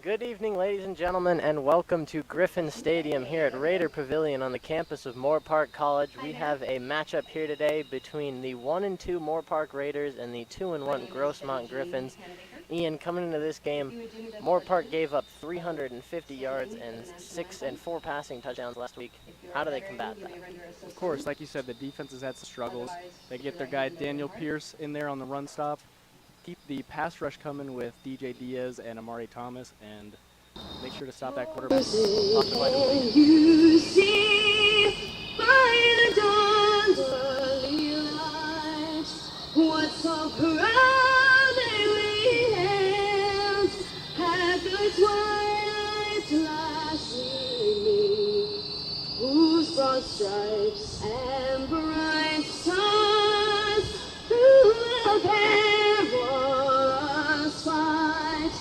Good evening, ladies and gentlemen, and welcome to Griffins Stadium here at Raider Pavilion on the campus of Moorpark College. We have a matchup here today between the 1-2 Moorpark Raiders and the 2-1 Grossmont Griffins. Ian, coming into this game, Moorpark gave up 350 yards and 4 passing touchdowns last week. How do they combat that? Of course, like you said, the defense has had some struggles. They get their guy Daniel Pierce in there on the run stop, keep the pass rush coming with DJ Diaz and Amari Thomas, and make sure to stop that quarterback. You see by the dawn's early light what so proudly held at the twilight's last gleaming, whose broad stripes and bright stars through the perilous fight.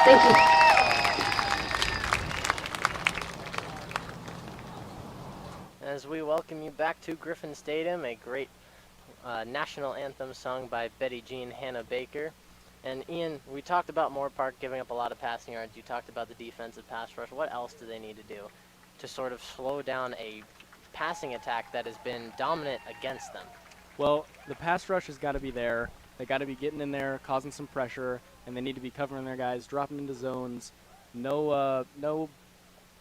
Thank you. As we welcome you back to Griffin Stadium, a great national anthem sung by Betty Jean Hannah Baker. And Ian, we talked about Moorpark giving up a lot of passing yards. You talked about the defensive pass rush. What else do they need to do to sort of slow down a passing attack that has been dominant against them? Well, the pass rush has got to be there. They got to be getting in there, causing some pressure, and they need to be covering their guys, dropping into zones. No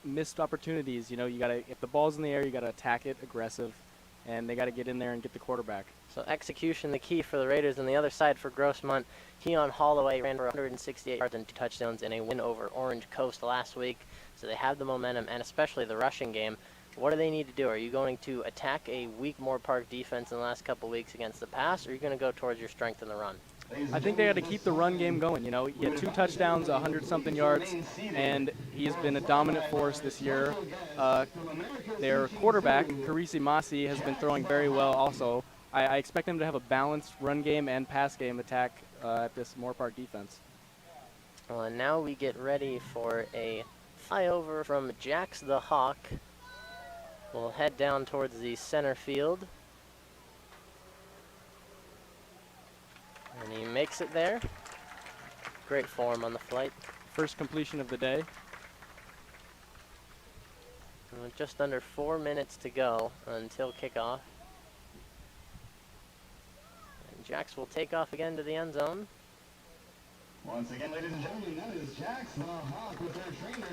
missed opportunities. You know, you gotta, if the ball's in the air, you gotta attack it, aggressive, and they gotta get in there and get the quarterback. So execution, the key for the Raiders. On the other side for Grossmont, Keon Holloway ran for 168 yards and 2 touchdowns in a win over Orange Coast last week. So they have the momentum, and especially the rushing game. What do they need to do? Are you going to attack a weak Moorpark defense in the last couple weeks against the pass, or are you going to go towards your strength in the run? I think they got to keep the run game going. You know, he had 2 touchdowns, 100-something yards, and he's been a dominant force this year. Their quarterback, Karisi Masi, has been throwing very well also. I expect them to have a balanced run game and pass game attack at this Moorpark defense. Well, and now we get ready for a flyover from Jax the Hawk. We'll head down towards the center field. And he makes it there. Great form on the flight. First completion of the day. And with just under 4 minutes to go until kickoff. And Jax will take off again to the end zone. Once again, ladies and gentlemen, that is Jax the Hawk with their trainer,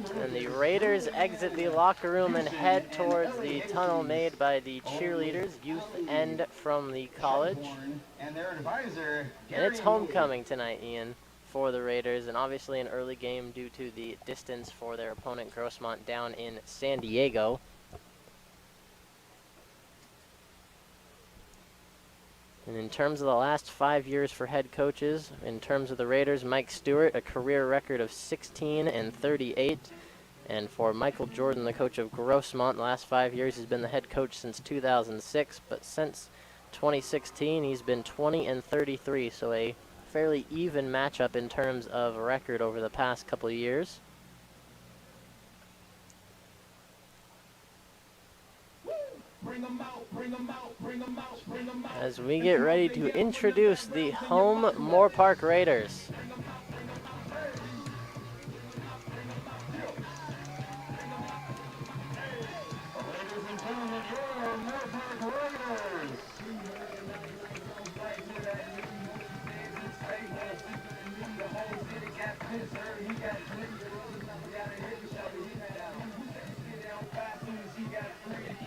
Sam. And the Raiders exit the locker room and head towards the tunnel made by the cheerleaders, youth and from the college. And their advisor, And it's homecoming tonight, Ian, for the Raiders, and obviously an early game due to the distance for their opponent, Grossmont, down in San Diego. And in terms of the last 5 years for head coaches, in terms of the Raiders, Mike Stewart, a career record of 16-38. And for Michael Jordan, the coach of Grossmont, the last 5 years, he's been the head coach since 2006. But since 2016, he's been 20-33, so a fairly even matchup in terms of record over the past couple of years. As we get ready to introduce the home Moorpark Raiders.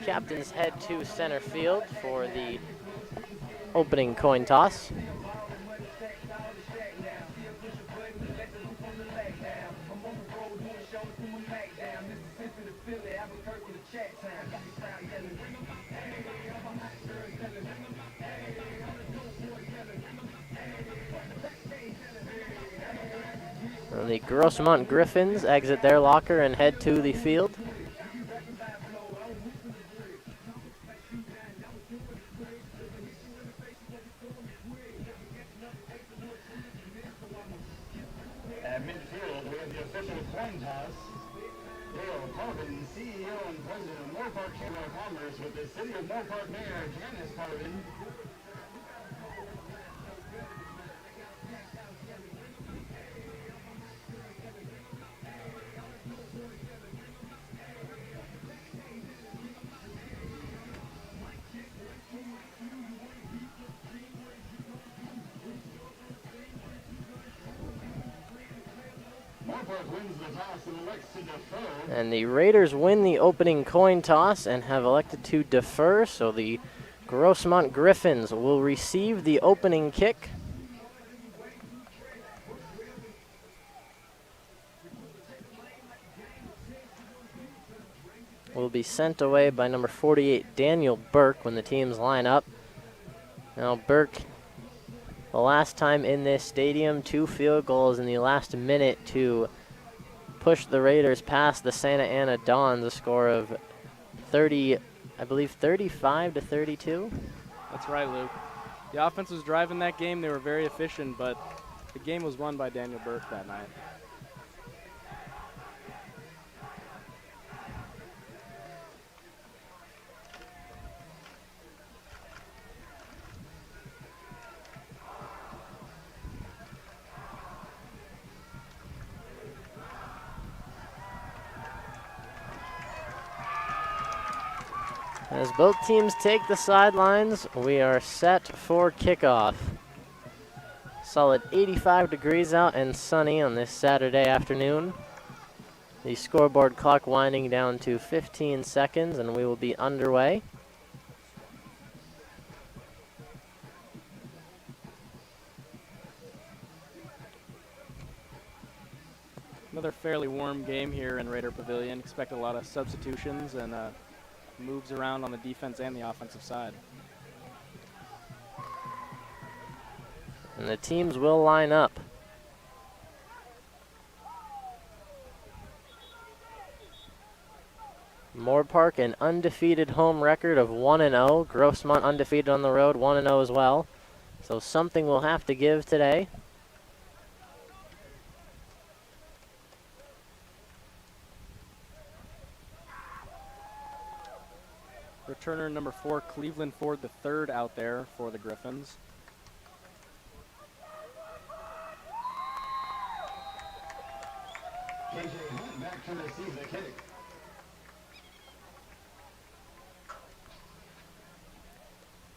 captains head to center field for the opening coin toss. And the Grossmont Griffins exit their locker and head to the field. At midfield, we have the official coin toss. Dale Parvin, CEO and President of Moorpark Chamber of Commerce, with the City of Moorpark Mayor Janice Parvin. Moorpark wins the toss and elects to defer. And the Raiders win the opening coin toss and have elected to defer, so the Grossmont Griffins will receive the opening kick. Will be sent away by number 48, Daniel Burke, when the teams line up. Now Burke, the last time in this stadium, 2 field goals in the last minute to push the Raiders past the Santa Ana Dons, a score of 30, I believe 35 to 32. That's right, Luke. The offense was driving that game. They were very efficient, but the game was won by Daniel Burke that night. As both teams take the sidelines, we are set for kickoff. Solid 85 degrees out and sunny on this Saturday afternoon. The scoreboard clock winding down to 15 seconds, and we will be underway. Another fairly warm game here in Raider Pavilion. Expect a lot of substitutions and moves around on the defense and the offensive side. And the teams will line up. Moorpark, an undefeated home record of 1-0. Grossmont undefeated on the road, 1-0 as well. So something we'll have to give today. Returner number 4, Cleveland Ford III out there for the Griffins. KJ Hunt back to receive the kick.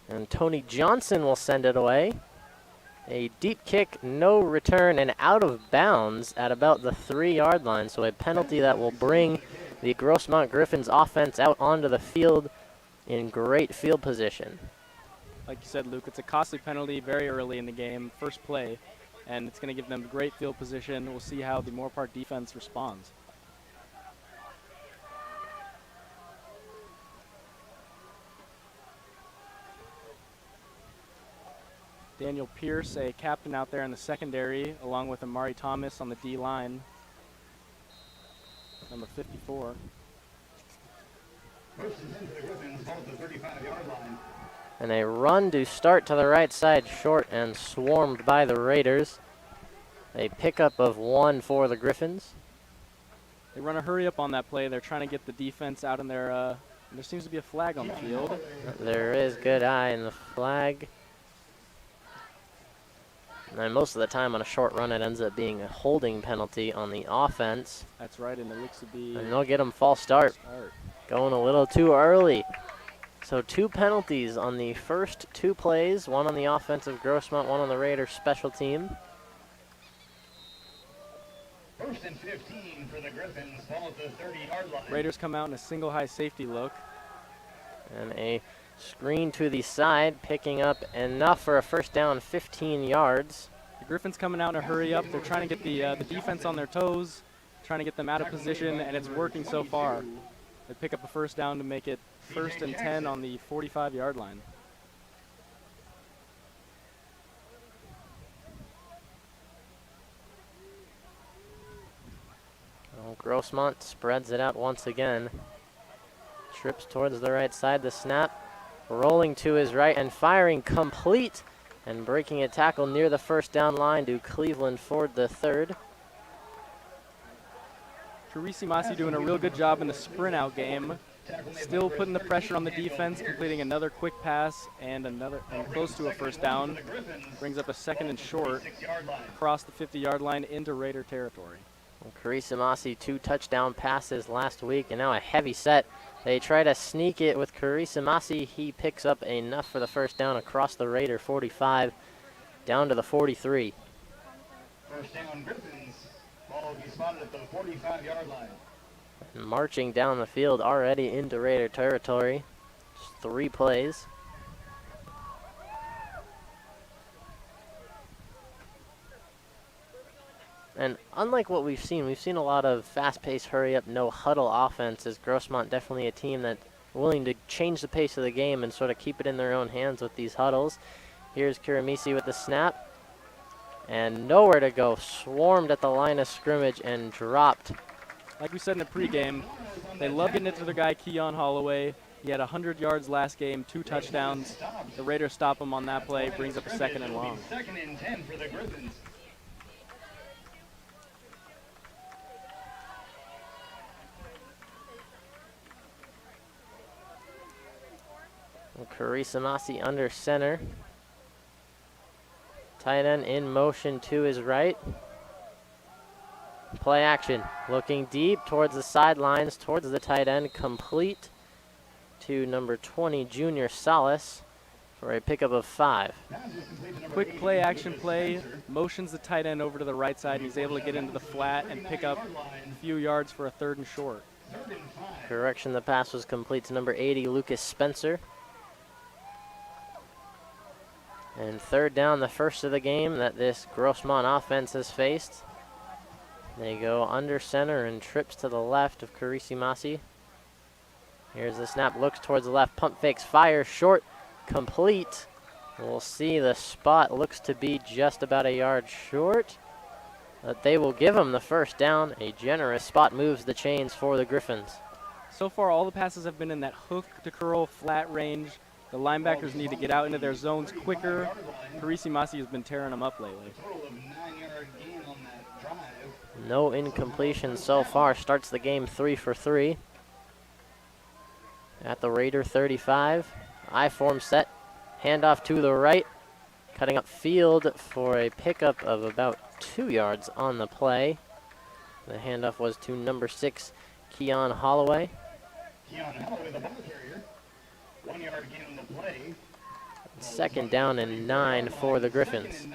And Tony Johnson will send it away. A deep kick, no return, and out of bounds at about the 3-yard line. So a penalty that will bring the Grossmont Griffins offense out onto the field in great field position. Like you said, Luke, it's a costly penalty very early in the game, first play, and it's going to give them great field position. We'll see how the Moorpark defense responds. Daniel Pierce, a captain out there in the secondary, along with Amari Thomas on the D-line, number 54. First and 10 for the Griffins, ball at the 35-yard line. And a run to start to the right side, short and swarmed by the Raiders. A pickup of 1 for the Griffins. They run a hurry up on that play. They're trying to get the defense out in their, there seems to be a flag on the field. There is good eye in the flag. And most of the time on a short run, it ends up being a holding penalty on the offense. That's right, and it looks to be And they'll get them false start. Going a little too early. So 2 penalties on the first 2 plays, 1 on the offensive Grossmont, 1 on the Raiders special team. First and 15 for the Griffins, ball at the 30-yard line. Raiders come out in a single high safety look. And a screen to the side, picking up enough for a first down, 15 yards. The Griffins coming out in a hurry up. They're trying to get the defense on their toes, trying to get them out of position, and it's working so far. They pick up a first down to make it 1st and 10 on the 45-yard line. Well, Grossmont spreads it out once again. Trips towards the right side, the snap. Rolling to his right and firing complete. And breaking a tackle near the first down line to Cleveland Ford III. Carisi Masi doing a real good job in the sprint out game. Still putting the pressure on the defense, completing another quick pass and close to a first down. Brings up a 2nd and short across the 50-yard line into Raider territory. Carisi Masi 2 touchdown passes last week, and now a heavy set. They try to sneak it with Carisi Masi. He picks up enough for the first down across the Raider 45, down to the 43. First down, Griffins. Ball will be spotted at the 45-yard line. Marching down the field already into Raider territory. Just 3 plays. And unlike what we've seen a lot of fast-paced, hurry-up, no-huddle offenses. Grossmont definitely a team that's willing to change the pace of the game and sort of keep it in their own hands with these huddles. Here's Kiramisi with the snap. And nowhere to go. Swarmed at the line of scrimmage and dropped. Like we said in the pregame, they love getting it to their guy, Keon Holloway. He had 100 yards last game, 2 touchdowns. The Raiders stop him on that play, brings up a 2nd and long. 2nd and 10 for the Griffins. Carisi Masi under center. Tight end in motion to his right. Play action. Looking deep towards the sidelines, towards the tight end. Complete to number 20, Junior Salas, for a pickup of 5. Quick play action play. Motions the tight end over to the right side, and he's able to get into the flat and pick up a few yards for a 3rd and short. Correction, the pass was complete to number 80, Lucas Spencer. And 3rd down, the first of the game that this Grossmont offense has faced. They go under center and trips to the left of Carisi Masi. Here's the snap, looks towards the left, pump fakes, fire, short, complete. We'll see the spot looks to be just about a yard short. But they will give him the first down. A generous spot moves the chains for the Griffins. So far, all the passes have been in that hook to curl flat range. The linebackers need to get out into their zones quicker. Carisi Masi has been tearing them up lately. No incompletion so far. Starts the game 3 for 3. At the Raider 35. I-form set. Handoff to the right. Cutting up field for a pickup of about 2 yards on the play. The handoff was to number 6, Keon Holloway. Keon Holloway, the ball carrier. 1 yard gain on the play. 2nd down and 9 for the Griffins.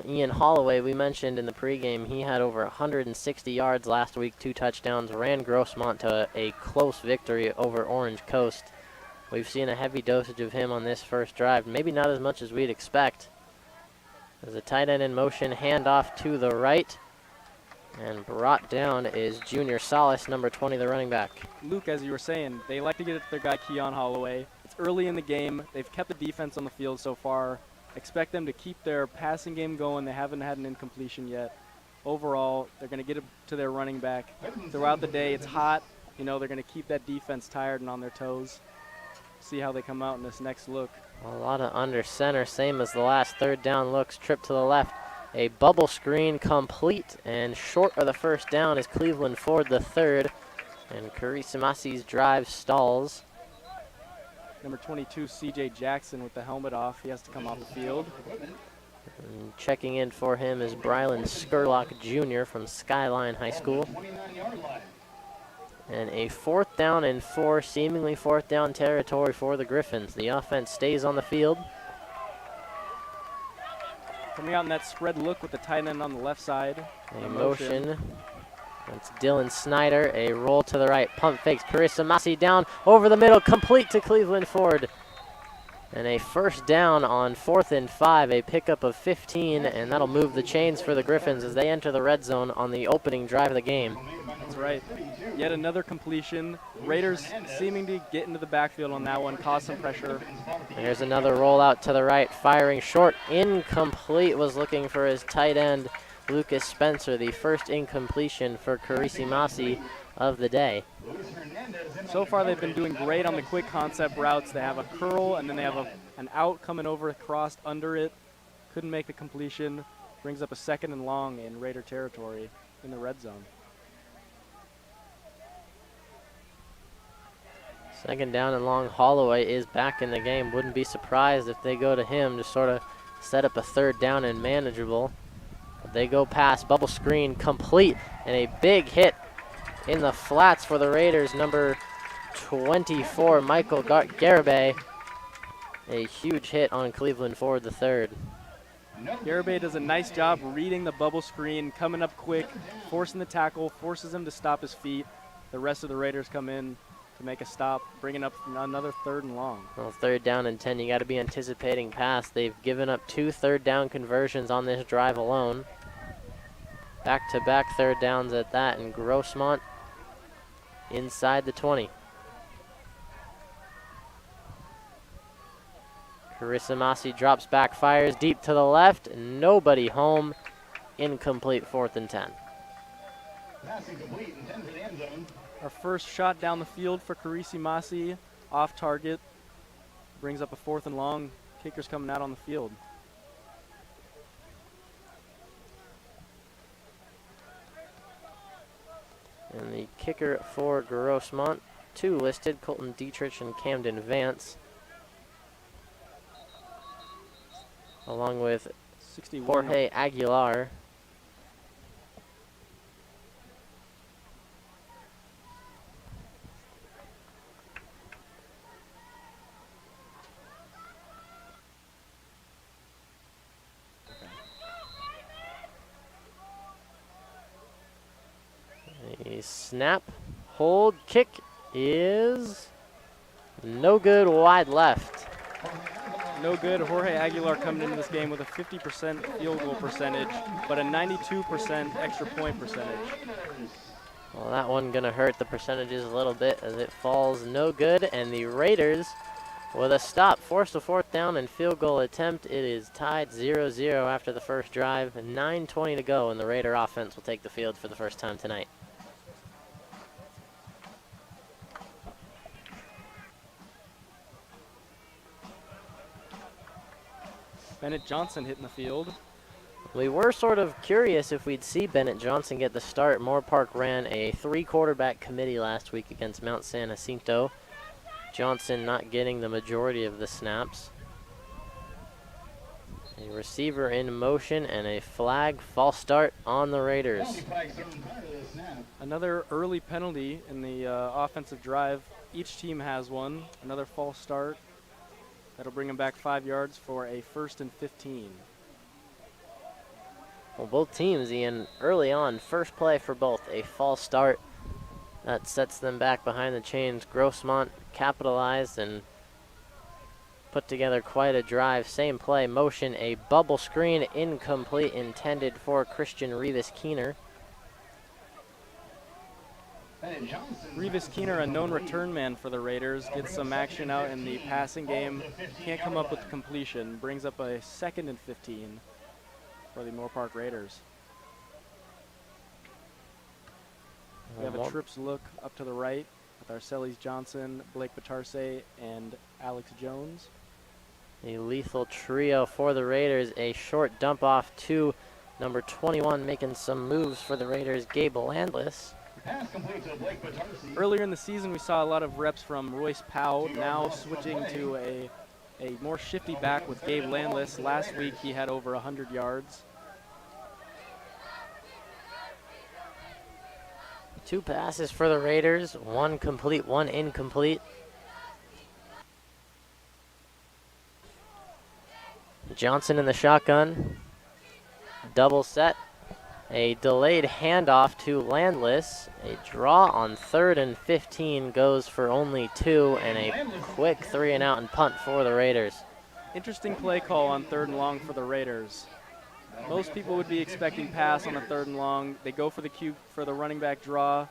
Ian Holloway, we mentioned in the pregame, he had over 160 yards last week, 2 touchdowns, ran Grossmont to a close victory over Orange Coast. We've seen a heavy dosage of him on this first drive, maybe not as much as we'd expect. There's a tight end in motion, handoff to the right, and brought down is Junior Salas, number 20, the running back. Luke, as you were saying, they like to get it to their guy, Keon Holloway. It's early in the game. They've kept the defense on the field so far. Expect them to keep their passing game going. They haven't had an incompletion yet. Overall, they're going to get it to their running back. Throughout the day, it's hot. You know, they're going to keep that defense tired and on their toes. See how they come out in this next look. A lot of under center, same as the last 3rd down looks. Trip to the left. A bubble screen complete, and short of the first down is Cleveland Ford III. And Carisi Masi's drive stalls. Number 22, C.J. Jackson with the helmet off. He has to come off the field. And checking in for him is Brylan Skurlock Jr. from Skyline High School. And a 4th down and 4, seemingly 4th down territory for the Griffins. The offense stays on the field. Coming out in that spread look with the tight end on the left side. A motion. That's Dylan Snyder, a roll to the right, pump fakes, Carissa Massey down, over the middle, complete to Cleveland Ford. And a first down on 4th and 5, a pickup of 15, and that'll move the chains for the Griffins as they enter the red zone on the opening drive of the game. That's right. Yet another completion. Raiders seeming to get into the backfield on that one, cause some pressure. There's another rollout to the right, firing short, incomplete, was looking for his tight end, Lucas Spencer, the first incompletion for Carisi Massey of the day. So far they've been doing great on the quick concept routes. They have a curl and then they have an out coming over, crossed under it. Couldn't make the completion. Brings up a 2nd and long in Raider territory in the red zone. 2nd down and long. Holloway is back in the game. Wouldn't be surprised if they go to him to sort of set up a 3rd down and manageable. But they go past, bubble screen complete, and a big hit in the flats for the Raiders. Number 24, Michael Garibay. A huge hit on Cleveland Ford the third. Garibay does a nice job reading the bubble screen, coming up quick, forcing the tackle, forces him to stop his feet. The rest of the Raiders come in to make a stop, bringing up another 3rd and long. Well, 3rd down and 10, you got to be anticipating pass. They've given up 2 3rd down conversions on this drive alone. Back-to-back 3rd downs at that, and Grossmont inside the 20. Carissa Massey drops back, fires deep to the left, nobody home. Incomplete, 4th and 10. Our first shot down the field for Carisi Massey, off target, brings up a 4th and long. Kicker's coming out on the field. And the kicker for Grossmont, 2 listed, Colton Dietrich and Camden Vance, along with 61. Jorge Aguilar. A snap, hold, kick is no good, wide left. No good. Jorge Aguilar coming into this game with a 50% field goal percentage, but a 92% extra point percentage. Well, that one gonna hurt the percentages a little bit as it falls no good, and the Raiders with a stop force a 4th down and field goal attempt. It is tied 0-0 after the first drive, 9:20 to go, and the Raider offense will take the field for the first time tonight. Bennett Johnson hitting the field. We were sort of curious if we'd see Bennett Johnson get the start. Moorpark ran a 3-quarterback committee last week against Mount San Jacinto. Johnson not getting the majority of the snaps. A receiver in motion and a flag, false start on the Raiders. Another early penalty in the offensive drive. Each team has one. Another false start. That'll bring them back 5 yards for a 1st and 15. Well, both teams, Ian, early on, first play for both, a false start. That sets them back behind the chains. Grossmont capitalized and put together quite a drive. Same play, motion, a bubble screen, incomplete, intended for Christian Rivas-Keener. Rivas Keener, a known return man for the Raiders, gets some action out in the passing game. Can't come up with the completion. Brings up a 2nd and 15 for the Moorpark Raiders. We have a trips look up to the right with Arcelis Johnson, Blake Batarse, and Alex Jones. A lethal trio for the Raiders. A short dump off to number 21, making some moves for the Raiders, Gabe Landless. Earlier in the season, we saw a lot of reps from Royce Powell, now switching to a more shifty back with Gabe Landless. Last week, he had over 100 yards. 2 passes for the Raiders, 1 complete, 1 incomplete. Johnson in the shotgun, double set, A delayed handoff to Landless. A draw on 3rd and 15 goes for only 2, and a quick 3 and out and punt for the Raiders. Interesting play call on 3rd and long for the Raiders. Most people would be expecting pass on a 3rd and long. They go for the cue for the running back draw.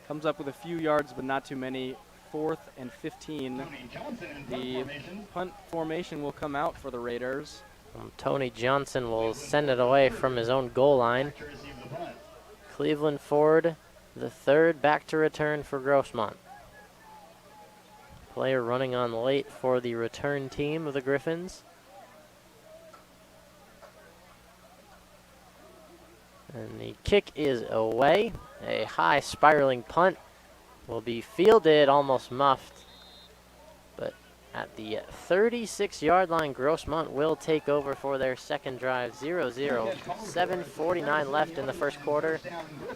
Comes up with a few yards, but not too many. 4th and 15. The punt formation will come out for the Raiders. Tony Johnson will send it away from his own goal line. Cleveland Ford, the 3rd, back to return for Grossmont. Player running on late for the return team of the Griffins. And the kick is away. A high spiraling punt will be fielded, almost muffed. But at the 36-yard line, Grossmont will take over for their second drive, 0-0. 7:49 left in the first quarter.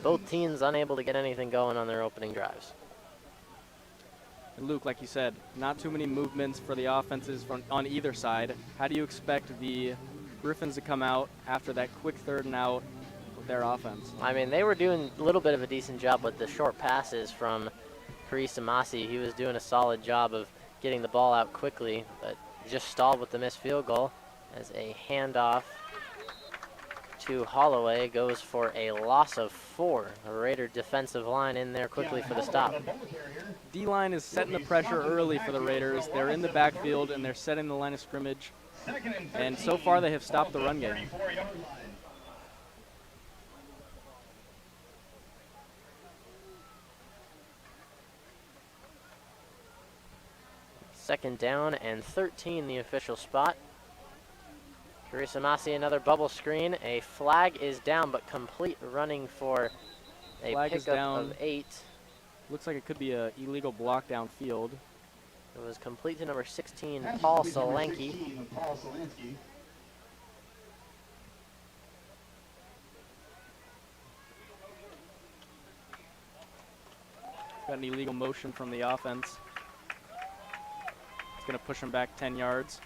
Both teams unable to get anything going on their opening drives. And Luke, like you said, not too many movements for the offenses on either side. How do you expect the Griffins to come out after that quick 3rd and out with their offense? I mean, they were doing a little bit of a decent job with the short passes from Carissa Masi. He was doing a solid job of getting the ball out quickly, but just stalled with the missed field goal as a handoff to Holloway goes for a loss of 4. A Raider defensive line in there quickly for the stop. D-line is setting the pressure early for the Raiders. They're in the backfield and they're setting the line of scrimmage. And so far they have stopped the run game. Second down and 13, the official spot. Carissa Masi, another bubble screen. A flag is down, but complete running for a pickup of 8. Looks like it could be an illegal block downfield. It was complete to number 16, Paul Solanke. Got an illegal motion from the offense. It's going to push him back 10 yards.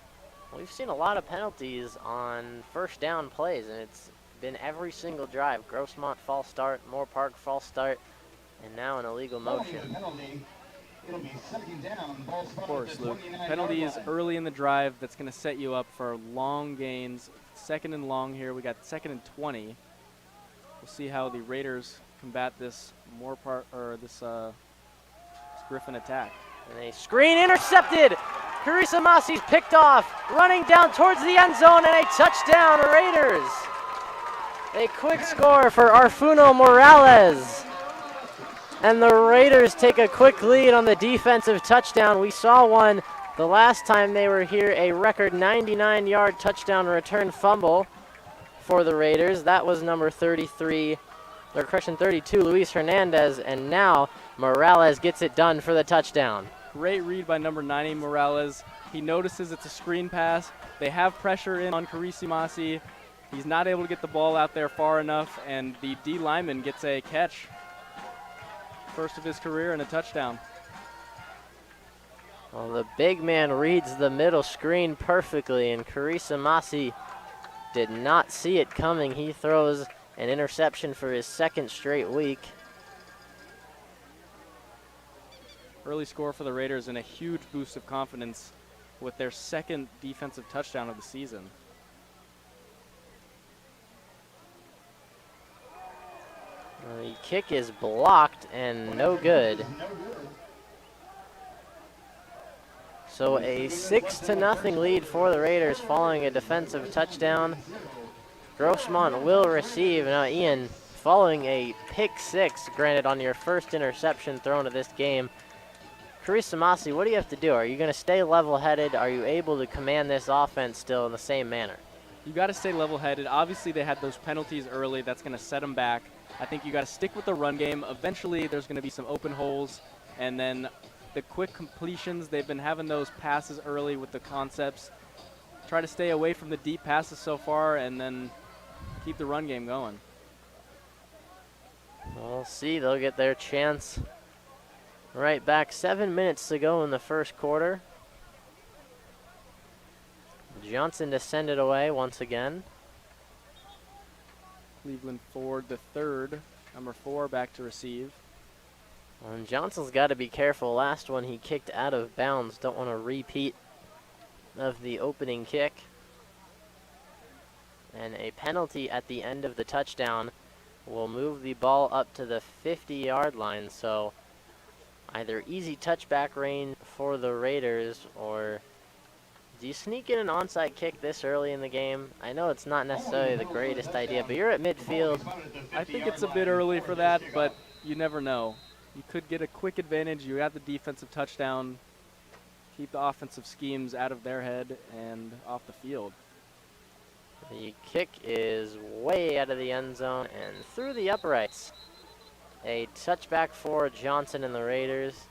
We've seen a lot of penalties on first down plays, and it's been every single drive. Grossmont false start, Moorpark false start, and now an illegal motion. Of course, Luke. Penalties early in the drive, that's going to set you up for long gains. 2nd and long here. We got 2nd and 20. We'll see how the Raiders combat this Moorpark or this Griffin attack. And a screen intercepted. Carissa Masi's picked off, running down towards the end zone, and a touchdown, Raiders. A quick score for Arfuno Morales. And the Raiders take a quick lead on the defensive touchdown. We saw one the last time they were here, a record 99-yard touchdown return fumble for the Raiders. That was number 32, Luis Hernandez, and now Morales gets it done for the touchdown. Great read by number 90, Morales. He notices it's a screen pass. They have pressure in on Carissa Masi. He's not able to get the ball out there far enough, and the D lineman gets a catch. First of his career and a touchdown. Well, the big man reads the middle screen perfectly, and Carissa Masi did not see it coming. He throws an interception for his 2nd straight week. Early score for the Raiders and a huge boost of confidence with their 2nd defensive touchdown of the season. The kick is blocked and no good. So a 6-0 lead for the Raiders following a defensive touchdown. Grossmont will receive. Now, Ian, following a pick 6 granted on your first interception thrown of this game, Carissa Masi, what do you have to do? Are you going to stay level-headed? Are you able to command this offense still in the same manner? You got to stay level-headed. Obviously, they had those penalties early. That's going to set them back. I think you got to stick with the run game. Eventually, there's going to be some open holes, and then the quick completions. They've been having those passes early with the concepts. Try to stay away from the deep passes so far, and then keep the run game going. We'll see. They'll get their chance. Right back, 7 minutes to go in the first quarter. Johnson to send it away once again. Cleveland Ford the third, number 4, back to receive. And Johnson's got to be careful. Last one he kicked out of bounds. Don't want to repeat of the opening kick. And a penalty at the end of the touchdown will move the ball up to the 50-yard line. So either easy touchback range for the Raiders, or do you sneak in an onside kick this early in the game? I know it's not necessarily the greatest idea, but you're at midfield. I think it's a bit early for that, but you never know. You could get a quick advantage. You got the defensive touchdown. Keep the offensive schemes out of their head and off the field. The kick is way out of the end zone and through the uprights. A touchback for Johnson and the Raiders.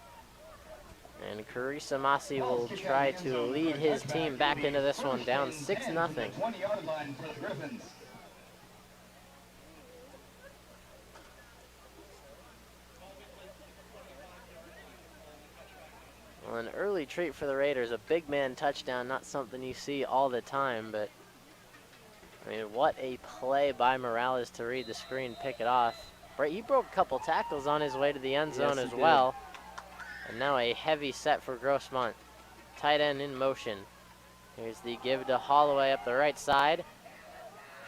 And Carissa Masi will try to lead his team back into this one, down 6-0. 20-yard line for the Griffins. Well, an early treat for the Raiders. A big man touchdown, not something you see all the time, but I mean, what a play by Morales to read the screen, pick it off. Right, he broke a couple tackles on his way to the end zone as well. And now a heavy set for Grossmont. Tight end in motion. Here's the give to Holloway up the right side.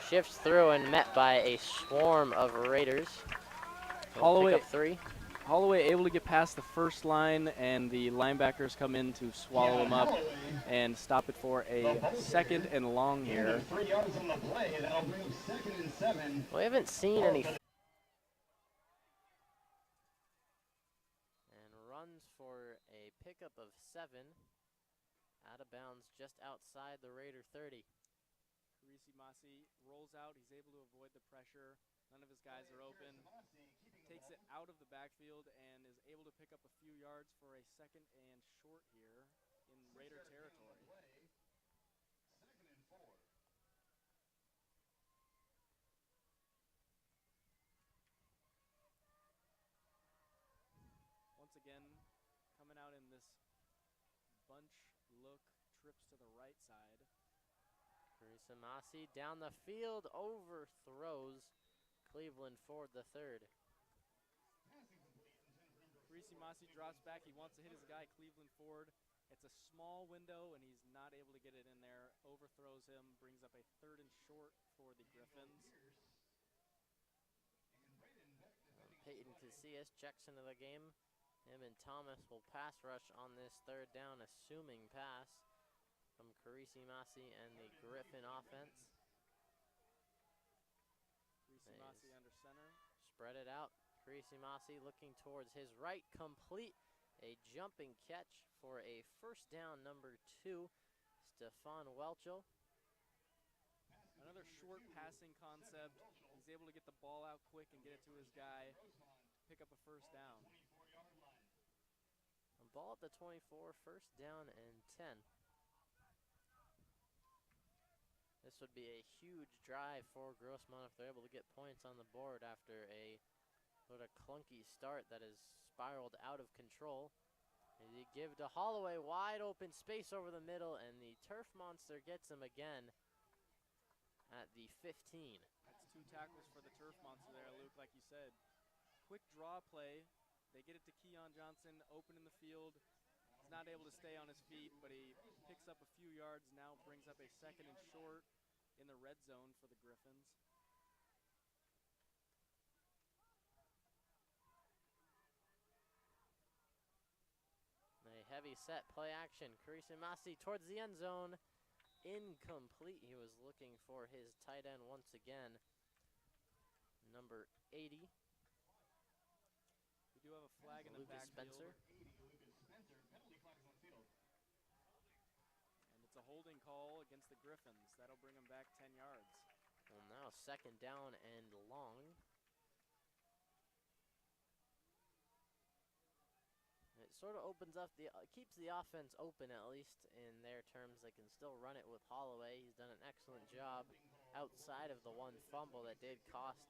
Shifts through and met by a swarm of Raiders. Holloway, pick up 3. Holloway able to get past the first line, and the linebackers come in to swallow him up and stop it for a second and long here. 3 yards on the play. That'll bring up 2nd and 7. We haven't seen any. And runs for a pickup of 7. Out of bounds just outside the Raider 30. Carissa Masi rolls out. He's able to avoid the pressure. None of his guys are open. Takes it out of the backfield and is able to pick up a few yards for a 2nd and short here in Raider territory. 2nd and 4. Once again, coming out in this bunch look, trips to the right side. Carissa Masi down the field, overthrows Cleveland Ford the third. Carissa Masi drops back. He wants to hit his guy, Cleveland Ford. It's a small window, and he's not able to get it in there. Overthrows him, brings up a 3rd and short for the Griffins. Peyton Casillas checks into the game. Him and Thomas will pass rush on this 3rd down, assuming pass from Carissa Masi and the Griffin offense. Carissa Masi under center. Spread it out. Carissa Masi looking towards his right, complete. A jumping catch for a 1st down, number 2, Stefan Welchel. Another short passing concept. He's able to get the ball out quick and get it to his guy. Pick up a 1st down. A ball at the 24, 1st down and 10. This would be a huge drive for Grossmont if they're able to get points on the board after a sort of clunky start that has spiraled out of control. And you give to Holloway, wide open space over the middle, and the Turf Monster gets him again at the 15. That's 2 tackles for the Turf Monster there, Luke, like you said. Quick draw play. They get it to Keon Johnson, open in the field. He's not able to stay on his feet, but he picks up a few yards, now brings up a 2nd and short in the red zone for the Griffins. A heavy set, play action. Carissa Masi towards the end zone. Incomplete. He was looking for his tight end once again. Number 80. We do have a flag in the Lucas backfield. Spencer. And it's a holding call against the Griffins. That'll bring him back 10 yards. Well, now 2nd down and long. It sort of opens up keeps the offense open, at least in their terms. They can still run it with Holloway. He's done an excellent job outside of the one fumble that did cost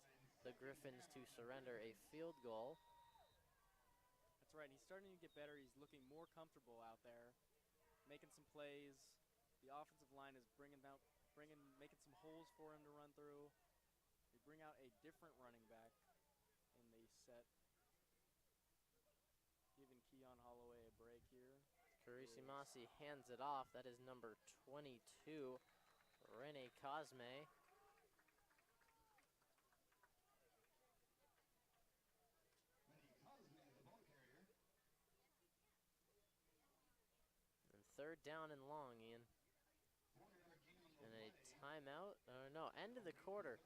the Griffins to surrender a field goal. That's right. He's starting to get better. He's looking more comfortable out there, making some plays. The offensive line is making some holes for him to run through. The bring out a different running back in the set, giving Keon Holloway a break here. Carisi Masi hands it off. That is number 22, Rene Cosme. And third down and long, Ian. And a timeout, or no, end of the quarter.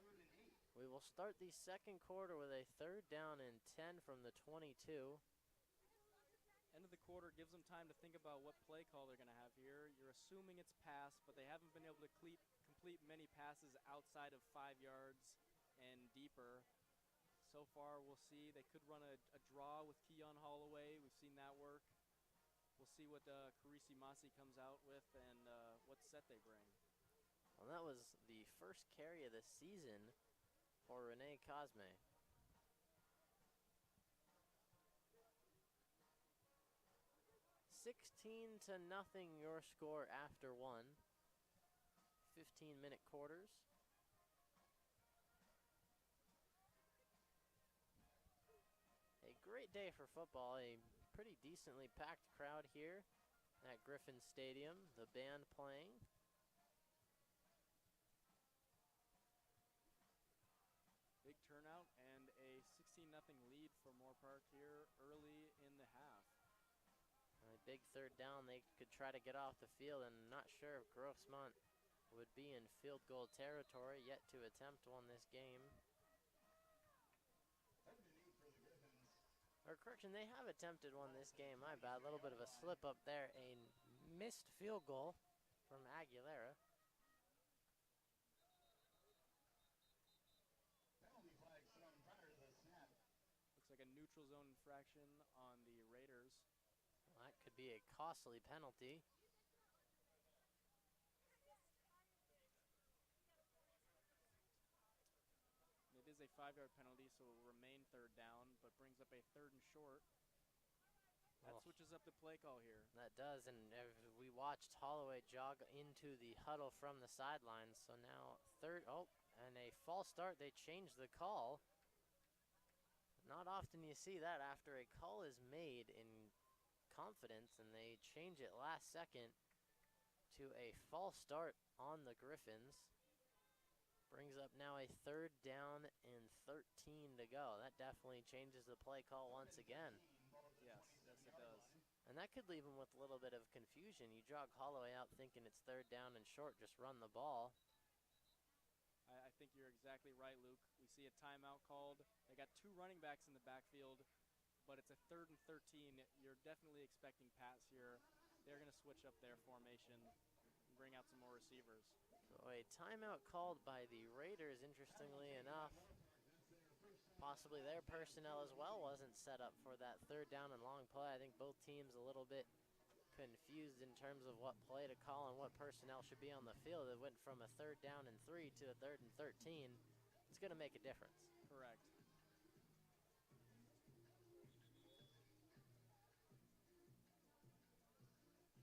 We will start the second quarter with a third down and 10 from the 22. End of the quarter gives them time to think about what play call they're going to have here. You're assuming it's pass, but they haven't been able to complete many passes outside of 5 yards and deeper. So far, we'll see. They could run a draw with Keon Holloway. We've seen that work. We'll see what Carisi Masi comes out with and what set they bring. Well, that was the first carry of the season for Rene Cosme. (16-0) your score after one. 15-minute quarters. A great day for football. A pretty decently packed crowd here at Griffins Stadium. The band playing. Big turnout and a 16-0 lead for Moorpark here early in the half. A big third down. They could try to get off the field, and not sure if Grossmont would be in field goal territory, yet to attempt one this game. Or correction, they have attempted one this game. My bad. A little bit of a slip up there. A missed field goal from Aguilera. Looks like a neutral zone infraction on the Raiders. Well, that could be a costly penalty. It is a 5-yard penalty, so it will remain third down, but brings up a 3rd and short. That switches up the play call here. That does, and we watched Holloway jog into the huddle from the sidelines. So now and a false start. They changed the call. Not often you see that after a call is made in confidence and they change it last second to a false start on the Griffins. Brings up now a 3rd down and 13 to go. That definitely changes the play call once again. Yes, it does. And that could leave him with a little bit of confusion. You jog Holloway out thinking it's 3rd down and short, just run the ball. I think you're exactly right, Luke. We see a timeout called. They got 2 running backs in the backfield, but it's a 3rd and 13. You're definitely expecting pass here. They're going to switch up their formation and bring out some more receivers. So a timeout called by the Raiders, interestingly enough. Possibly their personnel as well wasn't set up for that 3rd down and long play. I think both teams a little bit confused in terms of what play to call and what personnel should be on the field. It went from a 3rd down and 3 to a 3rd and 13. It's going to make a difference. Correct.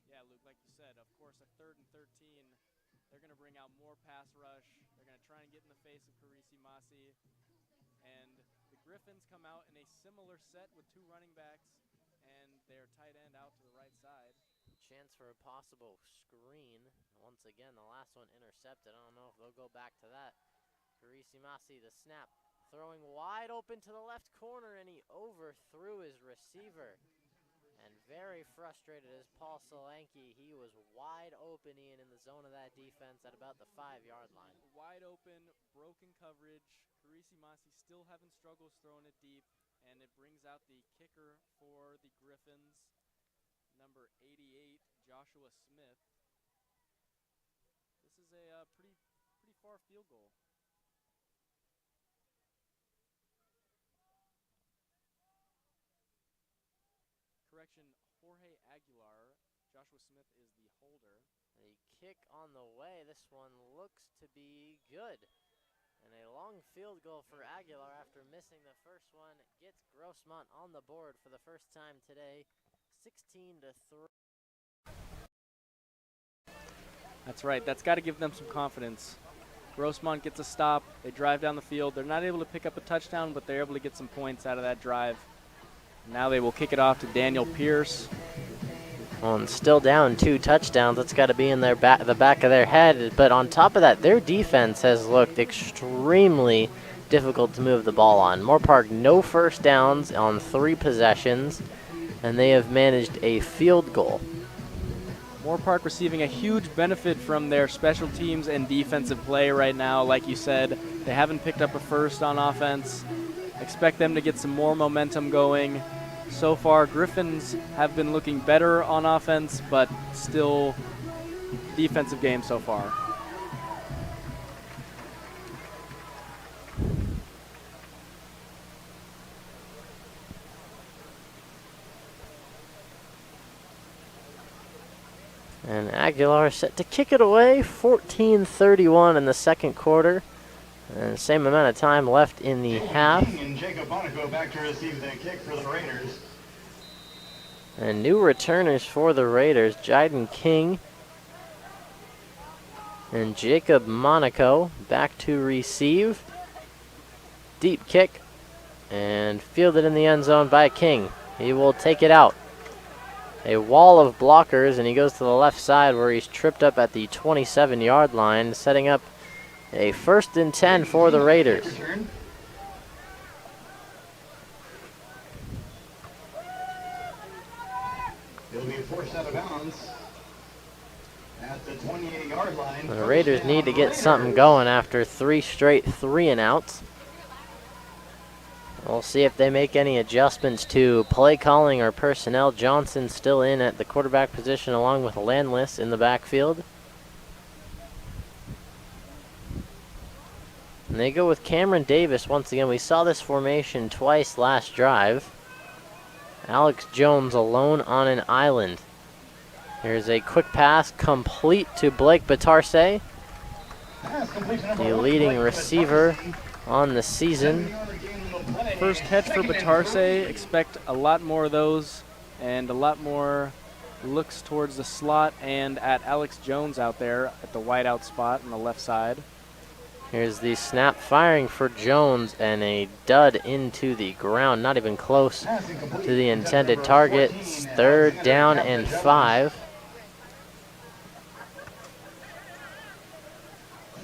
Yeah, Luke, like you said, of course, a 3rd and 13, they're going to bring out more pass rush. They're going to try and get in the face of Carisi Masi. And the Griffins come out in a similar set with 2 running backs and their tight end out to the right side. Chance for a possible screen. Once again, the last one intercepted. I don't know if they'll go back to that. Carisi Masi, the snap, throwing wide open to the left corner, and he overthrew his receiver. And very frustrated is Paul Solanke. He was wide open, Ian, in the zone of that defense at about the 5-yard line. Wide open, broken coverage. Carisi Masi still having struggles throwing it deep, and it brings out the kicker for the Griffins, number 88, Joshua Smith. This is a pretty far field goal. Correction, Jorge Aguilar. Joshua Smith is the holder. A kick on the way. This one looks to be good. And a long field goal for Aguilar after missing the first one. Gets Grossmont on the board for the first time today. 16-3. That's right. That's got to give them some confidence. Grossmont gets a stop. They drive down the field. They're not able to pick up a touchdown, but they're able to get some points out of that drive. Now they will kick it off to Daniel Pierce. Well, and still down 2 touchdowns. That's got to be in the back of their head. But on top of that, their defense has looked extremely difficult to move the ball on. Moorpark, no first downs on 3 possessions, and they have managed a field goal. Moorpark receiving a huge benefit from their special teams and defensive play right now. Like you said, they haven't picked up a first on offense. Expect them to get some more momentum going. So far, Griffins have been looking better on offense, but still defensive game so far. And Aguilar set to kick it away, 14:31 in the second quarter. And same amount of time left in the half. And Jacob Monaco back to receive the kick for the Raiders. And new returners for the Raiders, Jiden King and Jacob Monaco back to receive. Deep kick and fielded in the end zone by King. He will take it out. A wall of blockers, and he goes to the left side where he's tripped up at the 27-yard line, setting up a 1st and 10 for the Raiders. He'll be forced out of bounds at the 28-yard line. The Raiders need to get something going after 3 straight 3-and-outs. We'll see if they make any adjustments to play calling or personnel. Johnson still in at the quarterback position along with Landless in the backfield. And they go with Cameron Davis once again. We saw this formation twice last drive. Alex Jones alone on an island. Here's a quick pass complete to Blake Batarse, the leading receiver on the season. First catch for Batarse. Expect a lot more of those and a lot more looks towards the slot and at Alex Jones out there at the wideout spot on the left side. Here's the snap firing for Jones and a dud into the ground, not even close to the intended target. 3rd down and 5.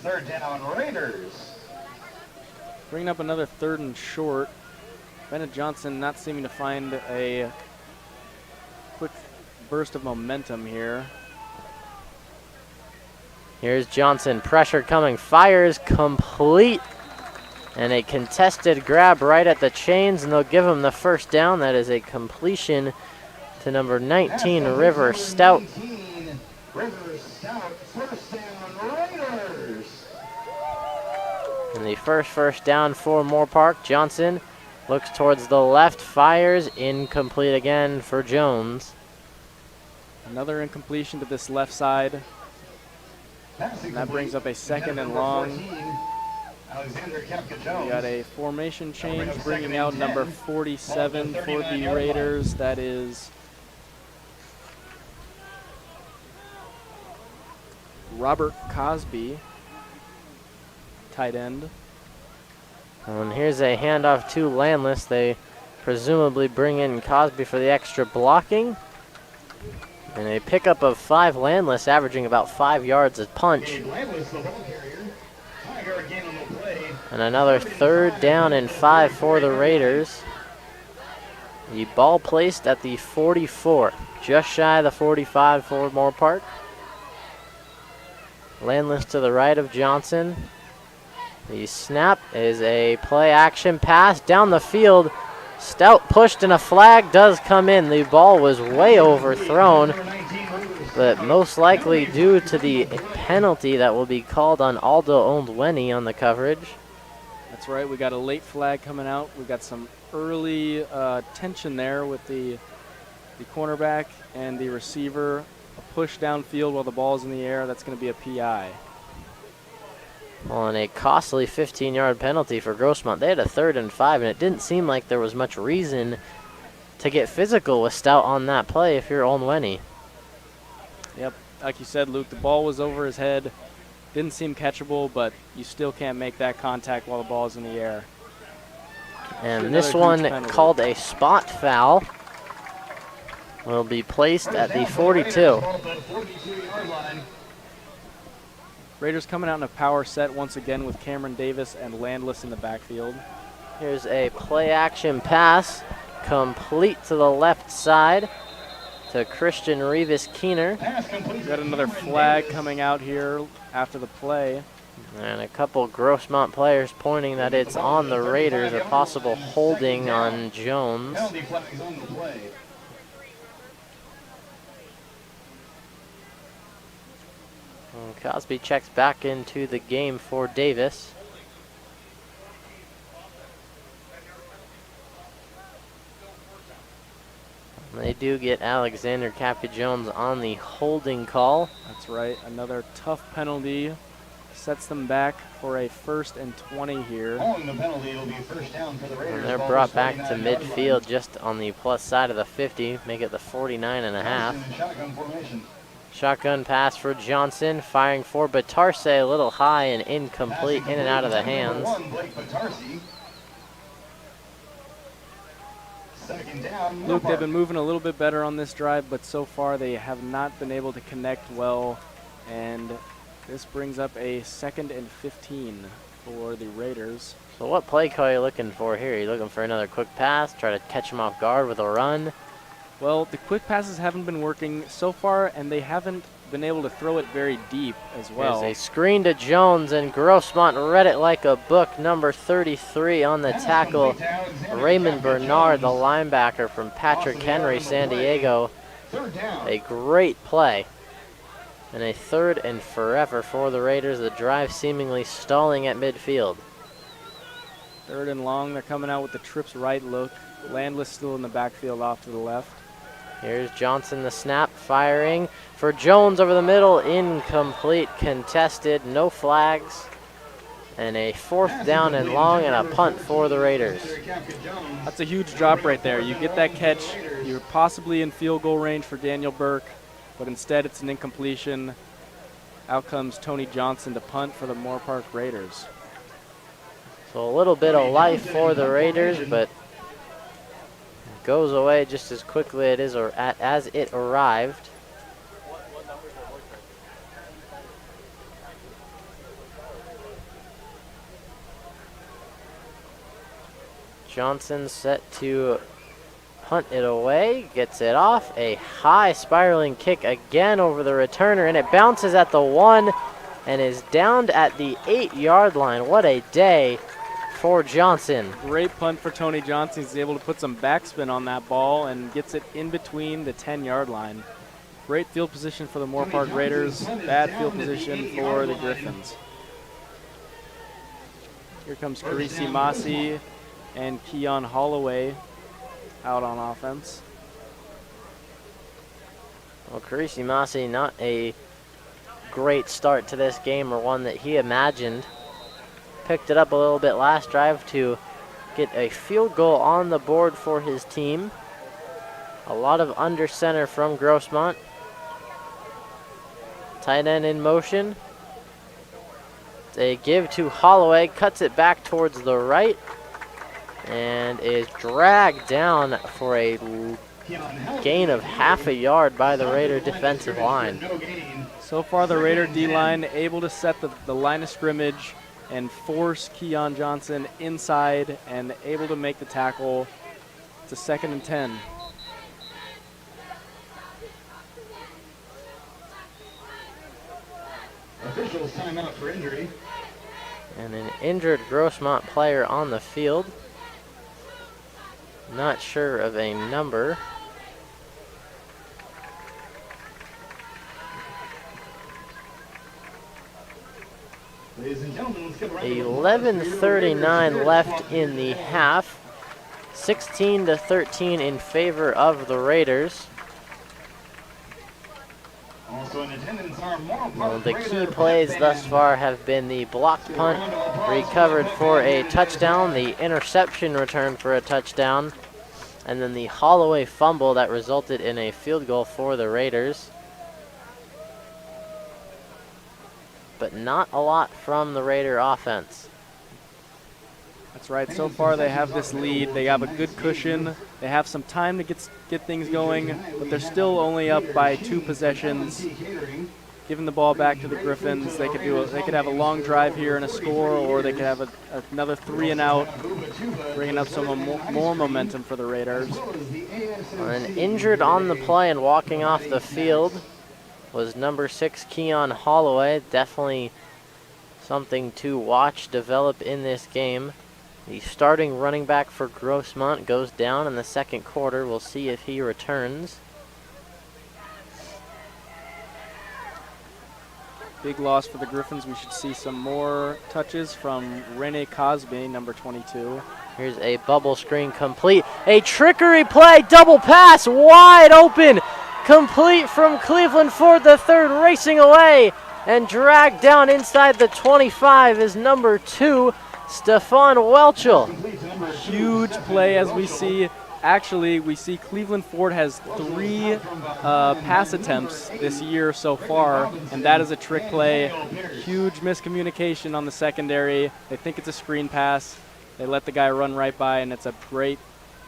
3rd down, Raiders. Bringing up another 3rd and short. Bennett Johnson not seeming to find a quick burst of momentum here. Here's Johnson, pressure coming, fires complete, and a contested grab right at the chains, and they'll give him the 1st down. That is a completion to number 19, River Stout. River Stout, 1st down, Raiders. And the first down for Moorpark. Johnson looks towards the left, fires, incomplete again for Jones. Another incompletion to this left side. And that brings up a 2nd and long. We got a formation change, bringing out number 47 for the Raiders. That is Robert Cosby, tight end. And here's a handoff to Landless. They presumably bring in Cosby for the extra blocking. And a pickup of 5 Landless, averaging about 5 yards a punch. And another 3rd down and 5 for the Raiders. The ball placed at the 44, just shy of the 45 for Moorpark. Landless to the right of Johnson. The snap is a play action pass down the field. Stout pushed and a flag does come in. The ball was way overthrown, but most likely due to the penalty that will be called on Aldo Ondweni on the coverage. That's right, we got a late flag coming out. We got some early tension there with the cornerback and the receiver. A push downfield while the ball's in the air, that's going to be a PI. On a costly 15-yard penalty for Grossmont. They had a 3rd and 5, and it didn't seem like there was much reason to get physical with Stout on that play if you're Onweni. Yep, like you said, Luke, the ball was over his head. Didn't seem catchable, but you still can't make that contact while the ball's in the air. And Another this huge one penalty. called a spot foul. Will be placed at the 42. Raiders coming out in a power set once again with Cameron Davis and Landless in the backfield. Here's a play action pass, complete to the left side to Christian Rivas Keener. Got another flag coming out here after the play. And a couple Grossmont players pointing that it's on the Raiders, a possible holding on Jones. And Cosby checks back into the game for Davis. They do get Alexander Cappy-Jones on the holding call. That's right, another tough penalty. Sets them back for a 1st and 20 here. Following the penalty, it'll be first down for the Raiders. And they're brought back to midfield just on the plus side of the 50, make it the 49.5. Shotgun formation. Shotgun pass for Johnson, firing for Batarse, a little high and incomplete, in and out of the hands. Second down, Luke, they've Moorpark. been moving a little bit better on this drive, but so far they have not been able to connect well. And this brings up a 2nd and 15 for the Raiders. So what play call are you looking for here? Are you looking for another quick pass, try to catch him off guard with a run? Well, the quick passes haven't been working so far, and they haven't been able to throw it very deep as well. There's a screen to Jones, and Grossmont read it like a book. Number 33 on the tackle, Raymond Bernard, the linebacker from Patrick Henry, San Diego. Third down. A great play. And a 3rd and forever for the Raiders. The drive seemingly stalling at midfield. 3rd and long, they're coming out with the trips right look. Landless still in the backfield off to the left. Here's Johnson, the snap, firing for Jones over the middle. Incomplete, contested, no flags. And a 4th down and long and a punt for the Raiders. That's a huge drop right there. You get that catch, you're possibly in field goal range for Daniel Burke, but instead it's an incompletion. Out comes Tony Johnson to punt for the Moorpark Raiders. So a little bit of life for the Raiders, but goes away just as quickly as it arrived. Johnson set to punt it away, gets it off. A high spiraling kick again over the returner, and it bounces at the 1 and is downed at the 8-yard line. What a day for Johnson. Great punt for Tony Johnson. He's able to put some backspin on that ball and gets it in between the 10-yard line. Great field position for the Moorpark Raiders. Bad field position for the Griffins. Here comes Carisi Masi and Keon Holloway out on offense. Well, Carisi Masi, not a great start to this game, or one that he imagined. Picked it up a little bit last drive to get a field goal on the board for his team. A lot of under center from Grossmont. Tight end in motion. They give to Holloway, cuts it back towards the right, and is dragged down for a gain of half a yard by the Raider defensive line. So far the Raider D-line able to set the line of scrimmage and force Keon Johnson inside and able to make the tackle. It's a 2nd and 10. Officials timeout for injury. And an injured Grossmont player on the field. Not sure of a number. Ladies and gentlemen, let's get right 11:39 left in the half. 16-13 in favor of the Raiders. Also in attendance are Moorpark Well, the key Raider plays fans. thus far have been the blocked punt recovered for a touchdown, the interception return for a touchdown, and then the Holloway fumble that resulted in a field goal for the Raiders. but not a lot from the Raider offense. That's right. So far, they have this lead. They have a good cushion. They have some time to get things going, but they're still only up by 2 possessions. Giving the ball back to the Griffins, they could have a long drive here and a score, or they could have another 3 and out, bringing up some more momentum for the Raiders. And injured on the play and walking off the field was number 6 Keon Holloway. Definitely something to watch develop in this game. The starting running back for Grossmont goes down in the second quarter. We'll see if he returns. Big loss for the Griffins. We should see some more touches from Rene Cosby, number 22. Here's a bubble screen complete. A trickery play, double pass, wide open. Complete from Cleveland Ford the third, racing away and dragged down inside the 25 is number 2, Stefan Welchel. Huge play as we see. Actually, we see Cleveland Ford has 3 pass attempts this year so far, and that is a trick play. Huge miscommunication on the secondary. They think it's a screen pass. They let the guy run right by, and it's a great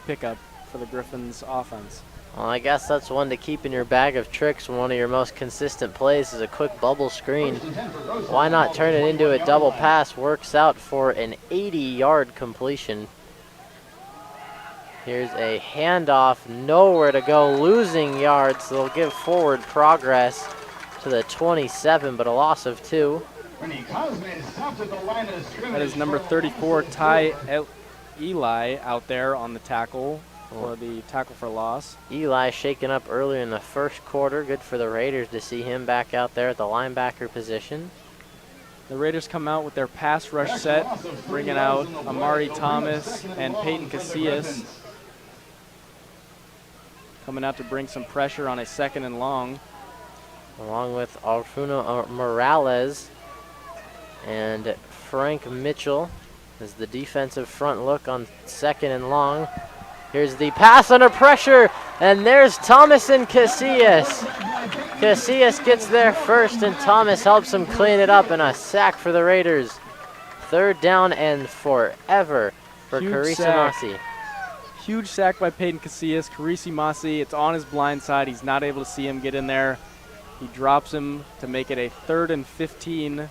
pickup for the Griffins offense. Well, I guess that's one to keep in your bag of tricks when one of your most consistent plays is a quick bubble screen. Why not turn it into a double pass? Works out for an 80-yard completion. Here's a handoff, nowhere to go, losing yards. They'll give forward progress to the 27, but a loss of 2. That is number 34, Ty Eli, out there on the tackle for the tackle for loss. Eli shaken up earlier in the first quarter. Good for the Raiders to see him back out there at the linebacker position. The Raiders come out with their pass rush set, bringing out Amari Thomas and Peyton Casillas. Coming out to bring some pressure on a 2nd and long. Along with Alfredo Morales and Frank Mitchell as the defensive front look on 2nd and long. Here's the pass under pressure, and there's Thomas and Casillas. Casillas gets there first, and Thomas helps him clean it up, and a sack for the Raiders. 3rd down and forever for Carissa Massey. Huge sack by Peyton Casillas. Carisi Massey, it's on his blind side. He's not able to see him get in there. He drops him to make it a 3rd and 15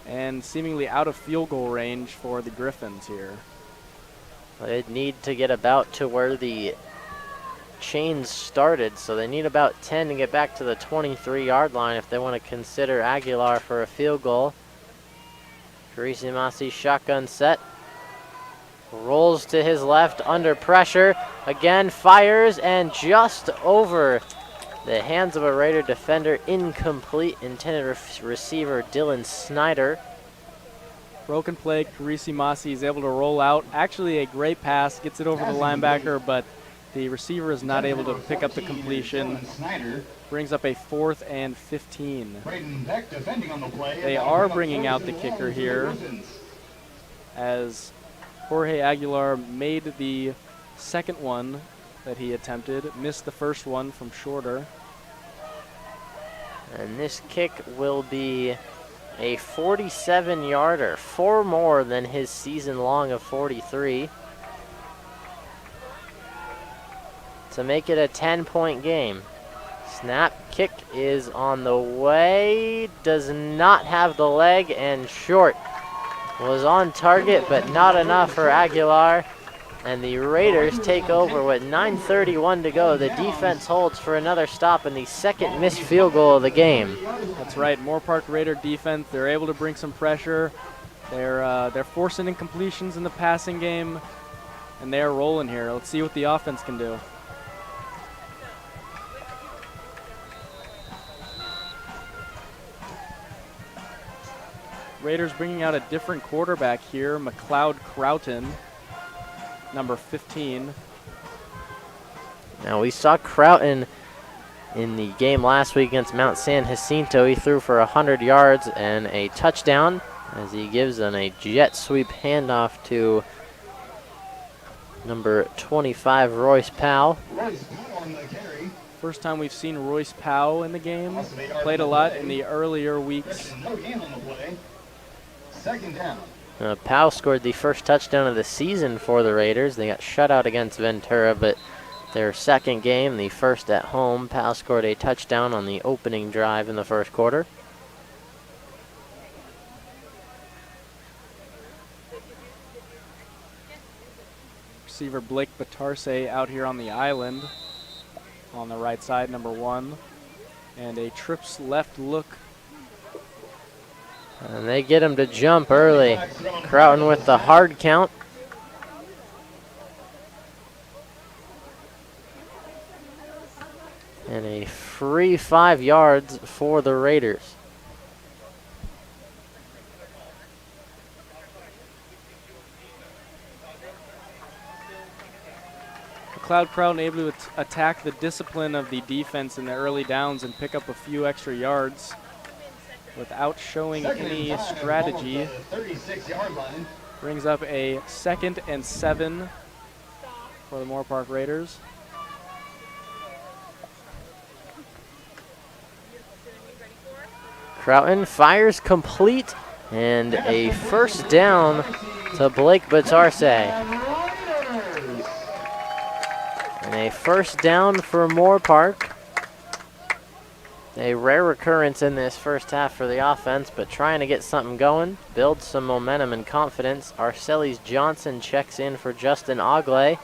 and seemingly out of field goal range for the Griffins here. They need to get about to where the chains started, so they need about 10 to get back to the 23-yard line if they want to consider Aguilar for a field goal. Carisi Massey shotgun set. Rolls to his left under pressure. Again, fires, and just over the hands of a Raider defender. Incomplete. Intended receiver Dylan Snyder. Broken play. Carisi Massey is able to roll out. Actually, a great pass. Gets it over the linebacker, but the receiver is not able to pick up the completion. Brings up a 4th and 15. They are bringing out the kicker here as Jorge Aguilar made the 2nd one that he attempted, missed the first one from shorter. And this kick will be a 47-yarder, 4 more than his season long of 43. To make it a 10-point game. Snap, kick is on the way, does not have the leg, and short. Was on target, but not enough for Aguilar. And the Raiders take over with 9:31 to go. The defense holds for another stop and the 2nd missed field goal of the game. That's right, Moorpark Raider defense. They're able to bring some pressure. They're forcing incompletions in the passing game, and they're rolling here. Let's see what the offense can do. Raiders bringing out a different quarterback here, McLeod Croughton, number 15. Now we saw Croughton in the game last week against Mount San Jacinto. He threw for 100 yards and a touchdown as he gives on a jet sweep handoff to number 25, Royce Powell. First time we've seen Royce Powell in the game. Played a lot in the earlier weeks. No gain on the play. Second down. Powell scored the first touchdown of the season for the Raiders. They got shut out against Ventura, but their second game, the first at home, Powell scored a touchdown on the opening drive in the first quarter. Receiver Blake Batarse out here on the island on the right side, number 1. And a trips left look. And they get him to jump early. Croughton with the hard count. And a free 5 yards for the Raiders. McLeod Croughton able to attack the discipline of the defense in the early downs and pick up a few extra yards without showing any strategy. 36-yard line. Brings up a 2nd and 7 for the Moorpark Raiders. Croughton fires complete, and a first down to Blake Batarse. And a first down for Moorpark. A rare occurrence in this first half for the offense, but trying to get something going, build some momentum and confidence. Arcelis Johnson checks in for Justin Ogley.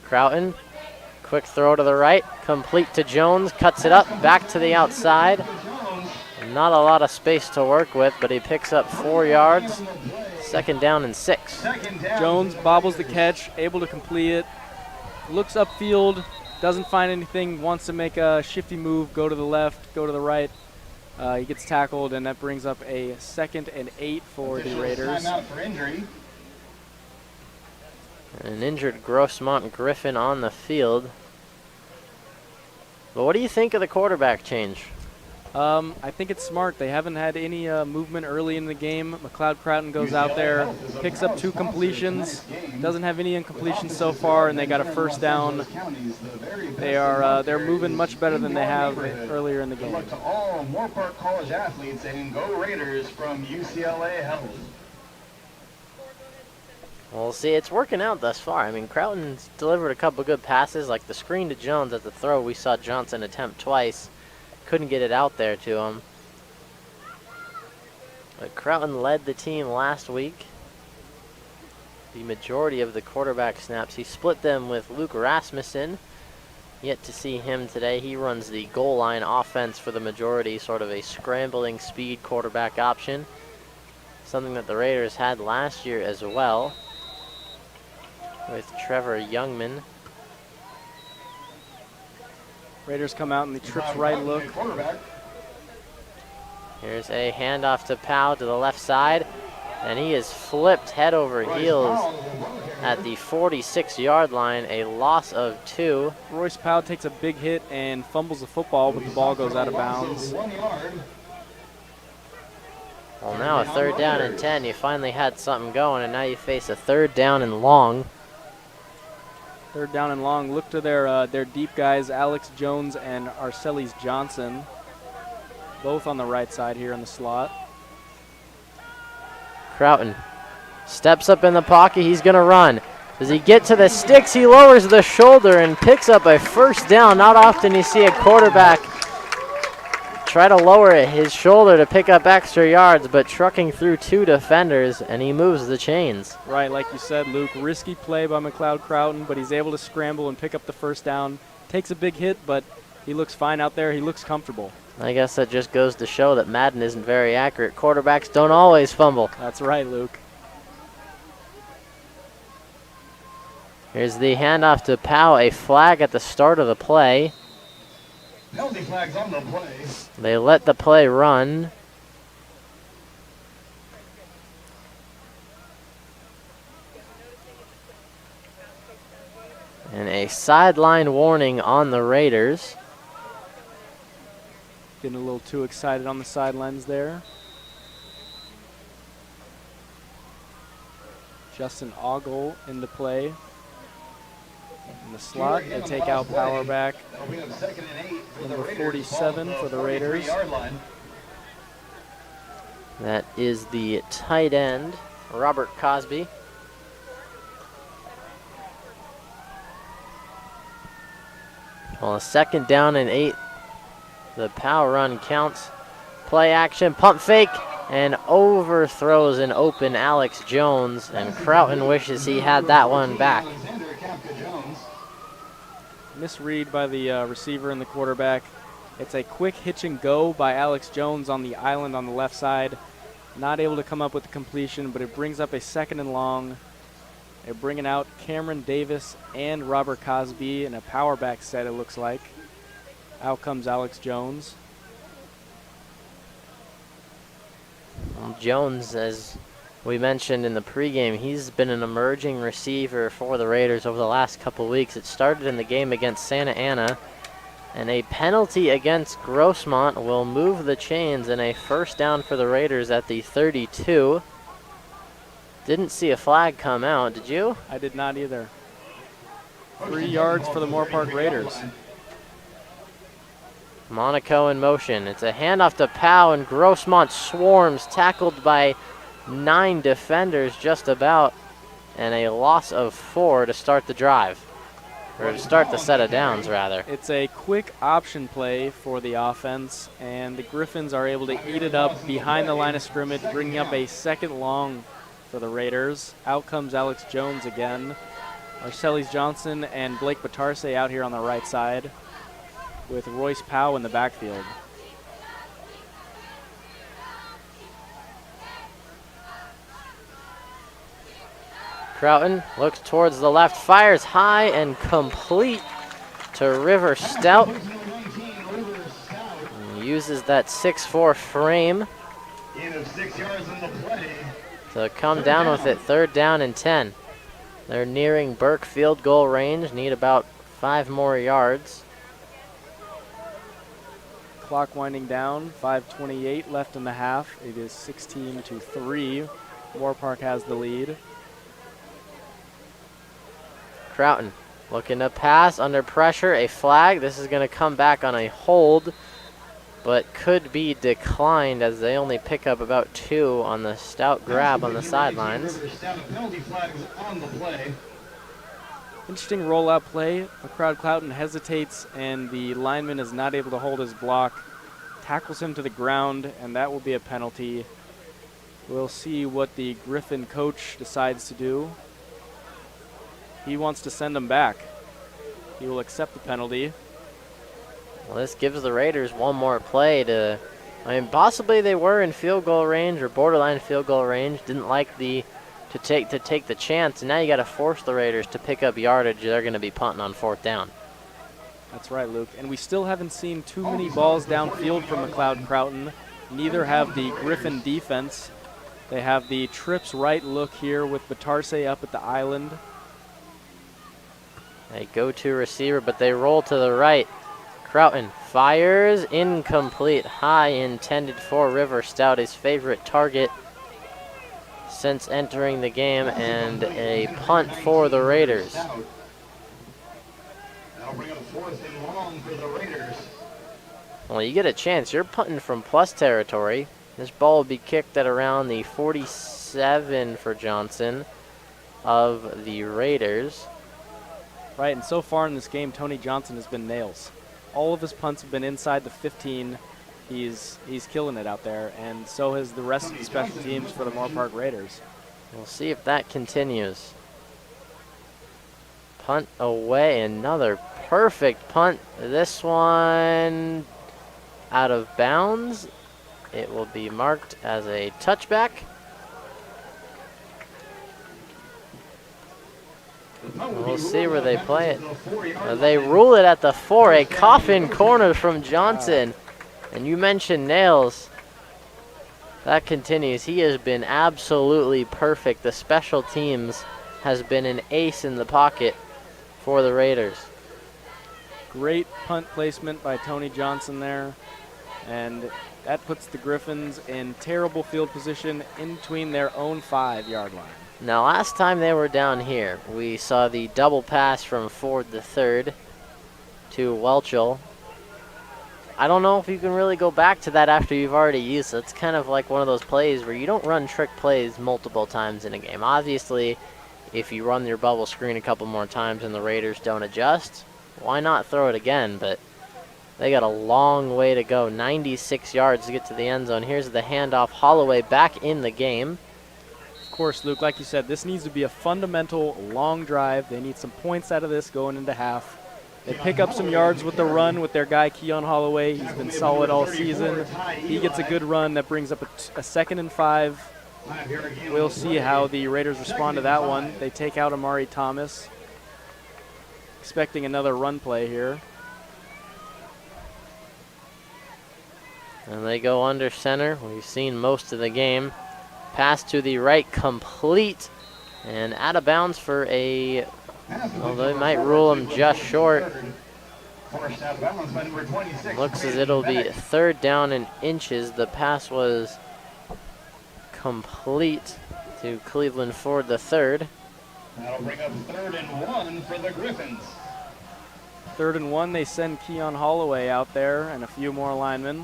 Croughton, quick throw to the right, complete to Jones, cuts it up, back to the outside. Not a lot of space to work with, but he picks up 4 yards. Second down and 6. Jones bobbles the catch, able to complete it. Looks upfield, doesn't find anything, wants to make a shifty move, go to the left, go to the right. He gets tackled, and that brings up a 2nd and 8 for the Raiders. Timeout for injury. An injured Grossmont Griffin on the field. But what do you think of the quarterback change? I think it's smart. They haven't had any movement early in the game. McLeod Croughton goes out there, picks up 2 completions, doesn't have any incompletions so far, and they got a first down. They're moving much better than they have earlier in the game. To all Moorpark College athletes and go Raiders from UCLA Health. Well, see, it's working out thus far. I mean, Croughton's delivered a couple good passes, like the screen to Jones at the throw. We saw Johnson attempt twice. Couldn't get it out there to him. But Croughton led the team last week. The majority of the quarterback snaps. He split them with Luke Rasmussen. Yet to see him today. He runs the goal line offense for the majority, sort of a scrambling speed quarterback option. Something that the Raiders had last year as well, with Trevor Youngman. Raiders come out in the trips right look. Here's a handoff to Powell to the left side, and he is flipped head over heels at the 46-yard line, a loss of 2. Royce Powell takes a big hit and fumbles the football, but the ball goes out of bounds. Well, now a 3rd down and 10. You finally had something going, and now you face a 3rd down and long. 3rd down and long. Look to their deep guys, Alex Jones and Arcelis Johnson, both on the right side here in the slot. Croughton steps up in the pocket. He's going to run. Does he get to the sticks? He lowers the shoulder and picks up a first down. Not often you see a quarterback try to lower his shoulder to pick up extra yards, but trucking through 2 defenders, and he moves the chains. Right, like you said, Luke, risky play by McLeod Croughton, but he's able to scramble and pick up the first down. Takes a big hit, but he looks fine out there. He looks comfortable. I guess that just goes to show that Madden isn't very accurate. Quarterbacks don't always fumble. That's right, Luke. Here's the handoff to Powell, a flag at the start of the play. Penalty flags on the play. They let the play run. And a sideline warning on the Raiders. Getting a little too excited on the sidelines there. Justin Ogle into play. In the slot, they take out power back number 47 for the Raiders. That is the tight end, Robert Cosby. Well, a 2nd down and 8. The power run counts. Play action, pump fake, and overthrows an open Alex Jones, and Croughton wishes he had that one back. Misread by the receiver and the quarterback. It's a quick hitch and go by Alex Jones on the island on the left side. Not able to come up with the completion, but it brings up a 2nd and long. They're bringing out Cameron Davis and Robert Cosby in a power back set, it looks like. Out comes Alex Jones. Jones, as we mentioned in the pregame, he's been an emerging receiver for the Raiders over the last couple weeks. It started in the game against Santa Ana, and a penalty against Grossmont will move the chains, and a 1st down for the Raiders at the 32. Didn't see a flag come out, did you? I did not either. 3 yards for the Moorpark Raiders. Monaco in motion. It's a handoff to Powell, and Grossmont swarms, tackled by 9 defenders just about, and a loss of 4 to start the drive. Or to start the set of downs, rather. It's a quick option play for the offense, and the Griffins are able to eat it up behind the line of scrimmage, bringing up a 2nd long for the Raiders. Out comes Alex Jones again. Marcellus Johnson and Blake Batarse out here on the right side, with Royce Powell in the backfield. Croughton looks towards the left, fires high and complete to River Stout. And uses that 6'4" frame to come down with it. 3rd down and 10. They're nearing Burke field goal range, need about 5 more yards. Clock winding down, 5:28 left in the half. It is 16-3. Moorpark has the lead. Croughton looking to pass, under pressure, a flag. This is going to come back on a hold, but could be declined as they only pick up about 2 on the Stout grab on the sidelines. Interesting rollout play. McCrowd Cloughton hesitates, and the lineman is not able to hold his block. Tackles him to the ground, and that will be a penalty. We'll see what the Griffin coach decides to do. He wants to send him back. He will accept the penalty. Well, this gives the Raiders 1 more play to, I mean, possibly they were in field goal range or borderline field goal range. Didn't like to take the chance, and now you got to force the Raiders to pick up yardage. They're going to be punting on 4th down. That's right, Luke. And we still haven't seen too many balls downfield from McLeod Croughton. Neither have the Griffin defense. They have the trips right look here with Batarse up at the island. A go-to receiver, but they roll to the right. Croughton fires, incomplete. High intended for River Stout, his favorite target since entering the game, and a punt for the Raiders. Well, you get a chance. You're punting from plus territory. This ball will be kicked at around the 47 for Johnson of the Raiders. Right, and so far in this game, Tony Johnson has been nails. All of his punts have been inside the 15. He's killing it out there, and so has the rest of the special teams for the Moorpark Raiders. We'll see if that continues. Punt away, another perfect punt. This one out of bounds. It will be marked as a touchback. We'll see where they play it. They rule it at the 4, a coffin corner from Johnson. And you mentioned nails. That continues. He has been absolutely perfect. The special teams has been an ace in the pocket for the Raiders. Great punt placement by Tony Johnson there. And that puts the Griffins in terrible field position in between their own 5-yard line. Now, last time they were down here, we saw the double pass from Ford the third to Welchel. I don't know if you can really go back to that after you've already used it. It's kind of like one of those plays where you don't run trick plays multiple times in a game. Obviously, if you run your bubble screen a couple more times and the Raiders don't adjust, why not throw it again? But they got a long way to go, 96 yards to get to the end zone. Here's the handoff, Holloway back in the game. Of course, Luke, like you said, this needs to be a fundamental long drive. They need some points out of this going into half. They pick up some yards with the run with their guy, Keon Holloway. He's been solid all season. He gets a good run that brings up a 2nd and 5. We'll see how the Raiders respond to that one. They take out Amari Thomas. Expecting another run play here. And they go under center. We've seen most of the game. Pass to the right, complete. And out of bounds for a... Well, they might rule him just short. Looks as it'll be 3rd down and inches. The pass was complete to Cleveland Ford the third. That'll bring up 3rd and 1 for the Griffins. 3rd and 1, they send Keon Holloway out there and a few more linemen.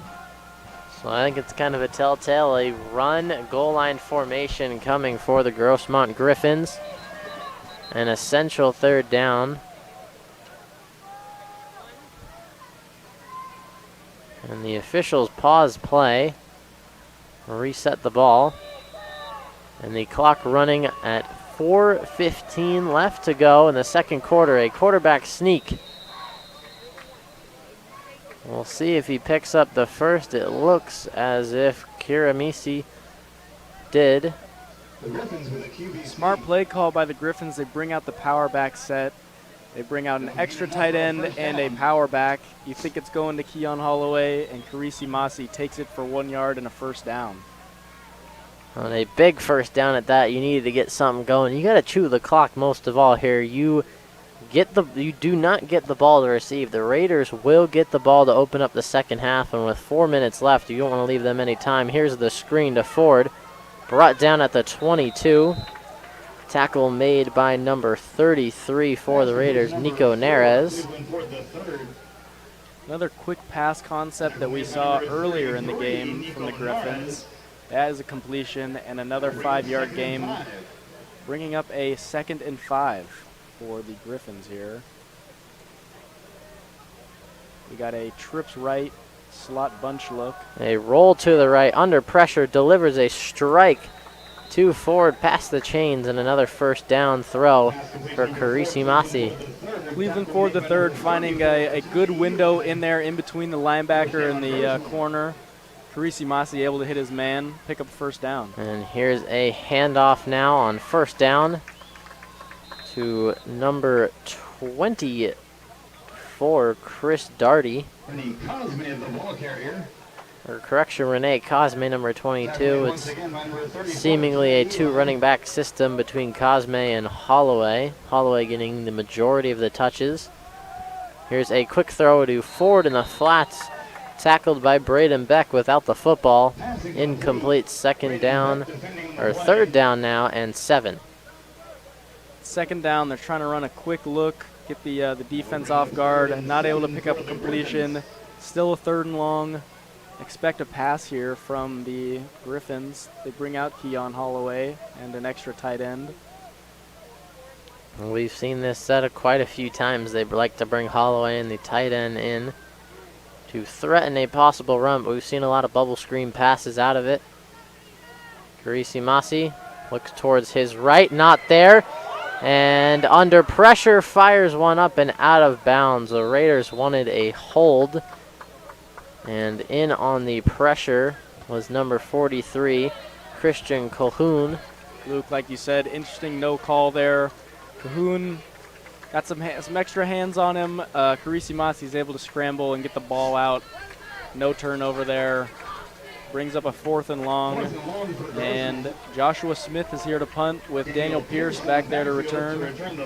So I think it's kind of a telltale, a run goal line formation coming for the Grossmont Griffins. An essential 3rd down. And the officials pause play, reset the ball. And the clock running at 4:15 left to go in the second quarter. A quarterback sneak. We'll see if he picks up the first. It looks as if Kiramisi did. Smart play call by the Griffins. They bring out the power back set. They bring out an extra tight end and a power back. You think it's going to Keon Holloway, and Karisi Masi takes it for 1 yard and a 1st down. On a big 1st down at that, you needed to get something going. You got to chew the clock most of all here. You do not get the ball to receive. The Raiders will get the ball to open up the second half, and with 4 minutes left, you don't want to leave them any time. Here's the screen to Ford. Brought down at the 22. Tackle made by number 33 for the Raiders, Nico Neres. Another quick pass concept that we saw earlier in the game from the Griffins. That is a completion, and another 5-yard game, bringing up a 2nd and 5 for the Griffins here. We got a trips right, slot bunch look. A roll to the right, under pressure, delivers a strike to Ford past the chains, and another 1st down throw for Karisi Masi. Cleveland Ford the third finding a good window in there in between the linebacker and the corner. Karisi Masi able to hit his man, pick up 1st down. And here's a handoff now on 1st down to number 24, Chris Darty. Or correction, Renee Cosme, number 22. It's seemingly a 2 running back system between Cosme and Holloway. Holloway getting the majority of the touches. Here's a quick throw to Ford in the flats. Tackled by Braden Beck without the football. Incomplete, 2nd down, or 3rd down now, and 7. 2nd down, they're trying to run a quick look, get the defense off guard, not able to pick up a completion. Still a 3rd and long. Expect a pass here from the Griffins. They bring out Keon Holloway and an extra tight end. We've seen this set quite a few times. They like to bring Holloway and the tight end in to threaten a possible run, but we've seen a lot of bubble screen passes out of it. Karisi Masi looks towards his right, not there. And under pressure, fires one up and out of bounds. The Raiders wanted a hold. And in on the pressure was number 43, Christian Colhoun. Luke, like you said, interesting no call there. Colhoun got some extra hands on him. Karisi Masi is able to scramble and get the ball out. No turnover there. Brings up a 4th and long. And Joshua Smith is here to punt with Daniel Pierce back there to return.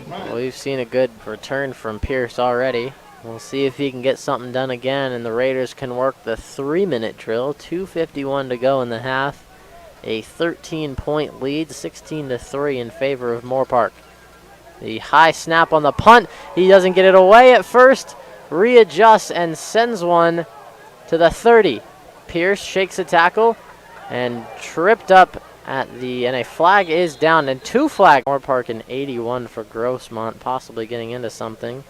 Well, we've seen a good return from Pierce already. We'll see if he can get something done again, and the Raiders can work the 3-minute drill. 2:51 to go in the half. a 13-point lead, 16-3 in favor of Moorpark. The high snap on the punt. He doesn't get it away at first. Readjusts and sends one to the 30. Pierce shakes a tackle and tripped up at the, and a flag is down, and 2 flags. Moorpark in 81 for Grossmont, possibly getting into something.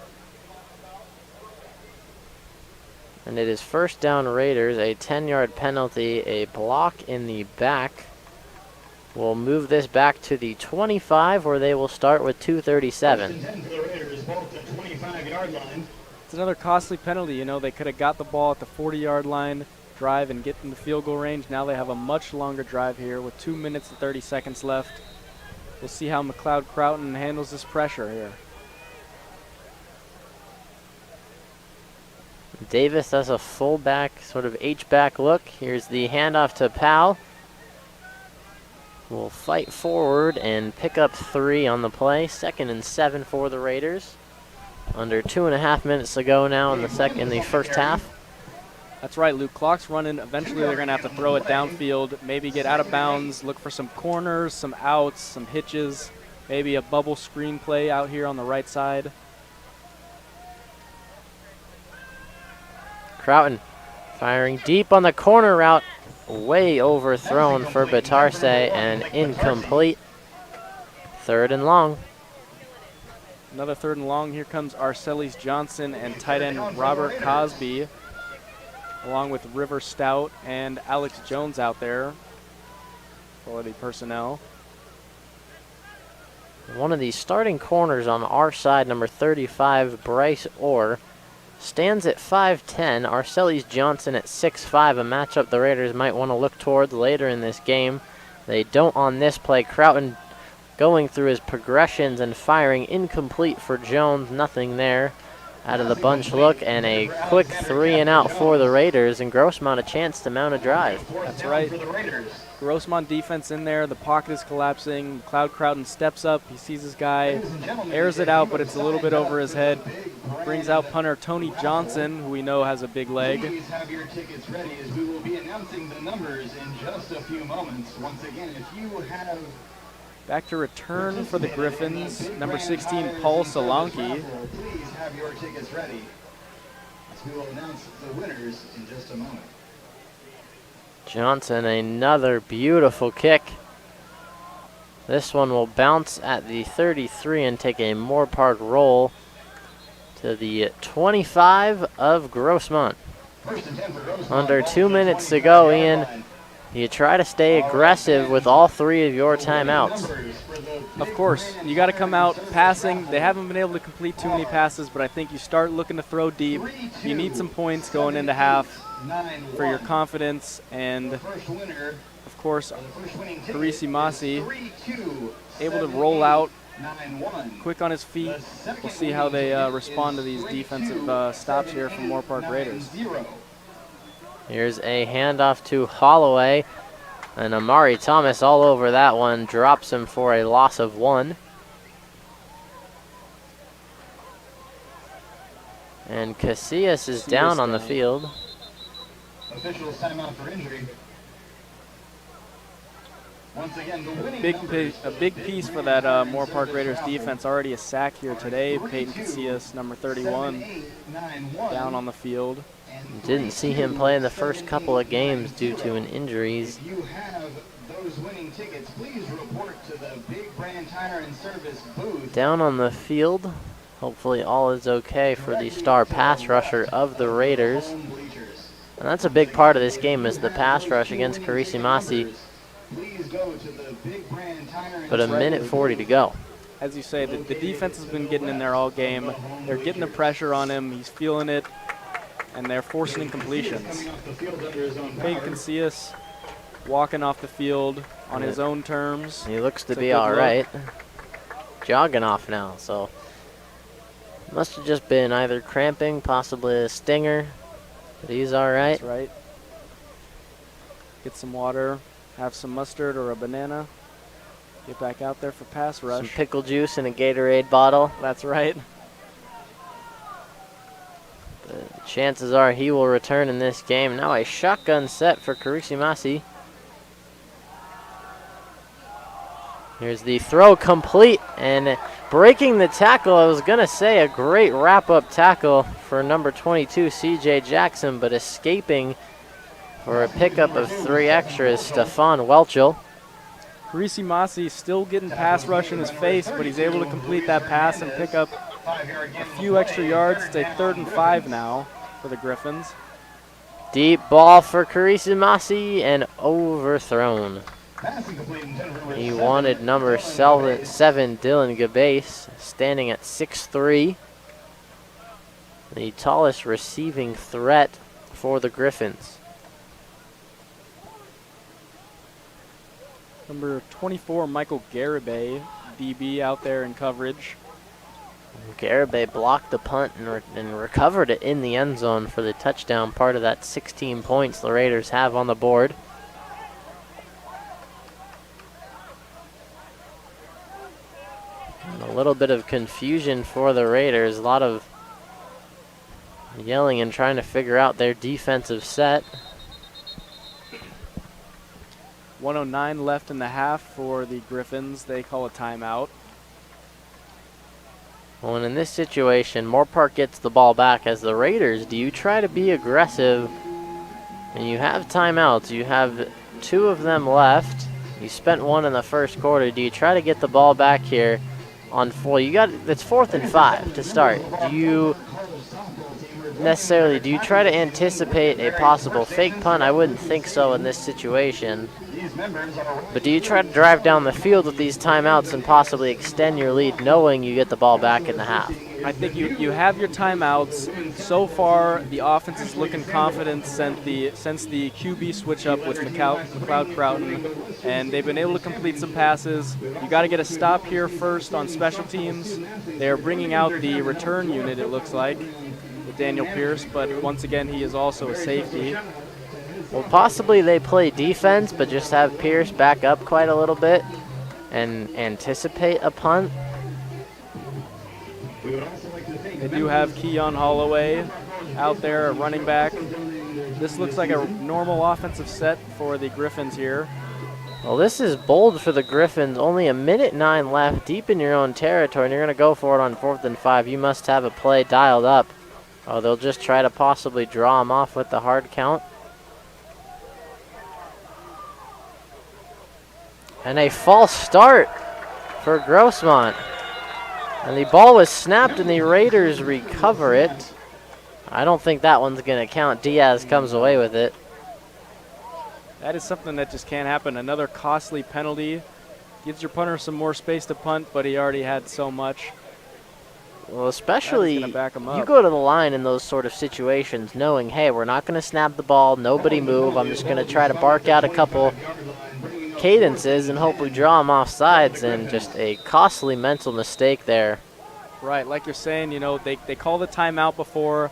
And it is first down Raiders, a 10-yard penalty, a block in the back. We'll move this back to the 25, where they will start with 2:37. It's another costly penalty. You know, they could have got the ball at the 40-yard line, drive, and get in the field goal range. Now they have a much longer drive here with 2 minutes and 30 seconds left. We'll see how McLeod Croughton handles this pressure here. Davis does a fullback, sort of H-back look. Here's the handoff to Powell. Will fight forward and pick up 3 on the play. 2nd and 7 for the Raiders. Under 2.5 minutes to go now in the first half. That's right, Luke. Clock's running. Eventually they're going to have to throw it downfield, maybe get out of bounds, look for some corners, some outs, some hitches, maybe a bubble screen play out here on the right side. Croughton firing deep on the corner route. Way overthrown for Batarse and incomplete. 3rd and long. Another 3rd and long. Here comes Arcelis Johnson and tight end Robert Cosby, along with River Stout and Alex Jones out there for the personnel. One of the starting corners on our side, number 35, Bryce Orr, stands at 5'10". Arcelis Johnson at 6'5", a matchup the Raiders might want to look towards later in this game. They don't on this play. Croughton going through his progressions and firing incomplete for Jones. Nothing there. Out of the bunch look, and a quick 3-and-out for the Raiders, and Grossmont a chance to mount a drive. That's right. Grossmont defense in there. The pocket is collapsing. McLeod Croughton steps up. He sees his guy, airs it out, but it's a little bit over his head. Brings out punter Tony Johnson, who we know has a big leg. Please have your tickets ready as we will be announcing the numbers in just a few moments. Once again, if you have... Back to return for the Griffins, number 16, Paul Solanke. Please have your tickets ready as we will announce the winners in just a moment. Johnson, another beautiful kick. This one will bounce at the 33 and take a Moorpark roll to the 25 of Grossmont. Under 2 minutes to go, Ian. You try to stay aggressive with all 3 of your timeouts. Of course, you got to come out passing. They haven't been able to complete too many passes, but I think you start looking to throw deep. You need some points going into half for your confidence, and of course, Carisi Masi able to roll out quick on his feet. We'll see how they respond to these defensive stops here from Moorpark Raiders. Here's a handoff to Holloway, and Amari Thomas all over that one, drops him for a loss of 1. And Casillas is down on the field. Officials timeout for injury. Once again, the winning a big piece for that Moorpark Raiders defense. Already a sack here today. Peyton Casillas, number 31, down on the field. Didn't see him play in the first couple of games due to an injuries. If you have those winning tickets, please report to the Big Brand Tire and Service booth. Down on the field. Hopefully all is okay for the star pass rusher of the Raiders. And that's a big part of this game, is the pass rush against Carisi Masi. But a minute 40 to go. As you say, the defense has been getting in there all game. They're getting the pressure on him. He's feeling it. And they're forcing incompletions. Peyton Casillas walking off the field on his own terms. He looks to be all right. Jogging off now, so must have just been either cramping, possibly a stinger, but he's all right. That's right. Get some water, have some mustard or a banana. Get back out there for pass rush. Some pickle juice in a Gatorade bottle. That's right. The chances are he will return in this game. Now a shotgun set for Carisi Masi. Here's the throw complete, and breaking the tackle. I was going to say a great wrap-up tackle for number 22, C.J. Jackson, but escaping for a pickup of 3 extras, Stefan Welchel. Carisi Masi still getting pass rush in his face, but he's able to complete that pass and pick up a few extra yards. It's a 3rd and 5 now for the Griffins. Deep ball for Carisi Masi and overthrown. He wanted number 7, Dylan Gabase, standing at 6'3", the tallest receiving threat for the Griffins. Number 24, Michael Garibay, DB out there in coverage. Garibay blocked the punt and recovered it in the end zone for the touchdown, part of that 16 points the Raiders have on the board. And a little bit of confusion for the Raiders, a lot of yelling and trying to figure out their defensive set. 1:09 left in the half for the Griffins. They call a timeout. Well, and in this situation, Moorpark gets the ball back. As the Raiders, do you try to be aggressive? And you have timeouts. You have 2 of them left. You spent 1 in the first quarter. Do you try to get the ball back here on 4? It's 4th and 5 to start. Do you try to anticipate a possible fake punt? I wouldn't think so in this situation. But do you try to drive down the field with these timeouts and possibly extend your lead knowing you get the ball back in the half? I think you have your timeouts. So far, the offense is looking confident since the QB switch up with McLeod Croughton, and they've been able to complete some passes. You got to get a stop here first on special teams. They're bringing out the return unit, it looks like, with Daniel Pierce, but once again, he is also a safety. Well, possibly they play defense, but just have Pierce back up quite a little bit and anticipate a punt. They do have Keon Holloway out there, a running back. This looks like a normal offensive set for the Griffins here. Well, this is bold for the Griffins. Only 1:09 left, deep in your own territory, and you're going to go for it on 4th and 5. You must have a play dialed up. Oh, they'll just try to possibly draw him off with the hard count. And a false start for Grossmont. And the ball was snapped and the Raiders recover it. I don't think that one's going to count. Diaz comes away with it. That is something that just can't happen. Another costly penalty. Gives your punter some more space to punt, but he already had so much. Well, especially you back him up. go to the line in those sort of situations knowing, hey, we're not going to snap the ball, nobody move. I'm just going to try to bark out a couple cadences and hope we draw them off sides, and just a costly mental mistake there. Right, like you're saying, you know, they call the timeout before.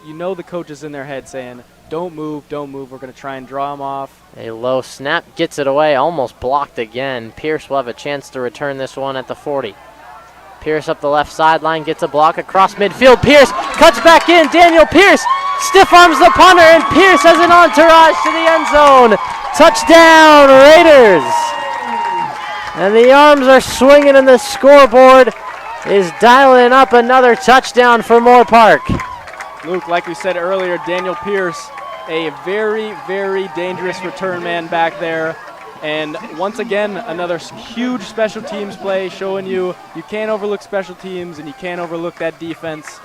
You know the coach is in their head saying, don't move, we're going to try and draw them off. A low snap, gets it away, almost blocked again. Pierce will have a chance to return this one at the 40. Pierce up the left sideline, gets a block across midfield. Pierce cuts back in, Daniel Pierce stiff arms the punter, and Pierce has an entourage to the end zone. Touchdown, Raiders! And the arms are swinging, and the scoreboard is dialing up another touchdown for Moorpark. Luke, like we said earlier, Daniel Pierce, a very, very dangerous return man back there. And once again, another huge special teams play, showing you can't overlook special teams and you can't overlook that defense.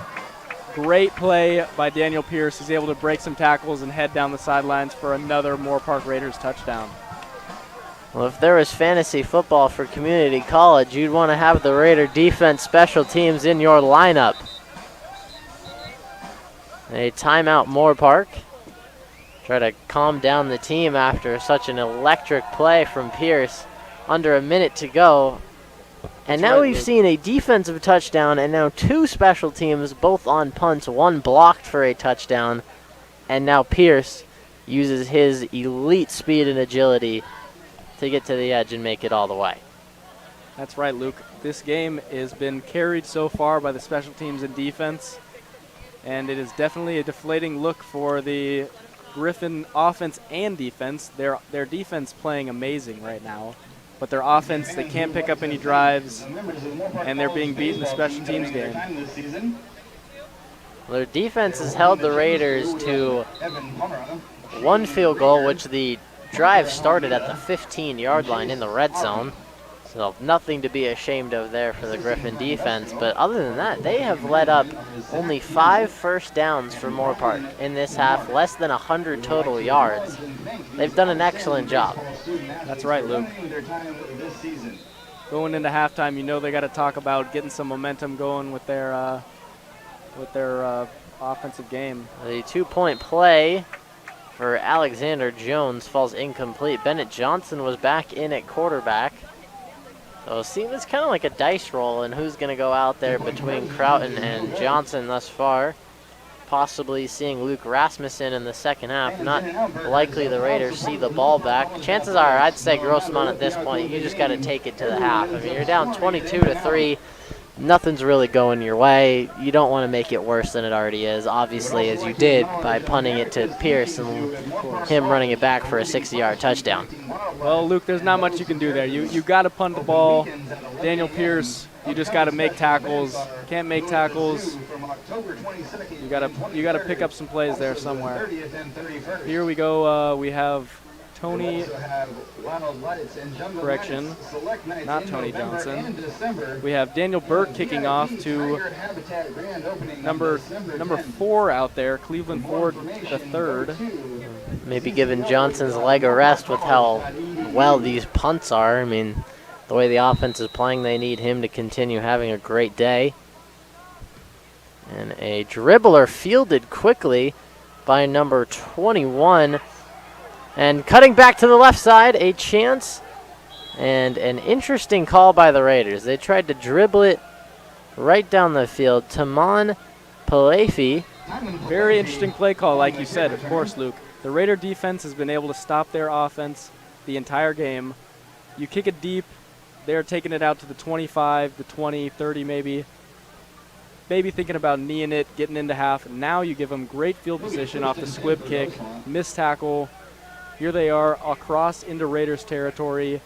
Great play by Daniel Pierce. He's able to break some tackles and head down the sidelines for another Moorpark Raiders touchdown. Well, if there was fantasy football for community college, you'd want to have the Raider defense special teams in your lineup. A timeout, Moorpark. Try to calm down the team after such an electric play from Pierce. Under a minute to go. And now we've seen a defensive touchdown and now 2 special teams, both on punts, 1 blocked for a touchdown. And now Pierce uses his elite speed and agility to get to the edge and make it all the way. That's right, Luke. This game has been carried so far by the special teams and defense. And it is definitely a deflating look for the Griffin offense and defense. Their defense playing amazing right now. but their offense, they can't pick up any drives, and they're being beat in the special teams game. Their defense has held the Raiders to one field goal, which the drive started at the 15-yard line in the red zone. So nothing to be ashamed of there for the Griffin defense. But other than that, they have let up only 5 first downs for Moorpark in this half, less than 100 total yards. They've done an excellent job. That's right, Luke. Going into halftime, you know they got to talk about getting some momentum going with their offensive game. The 2-point play for Alexander Jones falls incomplete. Bennett Johnson was back in at quarterback. So it seems it's kind of like a dice roll and who's going to go out there between Croughton and Johnson thus far. Possibly seeing Luke Rasmussen in the second half. Not likely the Raiders see the ball back. Chances are, I'd say Grossmont at this point, you just got to take it to the half. I mean, you're down 22-3. Nothing's really going your way. You don't want to make it worse than it already is, obviously, as you did by punting it to Pierce and him running it back for a 60-yard touchdown. Well, Luke, there's not much you can do there. You got to punt the ball. Daniel Pierce, you just got to make tackles. Can't make tackles. You got to pick up some plays there somewhere. Here we go. We have Tony, correction, not Tony Johnson. We have Daniel Burke kicking off to number 4 out there, Cleveland Ford the third. Maybe giving Johnson's leg a rest with how well these punts are. I mean, the way the offense is playing, they need him to continue having a great day. And a dribbler fielded quickly by number 21. And cutting back to the left side, a chance and an interesting call by the Raiders. They tried to dribble it right down the field. Taman Palefi. Very interesting play call, like you said, of course, Luke. The Raider defense has been able to stop their offense the entire game. You kick it deep, they're taking it out to the 25, the 20, 30 maybe. Maybe thinking about kneeing it, getting into half. Now you give them great field position off the squib kick, missed tackle. Here they are across into Raiders territory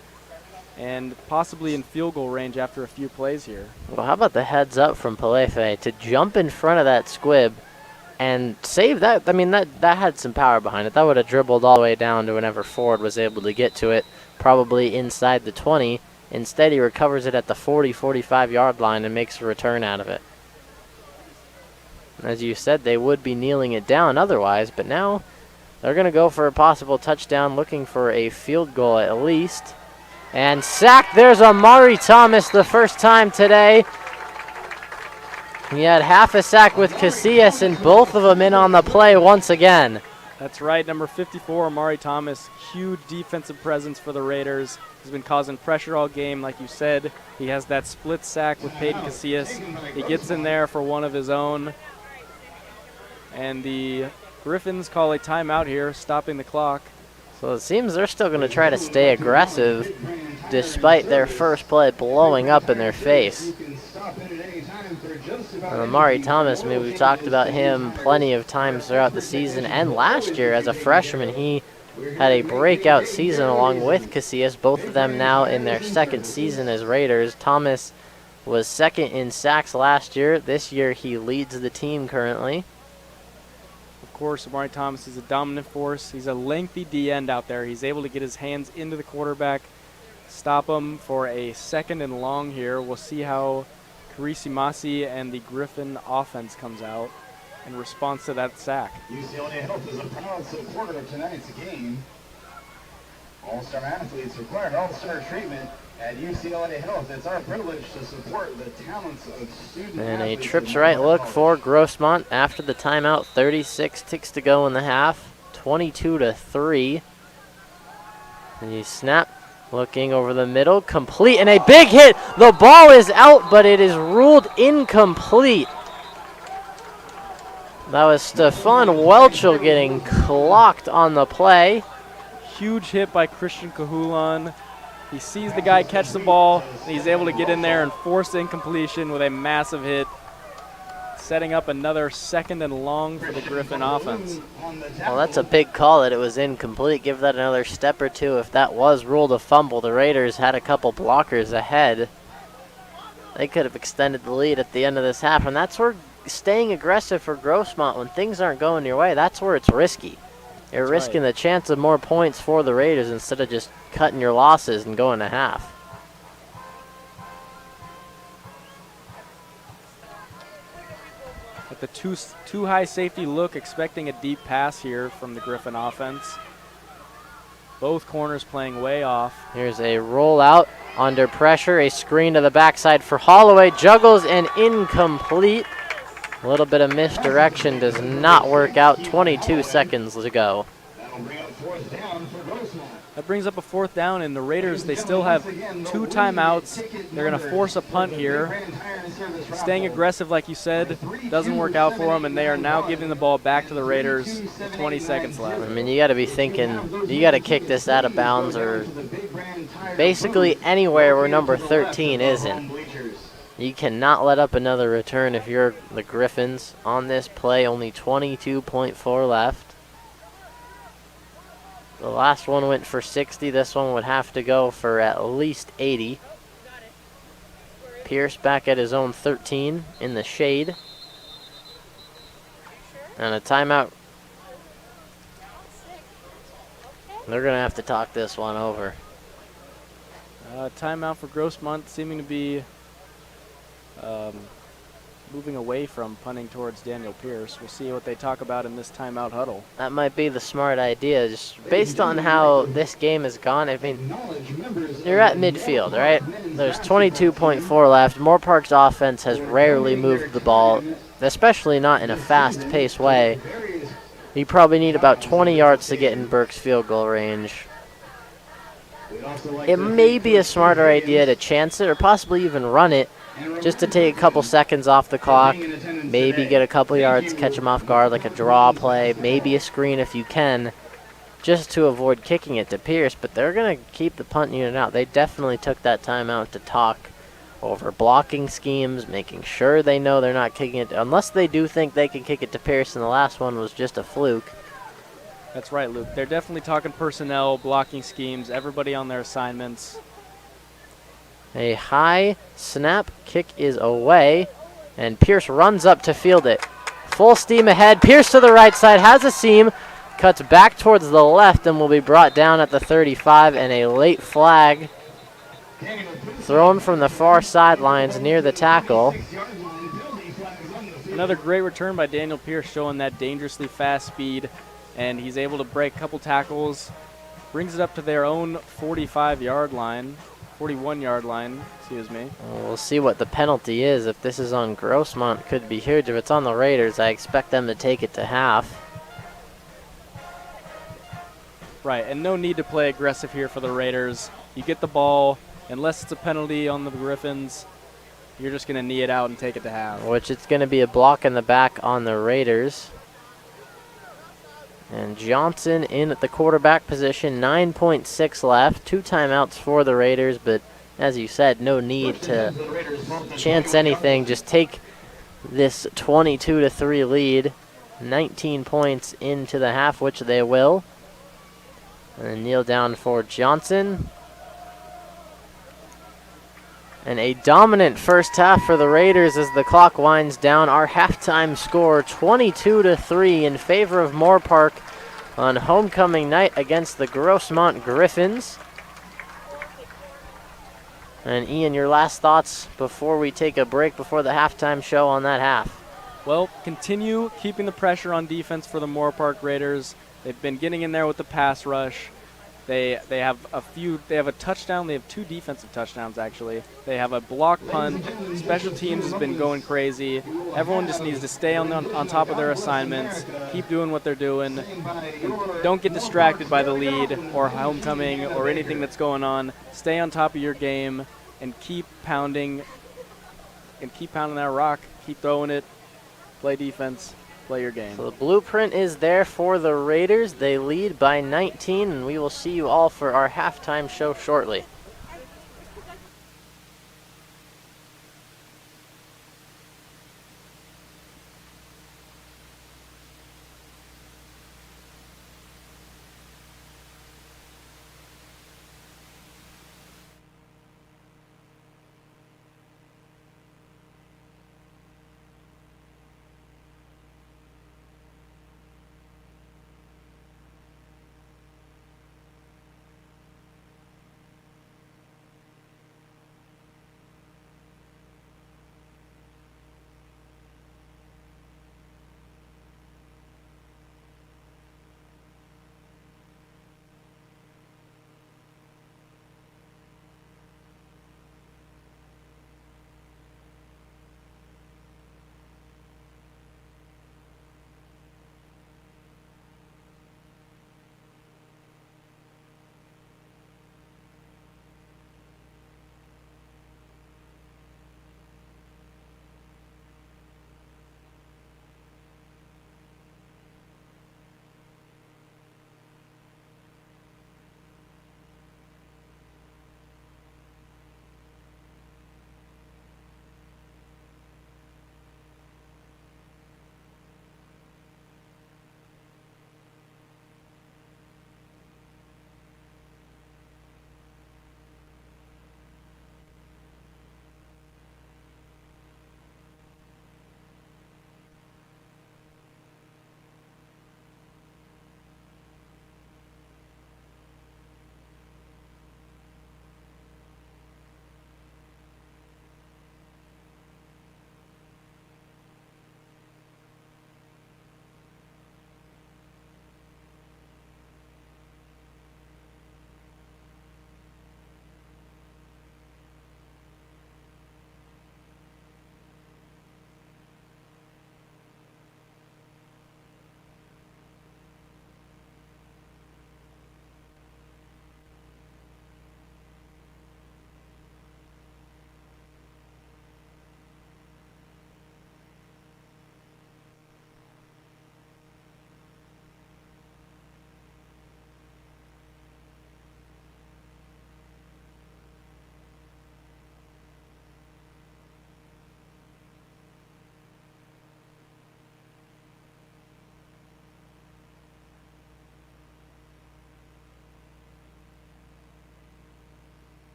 and possibly in field goal range after a few plays here. Well, how about the heads up from Palefe to jump in front of that squib and save that? I mean, that had some power behind it. That would have dribbled all the way down to whenever Ford was able to get to it, probably inside the 20. Instead, he recovers it at the 40, 45-yard line and makes a return out of it. As you said, they would be kneeling it down otherwise, but now they're going to go for a possible touchdown, looking for a field goal at least. And sacked. There's Amari Thomas the first time today. He had half a sack with Casillas, and both of them in on the play once again. That's right, number 54, Amari Thomas. Huge defensive presence for the Raiders. He's been causing pressure all game, like you said. He has that split sack with Peyton Casillas. He gets in there for one of his own. And the Griffins call a timeout here, stopping the clock. So it seems they're still going to try to stay aggressive despite their first play blowing up in their face. Amari Thomas, I mean, we've talked about him plenty of times throughout the season, and last year as a freshman he had a breakout season along with Casillas, both of them now in their second season as Raiders. Thomas was second in sacks last year. This year he leads the team currently. Of course, Amari Thomas is a dominant force. He's a lengthy D-end out there. He's able to get his hands into the quarterback, stop him for a second and long here. We'll see how Karisi Masi and the Griffin offense comes out in response to that sack. UCLA Health is a proud supporter of tonight's game. All-star athletes require all-star treatment at UCLA Health. It's our privilege to support the talents of student And a athletes trips in right look Moorpark. for Grossmont after the timeout. 36 ticks to go in the half. 22-3. And you snap, looking over the middle, complete, and a big hit. The ball is out, but it is ruled incomplete. That was Stefan Welchel getting clocked on the play. Huge hit by Christian Cahulan. He sees the guy catch the ball, and he's able to get in there and force incompletion with a massive hit. setting up another 2nd and long for the Griffin offense. Well, that's a big call that it was incomplete. Give that another step or two. If that was ruled a fumble, the Raiders had a couple blockers ahead. They could have extended the lead at the end of this half, and that's where staying aggressive for Grossmont when things aren't going your way, that's where it's risky. You're risking the chance of more points for the Raiders instead of just cutting your losses and going to half. At the too high safety look, expecting a deep pass here from the Griffin offense. Both corners playing way off. Here's a rollout under pressure, a screen to the backside for Holloway, juggles and incomplete. A little bit of misdirection does not work out. 22 seconds to go. That brings up a 4th down, and the Raiders, they still have 2 timeouts. They're going to force a punt here. Staying aggressive, like you said, doesn't work out for them, and they are now giving the ball back to the Raiders with 20 seconds left. I mean, you got to be thinking, you got to kick this out of bounds or basically anywhere where number 13 isn't. You cannot let up another return if you're the Griffins. On this play, only 22.4 left. The last one went for 60. This one would have to go for at least 80. Pierce back at his own 13 in the shade. And a timeout. They're going to have to talk this one over. Timeout for Grossmont, seeming to be moving away from punting towards Daniel Pierce. We'll see what they talk about in this timeout huddle. That might be the smart idea, just based on how this game has gone. I mean, you're at midfield, right? There's 22.4 left. Moorpark's offense has rarely moved the ball, especially not in a fast-paced way. You probably need about 20 yards to get in Burke's field goal range. It may be a smarter idea to chance it or possibly even run it, just to take a couple seconds off the clock, maybe get a couple yards, catch them off guard like a draw play, maybe a screen if you can, just to avoid kicking it to Pierce. But they're going to keep the punt unit out. They definitely took that time out to talk over blocking schemes, making sure they know they're not kicking it, unless they do think they can kick it to Pierce, and the last one was just a fluke. That's right, Luke. They're definitely talking personnel, blocking schemes, everybody on their assignments. A high snap kick is away, and Pierce runs up to field it. Full steam ahead. Pierce to the right side, has a seam, cuts back towards the left, and will be brought down at the 35, and a late flag thrown from the far sidelines near the tackle. Another great return by Daniel Pierce, showing that dangerously fast speed, and he's able to break a couple tackles, brings it up to their own 41-yard line, excuse me. We'll see what the penalty is. If this is on Grossmont, could be huge. If it's on the Raiders, I expect them to take it to half. Right, and no need to play aggressive here for the Raiders. You get the ball, unless it's a penalty on the Griffins, you're just going to knee it out and take it to half. Which it's going to be a block in the back on the Raiders. And Johnson in at the quarterback position, 9.6 left. 2 timeouts for the Raiders, but as you said, no need to chance anything. Just take this 22-3 lead, 19 points into the half, which they will. And kneel down for Johnson. And a dominant first half for the Raiders as the clock winds down. Our halftime score, 22-3 in favor of Moorpark on homecoming night against the Grossmont Griffins. And Ian, your last thoughts before we take a break before the halftime show on that half? Well, continue keeping the pressure on defense for the Moorpark Raiders. They've been getting in there with the pass rush. They have a touchdown. They have 2 defensive touchdowns, actually. They have a block punt. Special teams has been going crazy. Everyone just needs to stay on top of their assignments, keep doing what they're doing, and don't get distracted by the lead or homecoming or anything that's going on. Stay on top of your game and keep pounding that rock. Keep throwing it. Play defense. Play your game. So the blueprint is there for the Raiders. They lead by 19, and we will see you all for our halftime show shortly.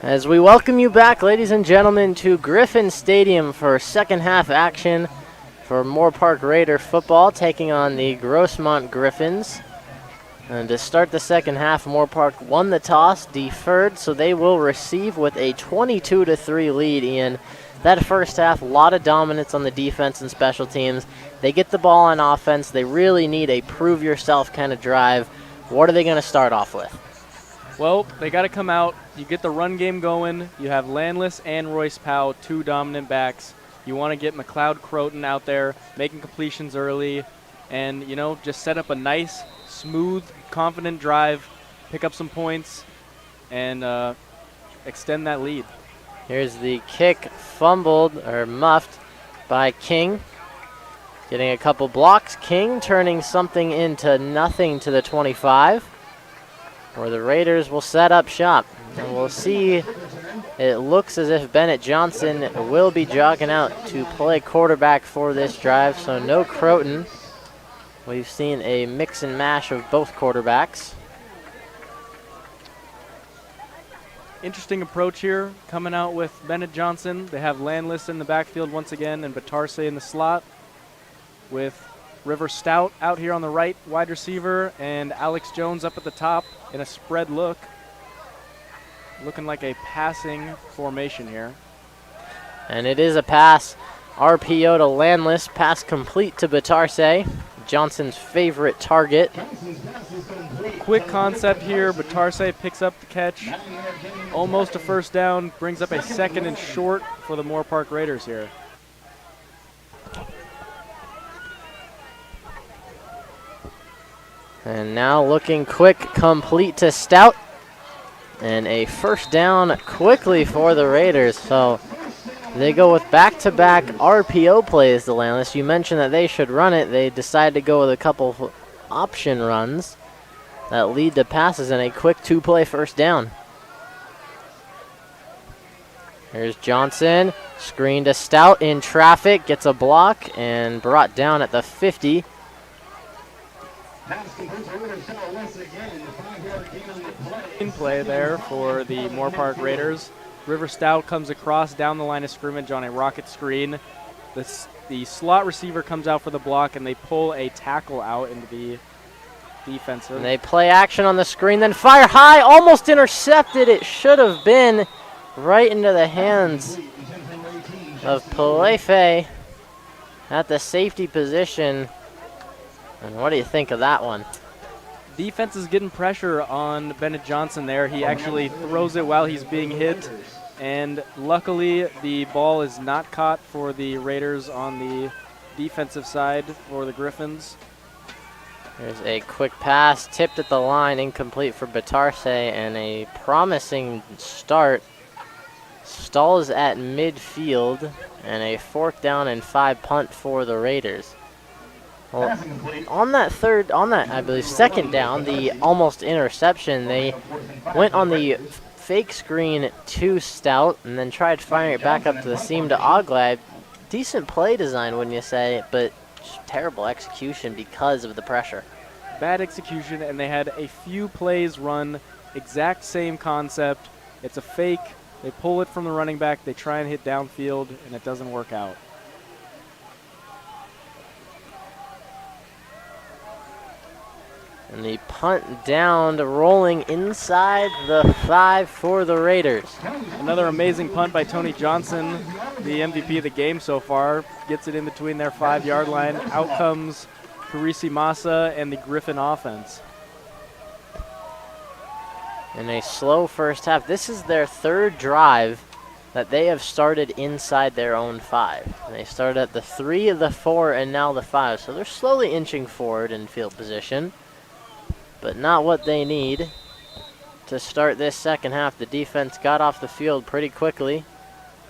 As we welcome you back, ladies and gentlemen, to Griffins Stadium for second half action for Moorpark Raider football, taking on the Grossmont Griffins. And to start the second half, Moorpark won the toss, deferred, so they will receive with a 22-3 lead, Ian. That first half, a lot of dominance on the defense and special teams. They get the ball on offense. They really need a prove-yourself kind of drive. What are they going to start off with? Well, they got to come out. You get the run game going. You have Landless and Royce Powell, two dominant backs. You want to get McLeod Croton out there, making completions early, and, you know, just set up a nice, smooth, confident drive, pick up some points, and extend that lead. Here's the kick, fumbled or muffed by King. Getting a couple blocks. King turning something into nothing to the 25, where the Raiders will set up shop. And we'll see, it looks as if Bennett Johnson will be jogging out to play quarterback for this drive, so no Croton. We've seen a mix and mash of both quarterbacks. Interesting approach here, coming out with Bennett Johnson. They have Landless in the backfield once again and Batarse in the slot, with River Stout out here on the right, wide receiver, and Alex Jones up at the top in a spread look. Looking like a passing formation here. And it is a pass. RPO to Landless, pass complete to Batarse, Johnson's favorite target. Quick concept here, Batarse picks up the catch. Almost a first down, brings up a second and short for the Moorpark Raiders here. And now looking quick, complete to Stout. And a first down quickly for the Raiders. So they go with back-to-back RPO plays to Landless. You mentioned that they should run it. They decided to go with a couple option runs that lead to passes and a quick two-play first down. Here's Johnson, screen to Stout in traffic, gets a block and brought down at the 50. Play there for the Moorpark Raiders. River Stout comes across down the line of scrimmage on a rocket screen. The slot receiver comes out for the block, and they pull a tackle out into the defensive. And they play action on the screen, then fire high, almost intercepted. It should have been right into the hands of Palefe at the safety position. And what do you think of that one? Defense is getting pressure on Bennett Johnson there. He actually throws it while he's being hit, and luckily the ball is not caught for the Raiders on the defensive side for the Griffins. There's a quick pass, tipped at the line, incomplete for Batarse, and a promising start. Stalls at midfield, and a 4th down and 5 punt for the Raiders. Well, on that I believe, second down, the almost interception, they went on the fake screen to Stout and then tried firing it back up to the seam to Oglad. Decent play design, wouldn't you say, but just terrible execution because of the pressure. Bad execution, and they had a few plays run, exact same concept. It's a fake, they pull it from the running back, they try and hit downfield, and it doesn't work out. And the punt down to rolling inside the 5 for the Raiders. Another amazing punt by Tony Johnson, the MVP of the game so far. Gets it in between their 5-yard line. Out comes Carisi Massa and the Griffin offense. In a slow first half. This is their 3rd drive that they have started inside their own 5. And they started at the 3, the 4, and now the 5. So they're slowly inching forward in field position, but not what they need to start this second half. The defense got off the field pretty quickly.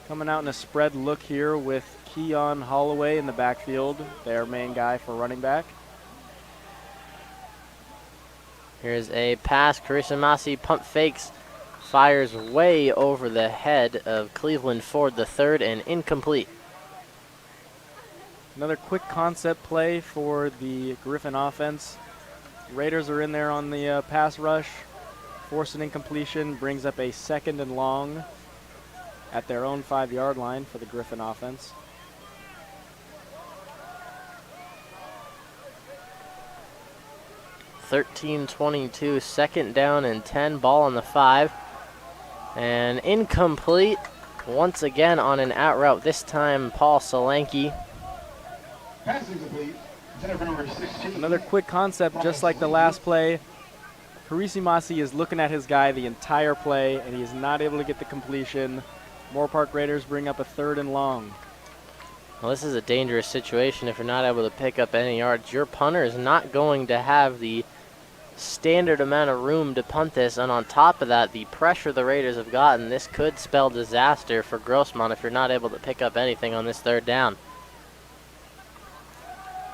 Coming out in a spread look here with Keon Holloway in the backfield, their main guy for running back. Here's a pass. Carissa Massey pump fakes, fires way over the head of Cleveland Ford III and incomplete. Another quick concept play for the Griffin offense. Raiders are in there on the pass rush, forced an incompletion, brings up a 2nd and long at their own 5-yard line for the Griffin offense. (13:22), 2nd down and 10, ball on the 5. And incomplete once again on an out route, this time Paul Solanke. Passing complete. Center number 16. Another quick concept, just like the last play. Carisi Masi is looking at his guy the entire play, and he is not able to get the completion. Moorpark Raiders bring up a 3rd and long. Well, this is a dangerous situation if you're not able to pick up any yards. Your punter is not going to have the standard amount of room to punt this, and on top of that, the pressure the Raiders have gotten, this could spell disaster for Grossmont if you're not able to pick up anything on this 3rd down.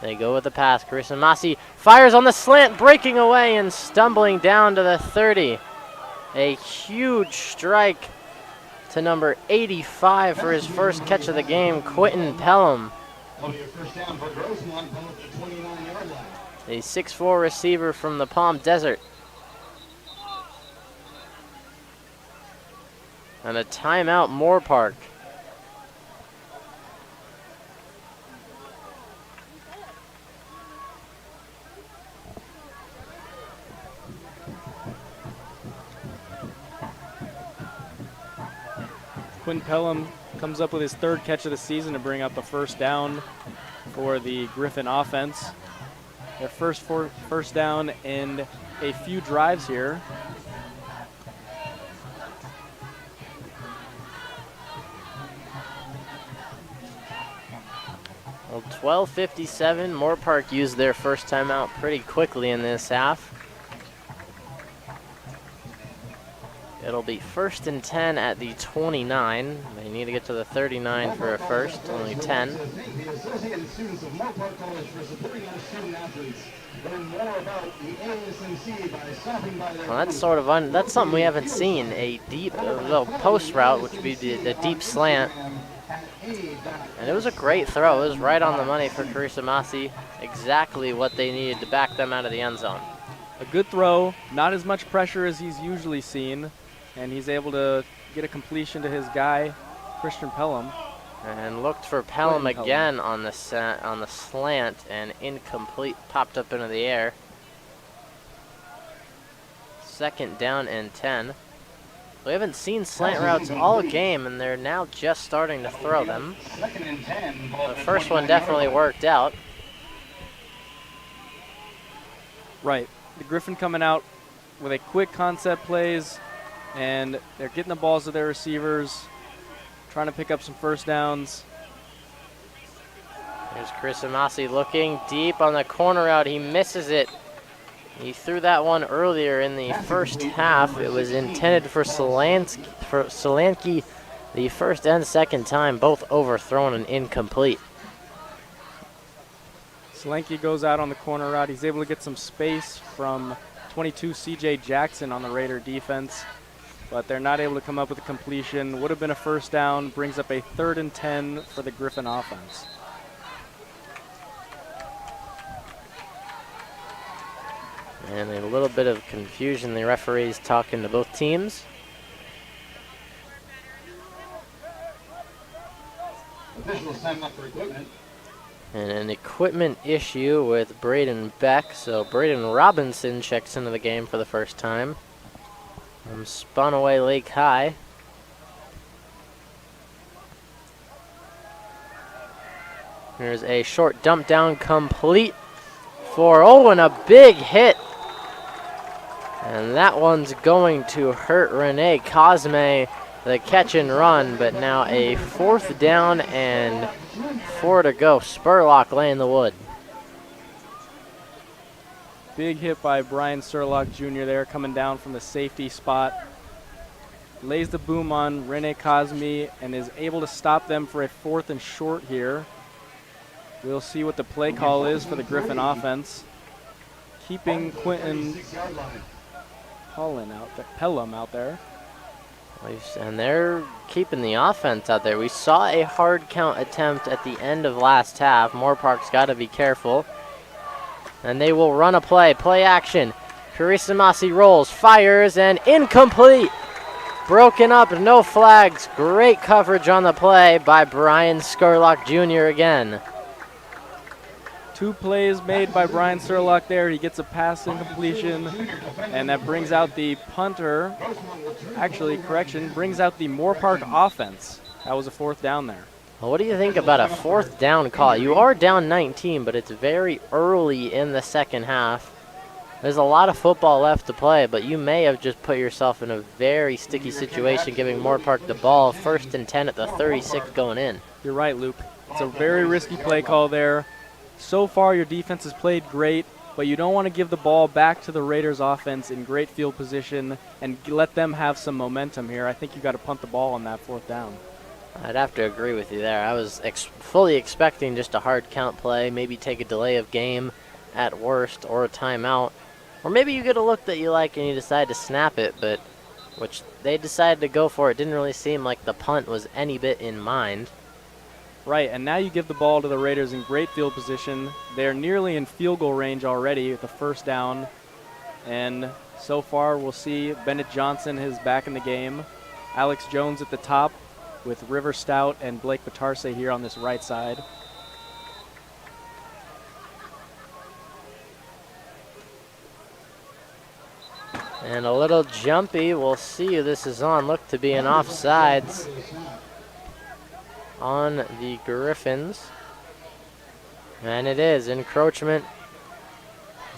They go with the pass. Carissa Masi fires on the slant, breaking away and stumbling down to the 30. A huge strike to number 85 for his first catch of the game, Quentin Pelham. That'll be a first down for Grossmont at the 29-yard line. A 6'4" receiver from the Palm Desert. And a timeout, Moorpark. Quinn Pelham comes up with his 3rd catch of the season to bring up a first down for the Griffin offense. Their first down in a few drives here. Well, 12:57. Moorpark used their first timeout pretty quickly in this half. It'll be 1st and 10 at the 29. They need to get to the 39 for a first, only 10. The Associated Students of Moorpark College for supporting our student athletes. Learn more about the ASMC by stopping by their... Well, that's sort of that's something we haven't seen. A deep little post route, which would be the deep slant. And it was a great throw. It was right on the money for Carissa Masi. Exactly what they needed to back them out of the end zone. A good throw, not as much pressure as he's usually seen, and he's able to get a completion to his guy, Christian Pelham. And looked for Pelham Pelham. again on the slant, and incomplete, popped up into the air. 2nd down and 10. We haven't seen slant routes all game, and they're now just starting to throw them. 2nd and 10. The first one definitely worked out. Right. The Griffin coming out with a quick concept plays, and they're getting the balls to their receivers, trying to pick up some first downs. Here's Chris Amasi looking deep on the corner route. He misses it. He threw that one earlier in the first half. It was intended for Solanke the first and second time, both overthrown and incomplete. Solanke goes out on the corner route. He's able to get some space from 22 CJ Jackson on the Raider defense, but they're not able to come up with a completion. Would have been a first down, brings up a 3rd and 10 for the Griffin offense. And a little bit of confusion. The referees talking to both teams. Officials sign up for equipment. And an equipment issue with Braden Beck. So Braden Robinson checks into the game for the first time. Spun away Lake High. Here's a short dump down complete for, and a big hit. And that one's going to hurt Renee Cosme, the catch and run, but now a 4th down and 4 to go. Spurlock laying the wood. Big hit by Brian Surlock Jr. there, coming down from the safety spot. Lays the boom on Rene Cosme and is able to stop them for a 4th and short here. We'll see what the play call is for the Griffin offense. Keeping Quentin Pelham out there. And they're keeping the offense out there. We saw a hard count attempt at the end of last half. Moorpark's got to be careful. And they will run a play. Play action. Karisimasi rolls, fires, and incomplete. Broken up, no flags. Great coverage on the play by Brian Skurlock Jr. again. 2 plays made by Brian Skurlock there. He gets a pass incompletion, and that brings out the punter. Actually, correction, brings out the Moorpark offense. That was a 4th down there. Well, what do you think about a 4th down call? You are down 19, but it's very early in the second half. There's a lot of football left to play, but you may have just put yourself in a very sticky situation giving Moorpark the ball. 1st and 10 at the 36 going in. You're right, Luke. It's a very risky play call there. So far, your defense has played great, but you don't want to give the ball back to the Raiders offense in great field position and let them have some momentum here. I think you got to punt the ball on that 4th down. I'd have to agree with you there. I was fully expecting just a hard count play, maybe take a delay of game at worst or a timeout. Or maybe you get a look that you like and you decide to snap it, but which they decided to go for. It didn't really seem like the punt was any bit in mind. Right, and now you give the ball to the Raiders in great field position. They're nearly in field goal range already with the 1st down. And so far, we'll see Bennett Johnson is back in the game. Alex Jones at the top with River Stout and Blake Batarse here on this right side. And a little jumpy. We'll see who this is on. Look to be an offsides on the Griffins. And it is encroachment.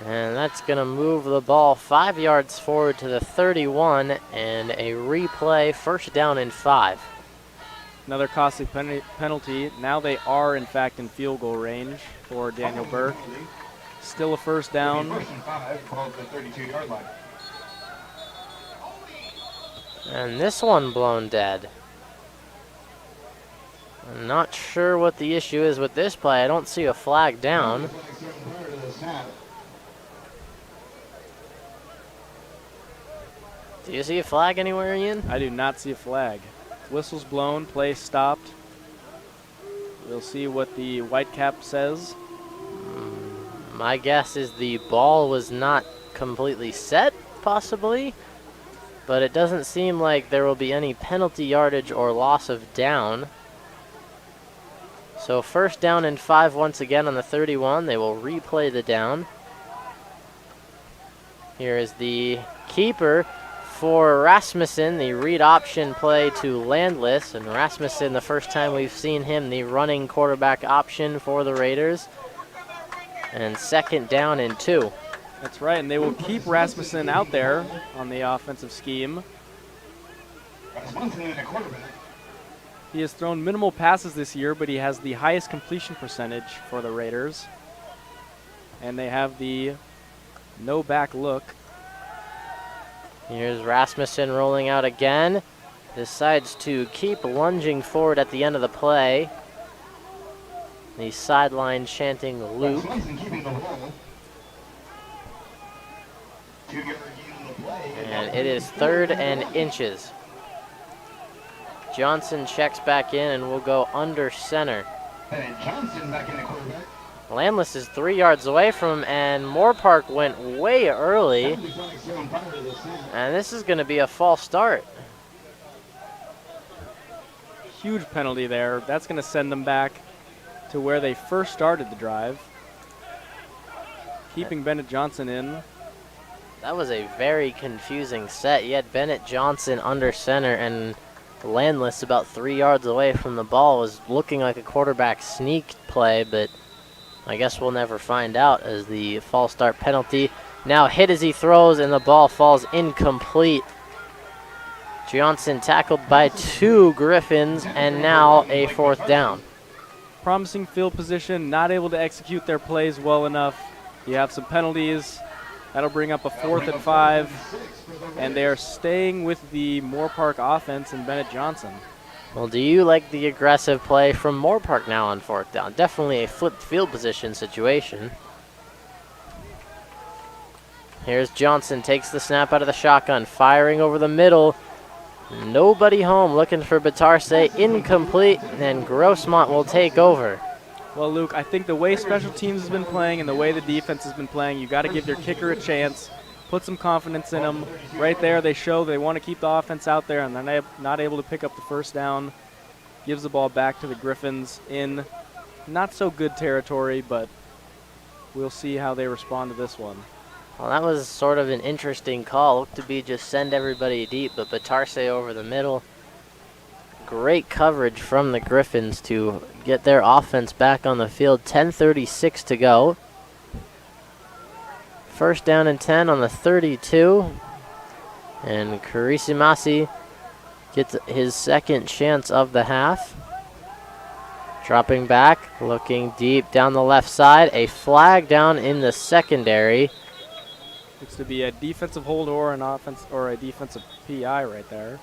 And that's going to move the ball 5 yards forward to the 31 and a replay, 1st down and 5. Another costly penalty. Now they are, in fact, in field goal range for Daniel Burke. Still a 1st down. 32-yard line. And this one blown dead. I'm not sure what the issue is with this play. I don't see a flag down. Do you see a flag anywhere, Ian? I do not see a flag. Whistle's blown, play stopped. We'll see what the Whitecap says. My guess is the ball was not completely set, possibly. But it doesn't seem like there will be any penalty yardage or loss of down. So 1st down and 5 once again on the 31. They will replay the down. Here is the keeper for Rasmussen, the read option play to Landless. And Rasmussen, the first time we've seen him, the running quarterback option for the Raiders. And 2nd down and 2. That's right, and they will keep Rasmussen out there on the offensive scheme. He has thrown minimal passes this year, but he has the highest completion percentage for the Raiders. And they have the no back look. Here's Rasmussen rolling out again. Decides to keep lunging forward at the end of the play. The sideline chanting Luke. And it is 3rd and inches. Johnson checks back in and will go under center. Landless is 3 yards away from him, and Moorpark went way early. And this is going to be a false start. Huge penalty there. That's going to send them back to where they first started the drive. Keeping Bennett Johnson in. That was a very confusing set. You had Bennett Johnson under center, and Landless about 3 yards away from the ball. Was looking like a quarterback sneak play, but I guess we'll never find out as the false start penalty now hit as he throws, and the ball falls incomplete. Johnson tackled by 2 Griffins, and now a 4th down. Promising field position, not able to execute their plays well enough. You have some penalties. That'll bring up a 4th and 5, and they are staying with the Moorpark offense and Bennett Johnson. Well, do you like the aggressive play from Moorpark now on 4th down? Definitely a flipped field position situation. Here's Johnson, takes the snap out of the shotgun, firing over the middle. Nobody home, looking for Batarse, incomplete, and Grossmont will take over. Well, Luke, I think the way special teams has been playing and the way the defense has been playing, you got to give your kicker a chance. put some confidence in them. Right there, they show they want to keep the offense out there, and they're not able to pick up the first down. Gives the ball back to the Griffins in not so good territory, but we'll see how they respond to this one. Well, that was sort of an interesting call. Looked to be just send everybody deep, but Batarse over the middle. Great coverage from the Griffins to get their offense back on the field. 10:36 to go. First down and 10 on the 32. And Karisimasi gets his second chance of the half. Dropping back, looking deep down the left side. A flag down in the secondary. Looks to be a defensive hold or an offense or a defensive PI right there.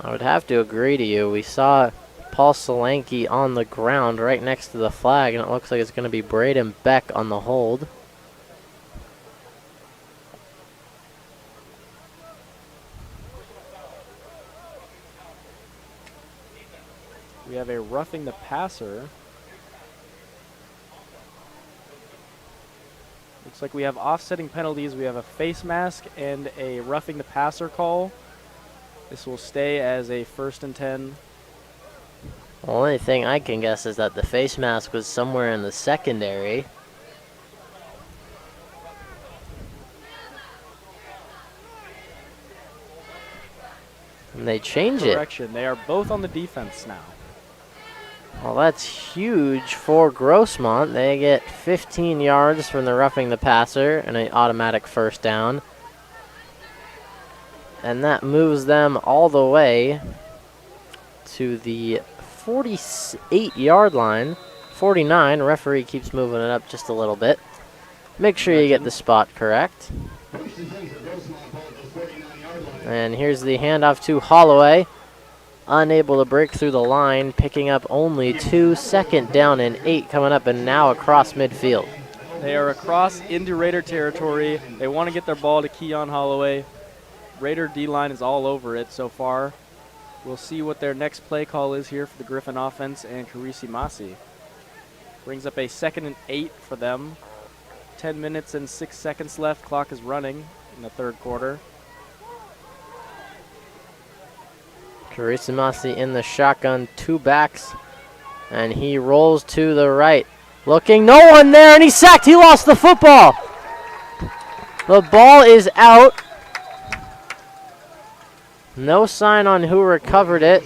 I would have to agree to you. We saw Paul Solanke on the ground right next to the flag, and it looks like it's going to be Braden Beck on the hold. We have a roughing the passer. Looks like we have offsetting penalties. We have a face mask and a roughing the passer call. This will stay as a 1st and 10. The only thing I can guess is that the face mask was somewhere in the secondary. And they change it. Correction, they are both on the defense now. Well, that's huge for Grossmont. They get 15 yards from the roughing the passer and an automatic first down. And that moves them all the way to the 48-yard line. 49, referee keeps moving it up just a little bit. Make sure you get the spot correct. And here's the handoff to Holloway. Unable to break through the line, picking up only 2. 2nd down and 8 coming up, and now across midfield. They are across into Raider territory. They want to get their ball to Keon Holloway. Raider D-line is all over it so far. We'll see what their next play call is here for the Griffin offense and Karisi Masi. Brings up a 2nd and 8 for them. 10 minutes and 6 seconds left. Clock is running in the 3rd quarter. Karisimasi in the shotgun, 2 backs, and he rolls to the right. Looking, no one there, and he's sacked. He lost the football. The ball is out. No sign on who recovered it.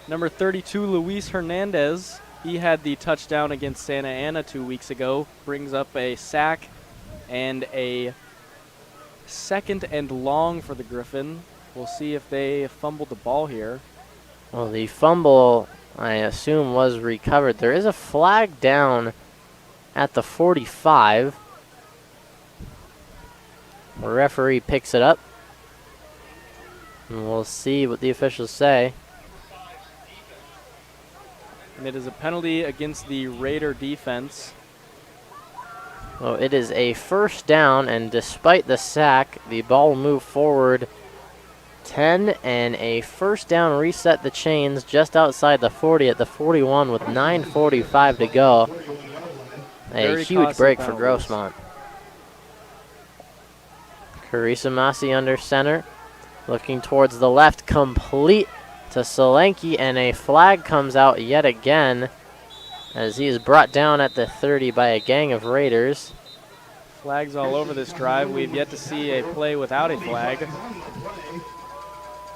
Number 32, Luis Hernandez. He had the touchdown against Santa Ana 2 weeks ago. Brings up a sack and a 2nd and long for the Griffin. We'll see if they fumbled the ball here. Well, the fumble, I assume, was recovered. There is a flag down at the 45. The referee picks it up. And we'll see what the officials say. And it is a penalty against the Raider defense. Well, it is a first down, and despite the sack, the ball will move forward 10, and a first down, reset the chains just outside the 40 at the 41 with 9:45 to go. A huge break for Grossmont. Karisimasi under center, looking towards the left, complete to Solanke, and a flag comes out yet again as he is brought down at the 30 by a gang of Raiders. Flags all over this drive. We've yet to see a play without a flag.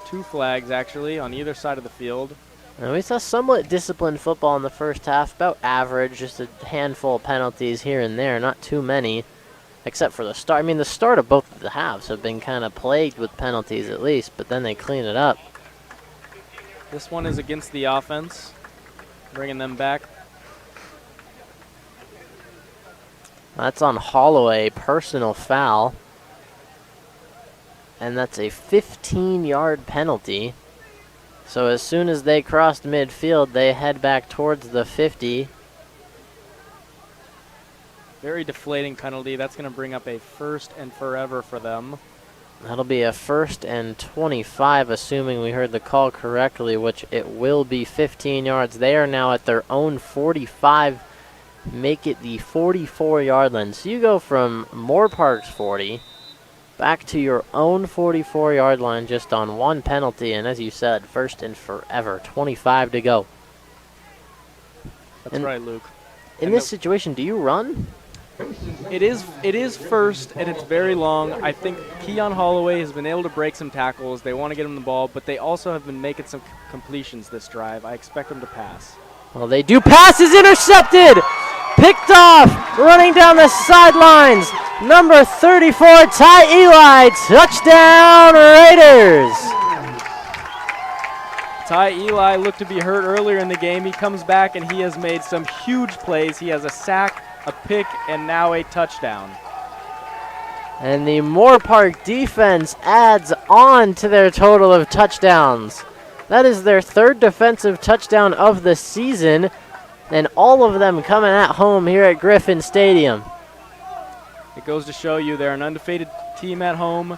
2 flags, actually, on either side of the field. And we saw somewhat disciplined football in the first half, about average, just a handful of penalties here and there, not too many, except for the start. I mean, the start of both of the halves have been kind of plagued with penalties at least, but then they clean it up. This one is against the offense, bringing them back. That's on Holloway, personal foul. And that's a 15-yard penalty. So as soon as they crossed midfield, they head back towards the 50. Very deflating penalty. That's going to bring up a 1st and forever for them. That'll be a 1st and 25, assuming we heard the call correctly, which it will be 15 yards. They are now at their own 45, make it the 44-yard line. So you go from Moorpark's 40 back to your own 44-yard line just on one penalty. And as you said, first and forever, 25 to go. That's right, Luke. In this situation, do you run? It is first, and it's very long. I think Keon Holloway has been able to break some tackles. They want to get him the ball, but they also have been making some completions this drive. I expect them to pass. Well, they do. Pass is intercepted. Picked off, running down the sidelines. Number 34, Ty Eli. Touchdown, Raiders. Ty Eli looked to be hurt earlier in the game. He comes back, and he has made some huge plays. He has a sack, a pick, and now a touchdown. And the Moorpark defense adds on to their total of touchdowns. That is their third defensive touchdown of the season, and all of them coming at home here at Griffins Stadium. It goes to show you they're an undefeated team at home,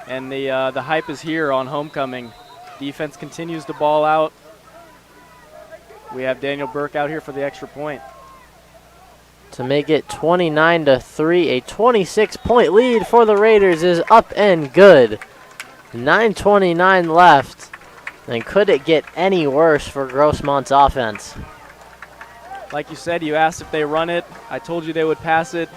and the hype is here on homecoming. Defense continues to ball out. We have Daniel Burke out here for the extra point. To make it 29-3, a 26-point lead for the Raiders is up and good. 9:29 left. And could it get any worse for Grossmont's offense? Like you said, you asked if they run it. I told you they would pass it.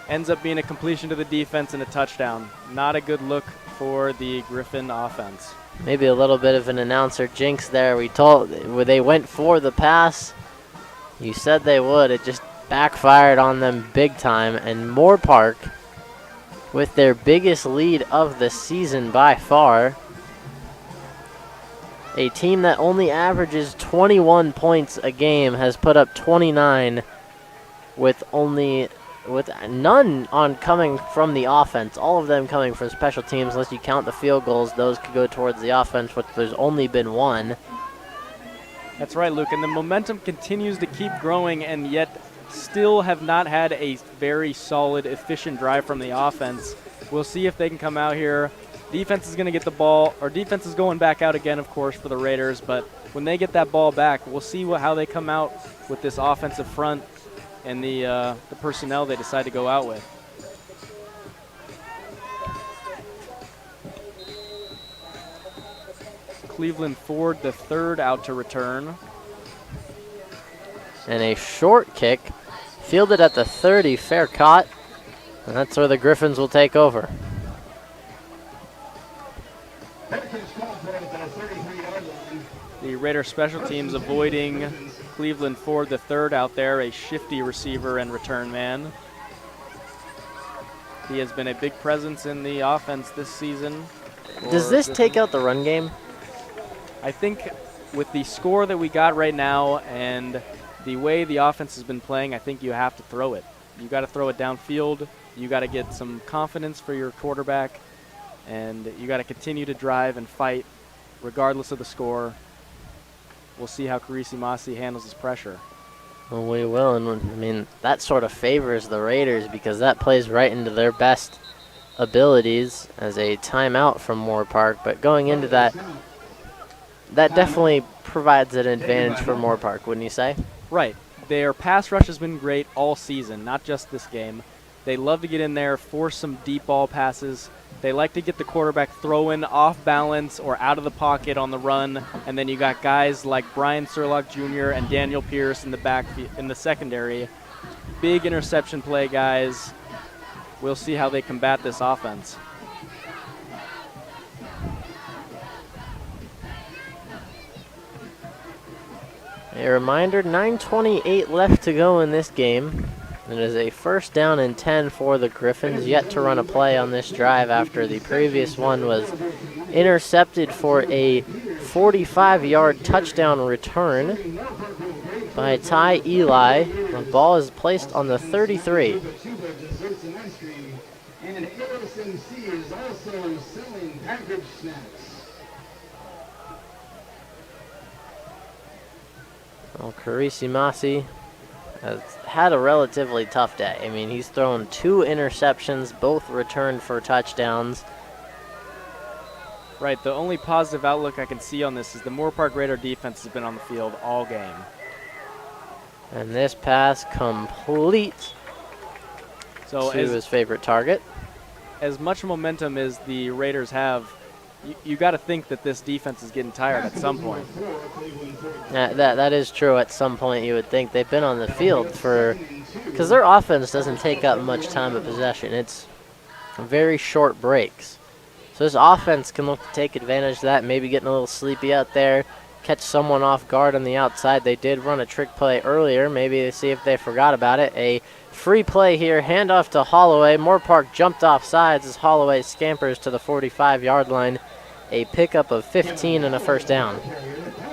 Ends up being a completion to the defense and a touchdown. Not a good look for the Griffin offense. Maybe a little bit of an announcer jinx there. They went for the pass. You said they would. It just backfired on them big time. And Moorpark, with their biggest lead of the season by far, a team that only averages 21 points a game, has put up 29 with none on coming from the offense. All of them coming from special teams, unless you count the field goals. Those could go towards the offense, which there's only been one. That's right, Luke. And the momentum continues to keep growing, and yet still have not had a very solid, efficient drive from the offense. We'll see if they can come out here. Defense is going to get the ball, or defense is going back out again, of course, for the Raiders. But when they get that ball back, we'll see how they come out with this offensive front and the personnel they decide to go out with. Cleveland Ford, the third, out to return. And a short kick, fielded at the 30, fair caught. And that's where the Griffins will take over. The Raider special teams avoiding Cleveland Ford, the third, out there, a shifty receiver and return man. He has been a big presence in the offense this season. Does this take out the run game? I think with the score that we got right now and the way the offense has been playing, I think you have to throw it. You got to throw it downfield. You got to get some confidence for your quarterback, and you got to continue to drive and fight regardless of the score. We'll see how Carisi Masi handles his pressure. Well, we will, and I mean, that sort of favors the Raiders because that plays right into their best abilities as a timeout from Moorpark. But going into that definitely provides an advantage for Moorpark, wouldn't you say? Right. Their pass rush has been great all season, not just this game. They love to get in there, force some deep ball passes. They like to get the quarterback throwing off balance or out of the pocket on the run, and then you got guys like Brian Surlock Jr. and Daniel Pierce in the back in the secondary. Big interception play guys. We'll see how they combat this offense. A reminder, 9:28 left to go in this game. It is a first down and 10 for the Griffins, yet to run a play on this drive after the previous one was intercepted for a 45-yard touchdown return by Ty Eli. The ball is placed on the 33. And ASMC is also selling packaged snacks. Well, Carisi Masi has had a relatively tough day. I mean, he's thrown 2 interceptions, both returned for touchdowns. Right, the only positive outlook I can see on this is the Moorpark Raider defense has been on the field all game. And this pass complete to his favorite target. as much momentum as the Raiders have, you got to think that this defense is getting tired at some point. That is true. At some point, you would think they've been on the field because their offense doesn't take up much time of possession. It's very short breaks. So this offense can look to take advantage of that, maybe getting a little sleepy out there, catch someone off guard on the outside. They did run a trick play earlier. Maybe they see if they forgot about it. A free play here, handoff to Holloway. Moorpark jumped off sides as Holloway scampers to the 45-yard line. A pickup of 15 and a first down.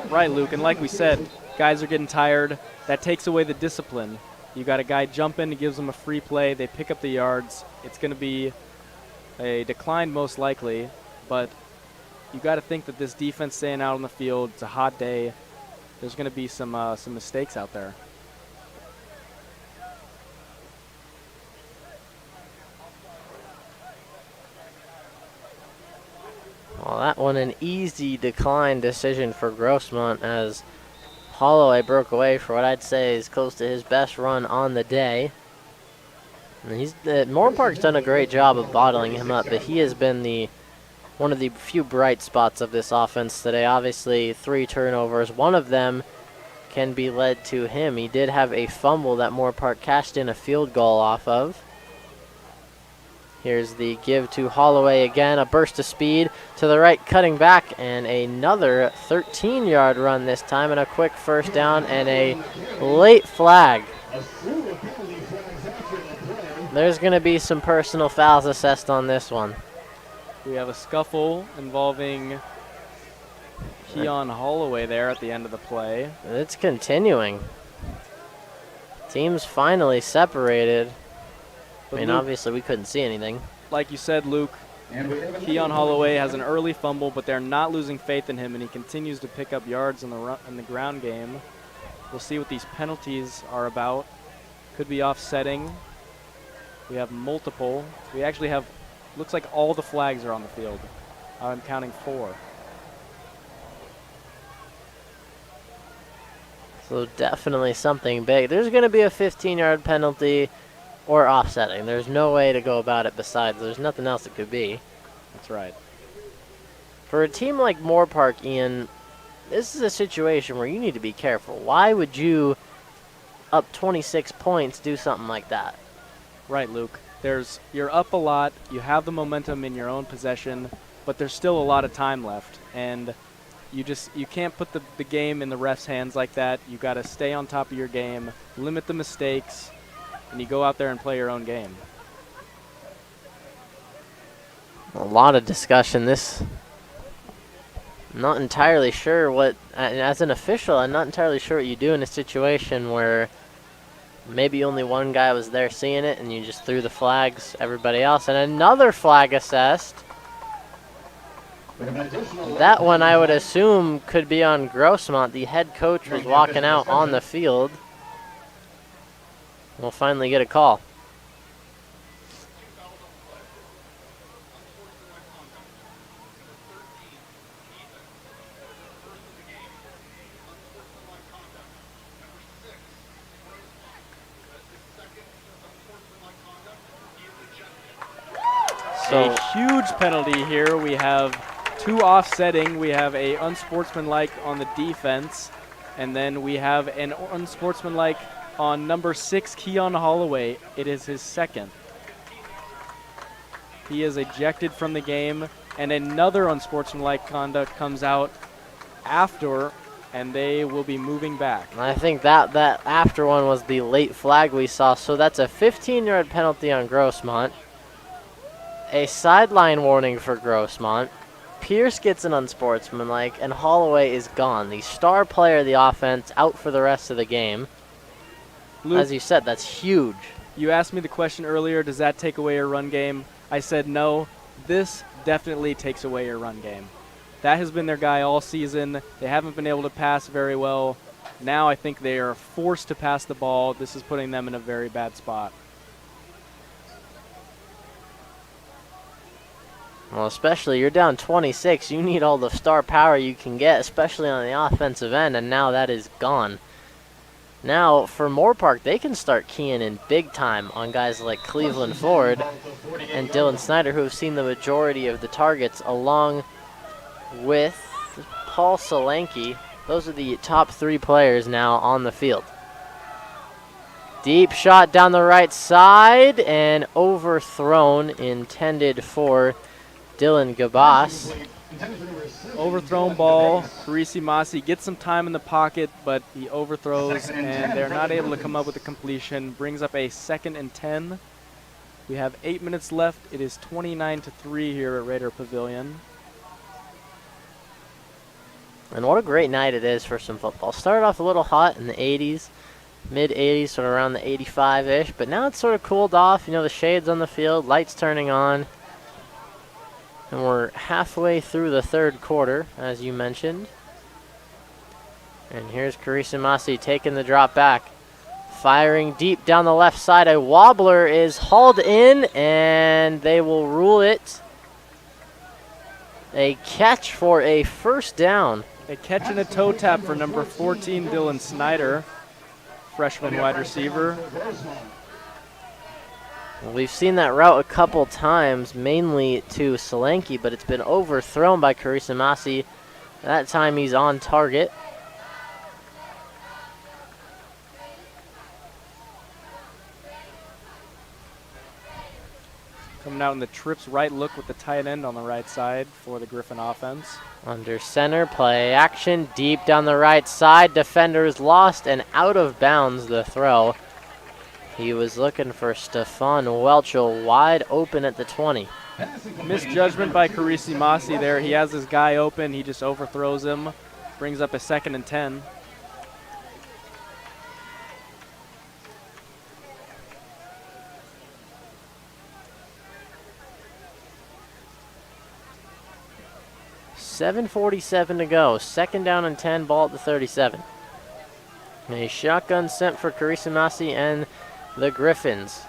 Right, Luke, and like we said, guys are getting tired. That takes away the discipline. You got a guy jump in, gives them a free play, they pick up the yards. It's going to be a decline most likely, but you got to think that this defense staying out on the field, it's a hot day. There's going to be some mistakes out there. Well, that one an easy decline decision for Grossmont as Holloway broke away for what I'd say is close to his best run on the day. And Moorpark's done a great job of bottling him up, but he has been one of the few bright spots of this offense today. Obviously, 3 turnovers. One of them can be led to him. He did have a fumble that Moorpark cashed in a field goal off of. Here's the give to Holloway again, a burst of speed to the right, cutting back, and another 13-yard run this time, and a quick first down and a late flag. There's going to be some personal fouls assessed on this one. We have a scuffle involving Keon Holloway there at the end of the play. It's continuing. Teams finally separated. But I mean, Luke, obviously we couldn't see anything. like you said, Luke, Keon Holloway has an early fumble, but they're not losing faith in him, and he continues to pick up yards in the ground game. We'll see what these penalties are about. Could be offsetting. We have multiple. We actually have, looks like all the flags are on the field. I'm counting 4. So definitely something big. There's going to be a 15-yard penalty or offsetting. There's no way to go about it besides. There's nothing else it could be. That's right. For a team like Moorpark, Ian, this is a situation where you need to be careful. Why would you, up 26 points, do something like that? Right, Luke. You're up a lot. You have the momentum in your own possession, but there's still a lot of time left. And you can't put the game in the ref's hands like that. You got to stay on top of your game, limit the mistakes, and you go out there and play your own game. A lot of discussion. I'm not entirely sure what, as an official, I'm not entirely sure what you do in a situation where maybe only one guy was there seeing it and you just threw the flags, everybody else, and another flag assessed. That one I would assume could be on Grossmont. The head coach was walking out on the field. We'll finally get a call. So a huge penalty here. We have 2 offsetting. We have a unsportsmanlike on the defense, and then we have an unsportsmanlike on number 6, Keon Holloway. It is his second. He is ejected from the game, and another unsportsmanlike conduct comes out after, and they will be moving back. I think that after one was the late flag we saw, so that's a 15-yard penalty on Grossmont. A sideline warning for Grossmont. Pierce gets an unsportsmanlike, and Holloway is gone. The star player of the offense out for the rest of the game. Luke, as you said, that's huge. You asked me the question earlier, does that take away your run game? I said no. This definitely takes away your run game. That has been their guy all season. They haven't been able to pass very well. Now I think they are forced to pass the ball. This is putting them in a very bad spot. Well, especially you're down 26. You need all the star power you can get, especially on the offensive end, and now that is gone. Now, for Moorpark, they can start keying in big time on guys like Cleveland Ford and Dylan Snyder, who have seen the majority of the targets, along with Paul Solanke. Those are the top 3 players now on the field. Deep shot down the right side and overthrown, intended for Dylan Gabas. Overthrown ball. Carisi Masi gets some time in the pocket, but he overthrows, and they're not able to come up with a completion. Brings up a 2nd and 10. We have 8 minutes left. It is 29-3 here at Raider Pavilion. And what a great night it is for some football. Started off a little hot in the 80s, mid-80s, sort of around the 85-ish, but now it's sort of cooled off. You know, the shades on the field, lights turning on. And we're halfway through the 3rd quarter, as you mentioned. And here's Carisi Masi taking the drop back. Firing deep down the left side. A wobbler is hauled in, and they will rule it a catch for a 1st down. A catch and a toe tap for number 14, Dylan Snyder, freshman wide receiver. We've seen that route a couple times, mainly to Solanke, but it's been overthrown by Carisi Masi. That time he's on target. Coming out in the trips right look with the tight end on the right side for the Griffin offense. Under center, play action, deep down the right side. Defenders lost and out of bounds the throw. He was looking for Stefan Welchel wide open at the 20. Misjudgment by Carisi Masi there. He has his guy open. He just overthrows him. Brings up a 2nd and 10. .747 to go. 2nd down and 10, ball at the 37. A shotgun sent for Carisi Masi and the Griffins.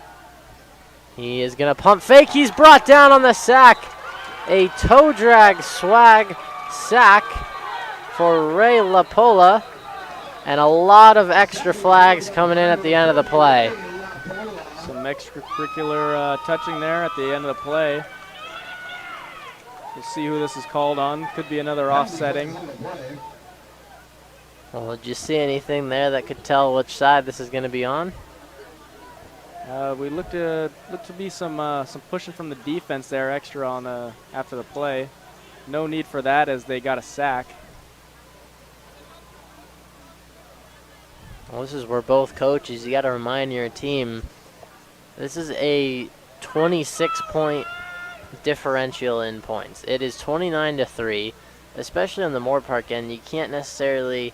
He is going to pump fake. He's brought down on the sack. A toe drag swag sack for Ray Lapola. And a lot of extra flags coming in at the end of the play. Some extracurricular touching there at the end of the play. We'll see who this is called on. Could be another offsetting. Well, did you see anything there that could tell which side this is going to be on? We look to be some pushing from the defense there, extra on after the play. No need for that as they got a sack. Well, this is where both coaches, you got to remind your team, this is a 26-point differential in points. It is 29-3, especially on the Moorpark end. You can't necessarily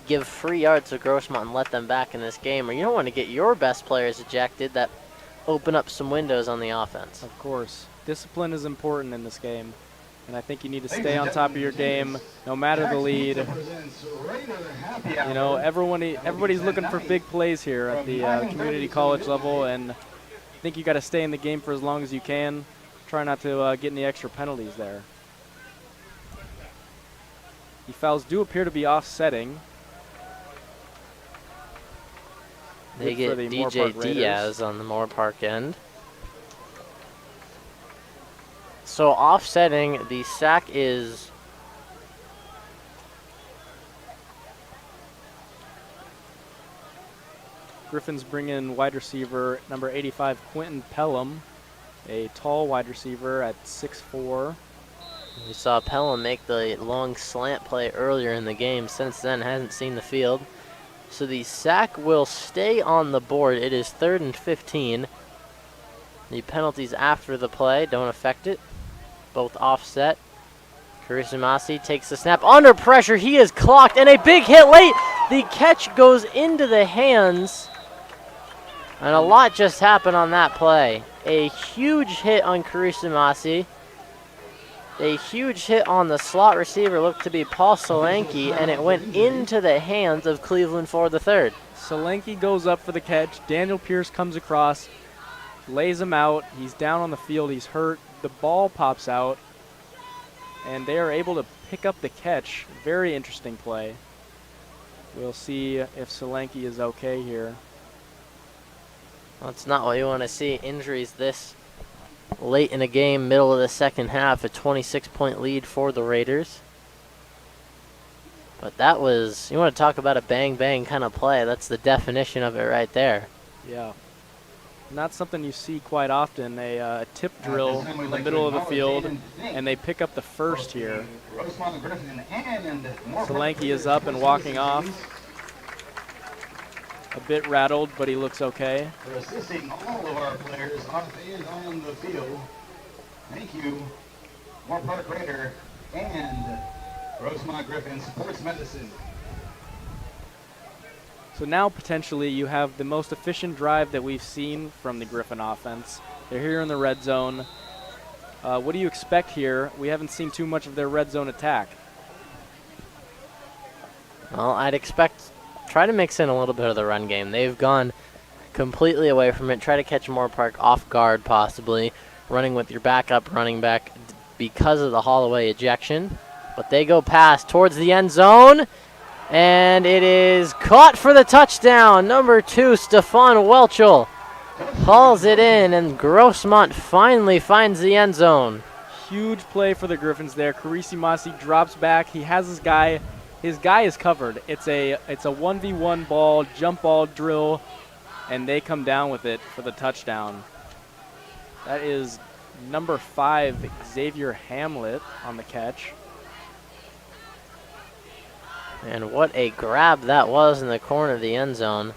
give free yards to Grossmont and let them back in this game, or you don't want to get your best players ejected that open up some windows on the offense. Of course. Discipline is important in this game, and I think you need to stay on top of your game no matter the lead. You know, everybody's looking for big plays here at the community college level, and I think you got to stay in the game for as long as you can. Try not to get any extra penalties there. The fouls do appear to be offsetting. They get DJ Diaz on the Moorpark end. So offsetting, the sack is Griffins bring in wide receiver number 85, Quentin Pelham, a tall wide receiver at 6'4". We saw Pelham make the long slant play earlier in the game. Since then, hasn't seen the field. So the sack will stay on the board. It is 3rd and 15. The penalties after the play don't affect it. Both offset. Carisi Masi takes the snap. Under pressure, he is clocked, and a big hit late. The catch goes into the hands, and a lot just happened on that play. A huge hit on Carisi Masi. A huge hit on the slot receiver, looked to be Paul Solanke, and it went into the hands of Cleveland Ford III. Solanke goes up for the catch. Daniel Pierce comes across, lays him out. He's down on the field. He's hurt. The ball pops out, and they are able to pick up the catch. Very interesting play. We'll see if Solanke is okay here. That's not what you want to see. Injuries this late in a game, middle of the second half, a 26-point lead for the Raiders. But that was, you want to talk about a bang-bang kind of play. That's the definition of it right there. Yeah. Not something you see quite often, a tip drill in the middle of the field, and they pick up the first here. Solanke is up and walking off. A bit rattled, but he looks okay. For assisting all of our players off and on the field. Thank you, Moorpark Raider and Grossmont Griffins Sports Medicine. So now potentially you have the most efficient drive that we've seen from the Griffin offense. They're here in the red zone. What do you expect here? We haven't seen too much of their red zone attack. Well, I'd expect, try to mix in a little bit of the run game. They've gone completely away from it. Try to catch Moorpark off guard possibly, running with your backup running back because of the Holloway ejection. But they go past towards the end zone. And it is caught for the touchdown. Number 2, Stefan Welchel hauls it in, and Grossmont finally finds the end zone. Huge play for the Griffins there. Carisi Masi drops back. He has his guy. His guy is covered. It's a 1v1 ball, jump ball drill, and they come down with it for the touchdown. That is number 5, Xavier Hamlet on the catch. And what a grab that was in the corner of the end zone.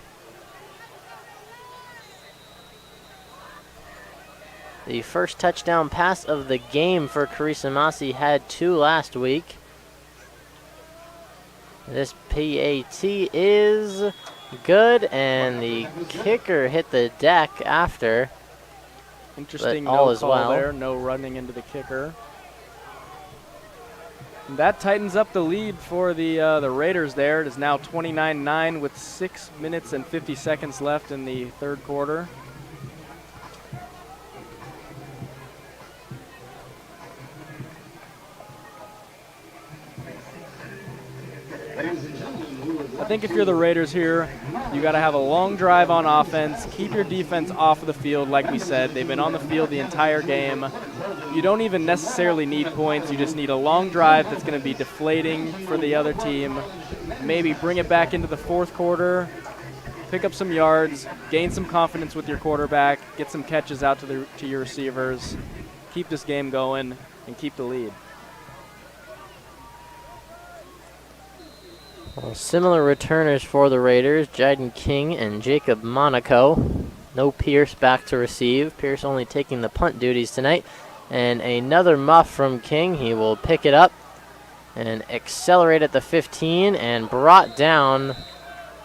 The first touchdown pass of the game for Carissa Masi, had 2 last week. This PAT is good, and the kicker hit the deck after. Interesting all no is call well. there, no running into the kicker. And that tightens up the lead for the Raiders there. It is now 29-9 with 6 minutes and 50 seconds left in the third quarter. I think if you're the Raiders here, you got to have a long drive on offense, keep your defense off of the field like we said. They've been on the field the entire game. You don't even necessarily need points. You just need a long drive that's going to be deflating for the other team. Maybe bring it back into the fourth quarter, pick up some yards, gain some confidence with your quarterback, get some catches out to your receivers, keep this game going, and keep the lead. Well, similar returners for the Raiders, Jaden King and Jacob Monaco. No Pierce back to receive. Pierce only taking the punt duties tonight. And another muff from King. He will pick it up and accelerate at the 15 and brought down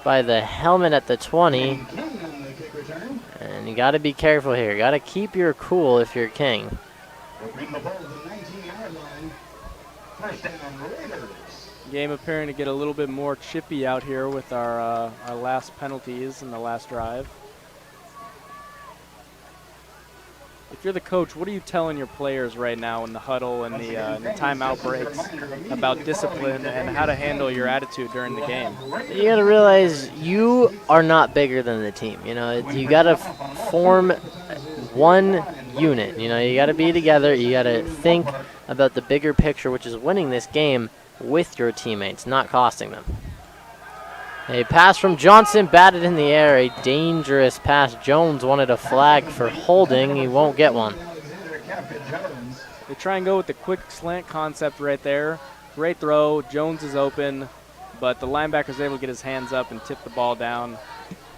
by the helmet at the 20. And you got to be careful here. Got to keep your cool if you're King. Bring the ball to the 19-yard line. First down, Raiders. Game appearing to get a little bit more chippy out here with our last penalties in the last drive. If you're the coach, what are you telling your players right now in the huddle and the timeout breaks about discipline and how to handle your attitude during the game? You got to realize you are not bigger than the team. You know, you got to form one unit. You know, you got to be together. You got to think about the bigger picture, which is winning this game with your teammates, not costing them. A pass from Johnson, batted in the air, a dangerous pass. Jones wanted a flag for holding. He won't get one. They try and go with the quick slant concept right there. Great throw. Jones is open, but the linebacker's able to get his hands up and tip the ball down,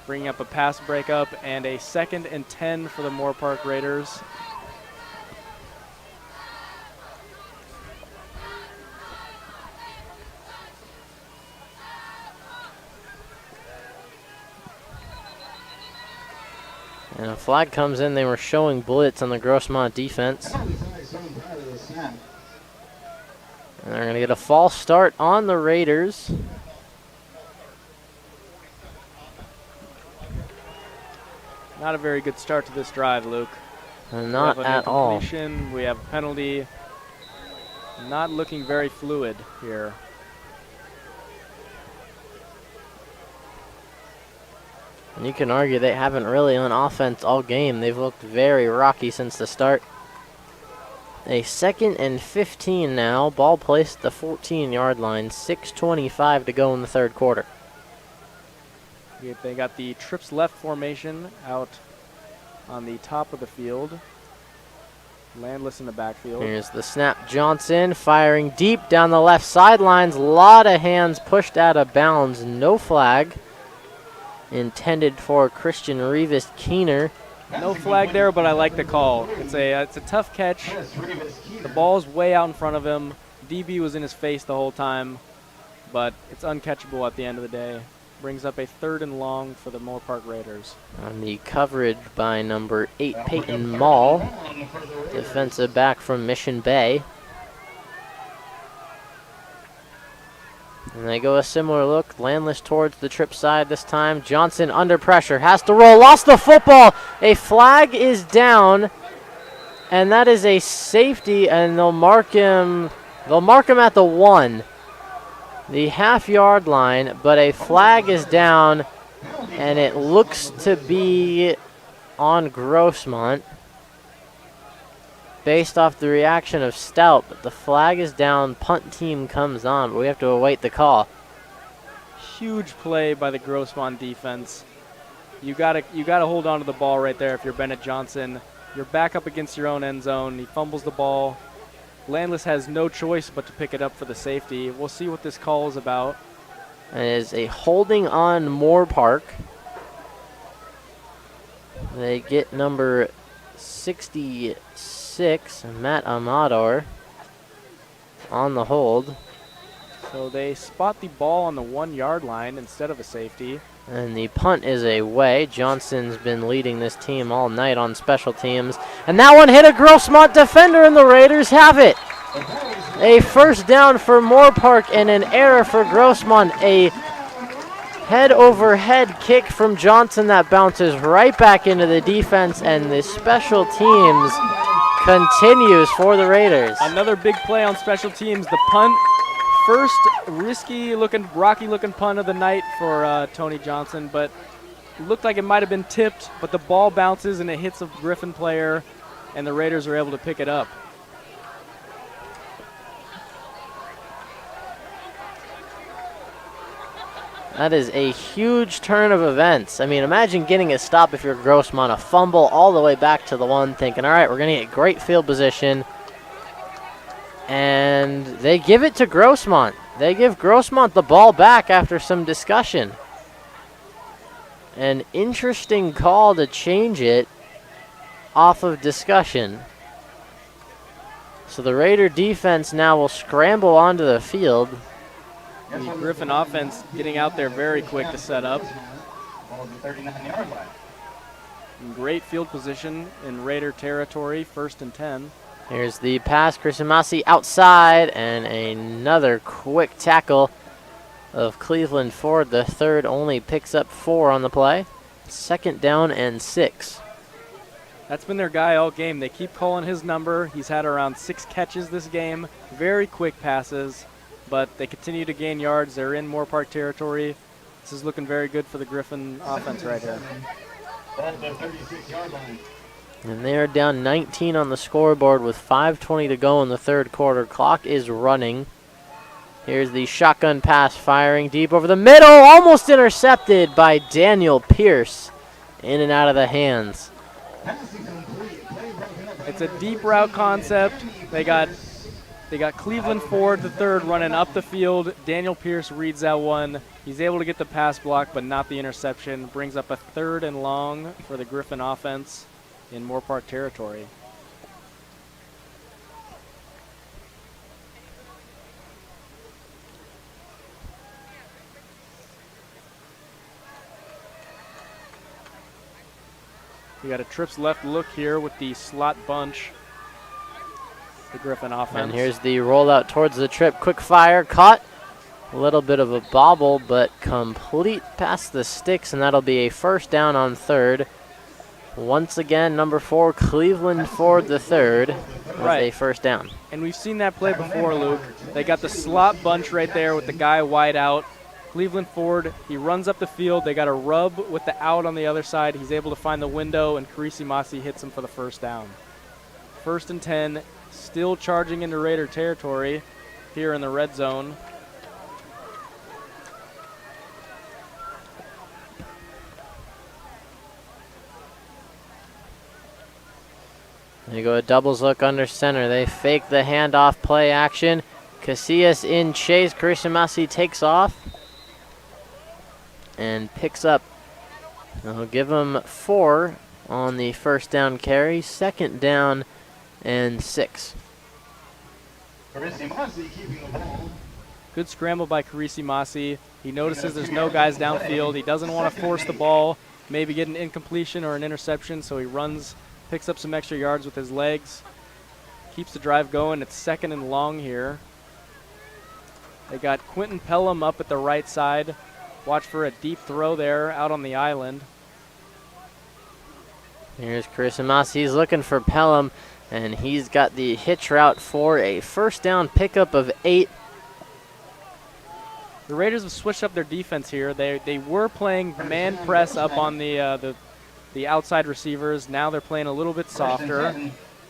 bringing up a pass breakup and a 2nd and 10 for the Moorpark Raiders. And a flag comes in. They were showing blitz on the Grossmont defense. And they're going to get a false start on the Raiders. Not a very good start to this drive, Luke. Not at all. We have a penalty. Not looking very fluid here. And you can argue they haven't really on offense all game. They've looked very rocky since the start. A 2nd and 15 now. Ball placed at the 14-yard line. 6:25 to go in the third quarter. They got the trips left formation out on the top of the field. Landless in the backfield. Here's the snap. Johnson firing deep down the left sidelines. Lot of hands pushed out of bounds. No flag. Intended for Christian Rivas Keener. No flag there, but I like the call. It's a tough catch. The ball's way out in front of him. DB was in his face the whole time, but it's uncatchable at the end of the day. Brings up a 3rd and long for the Moorpark Raiders. On the coverage by number 8, Peyton Mall, defensive back from Mission Bay. And they go a similar look. Landless towards the trip side this time. Johnson under pressure. Has to roll. Lost the football. A flag is down. And that is a safety. And they'll mark him. They'll mark him at the 1. The half-yard line. But a flag is down. And it looks to be on Grossmont, based off the reaction of Stout, but the flag is down, punt team comes on, but we have to await the call. Huge play by the Grossmont defense. You gotta hold on to the ball right there if you're Bennett Johnson. You're back up against your own end zone. He fumbles the ball. Landless has no choice but to pick it up for the safety. We'll see what this call is about. And it is a holding on Moorpark. They get number 66, Matt Amador, on the hold. So they spot the ball on the 1-yard line instead of a safety. And the punt is away. Johnson's been leading this team all night on special teams. And that one hit a Grossmont defender, and the Raiders have it. A first down for Moorpark and an error for Grossmont. A head-over-head kick from Johnson that bounces right back into the defense, and the special teams continues for the Raiders. Another big play on special teams. The punt, first risky-looking, rocky-looking punt of the night for Tony Johnson, but it looked like it might have been tipped, but the ball bounces and it hits a Griffin player, and the Raiders are able to pick it up. That is a huge turn of events. I mean, imagine getting a stop if you're Grossmont, a fumble all the way back to the 1, thinking, all right, we're going to get great field position. And they give it to Grossmont. They give Grossmont the ball back after some discussion. An interesting call to change it off of discussion. So the Raider defense now will scramble onto the field. The Griffin offense getting out there very quick to set up. Great field position in Raider territory, 1st and 10. Here's the pass, Chrisimasi outside, and another quick tackle of Cleveland Ford. The 3rd only picks up 4 on the play. 2nd down and 6. That's been their guy all game. They keep calling his number. He's had around 6 catches this game. Very quick passes, but they continue to gain yards. They're in Moorpark territory. This is looking very good for the Griffin offense right here. And they are down 19 on the scoreboard with 5:20 to go in the 3rd quarter. Clock is running. Here's the shotgun pass firing deep over the middle. Almost intercepted by Daniel Pierce. In and out of the hands. It's a deep route concept. They got Cleveland Ford, the 3rd, running up the field. Daniel Pierce reads that one. He's able to get the pass block, but not the interception. Brings up a 3rd and long for the Griffin offense in Moorpark territory. We got a trips left look here with the slot bunch. The Griffin offense. And here's the rollout towards the trip. Quick fire, caught. A little bit of a bobble, but complete past the sticks, and that'll be a 1st down on 3rd. Once again, number 4, Cleveland Ford the 3rd, with a 1st down. And we've seen that play before, Luke. They got the slot bunch right there with the guy wide out. Cleveland Ford, he runs up the field. They got a rub with the out on the other side. He's able to find the window, and Carisi Masi hits him for the first down. 1st and 10, still charging into Raider territory here in the red zone. They go a doubles look under center. They fake the handoff play action. Casillas in chase. Carisi Masi takes off and picks up. They'll give him 4 on the first down carry. 2nd down and 6. Carisi Masi keeping the ball. Good scramble by Carisi Masi. He notices there's no guys downfield. He doesn't want to force the ball, maybe get an incompletion or an interception, so he runs, picks up some extra yards with his legs, keeps the drive going. It's 2nd and long here. They got Quentin Pelham up at the right side. Watch for a deep throw there out on the island. Here's Carisi Masi. He's looking for Pelham, and he's got the hitch route for a first down pickup of 8. The Raiders have switched up their defense here. They were playing man press up on the outside receivers. Now they're playing a little bit softer.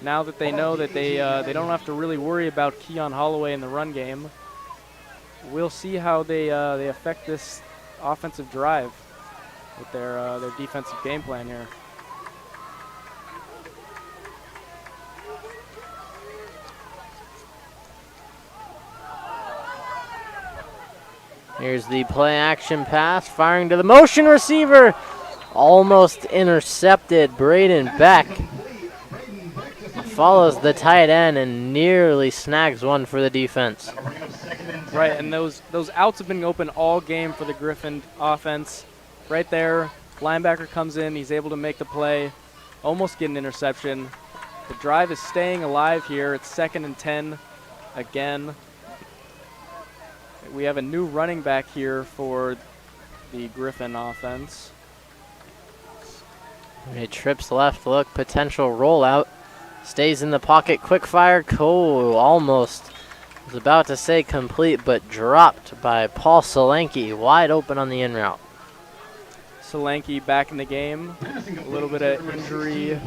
Now that they know that they don't have to really worry about Keon Holloway in the run game. We'll see how they affect this offensive drive with their defensive game plan here. Here's the play action pass, firing to the motion receiver. Almost intercepted. Braden Beck follows the tight end and nearly snags one for the defense. Right, and those outs have been open all game for the Griffin offense. Right there, linebacker comes in, he's able to make the play, almost get an interception. The drive is staying alive here. It's 2nd and 10 again. We have a new running back here for the Griffin offense. He trips left, look, potential rollout. Stays in the pocket, quick fire. Cole almost was about to say complete, but dropped by Paul Solanke, wide open on the in route. Solanke back in the game. A little bit of injury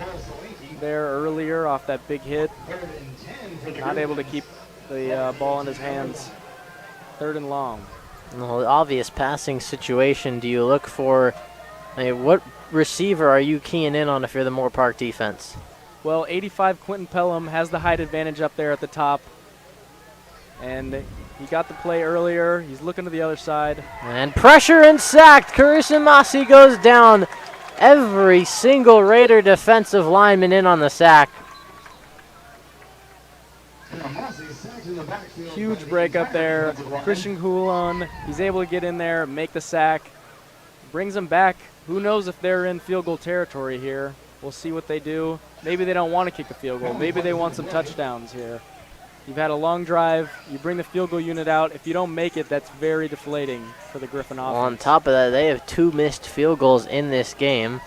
there earlier off that big hit. Not able to keep the ball in his hands. 3rd and long. Well, the obvious passing situation do you look for? What receiver are you keying in on if you're the Moorpark defense? Well, 85 Quentin Pelham has the height advantage up there at the top. And he got the play earlier. He's looking to the other side. And pressure and sacked. Carisi Masi goes down. Every single Raider defensive lineman in on the sack. Huge break up there. Christian Coulon, he's able to get in there, make the sack. Brings them back. Who knows if they're in field goal territory here. We'll see what they do. Maybe they don't want to kick a field goal. Maybe they want some touchdowns here. You've had a long drive. You bring the field goal unit out. If you don't make it, that's very deflating for the Griffin offense. Well, on top of that, they have 2 missed field goals in this game.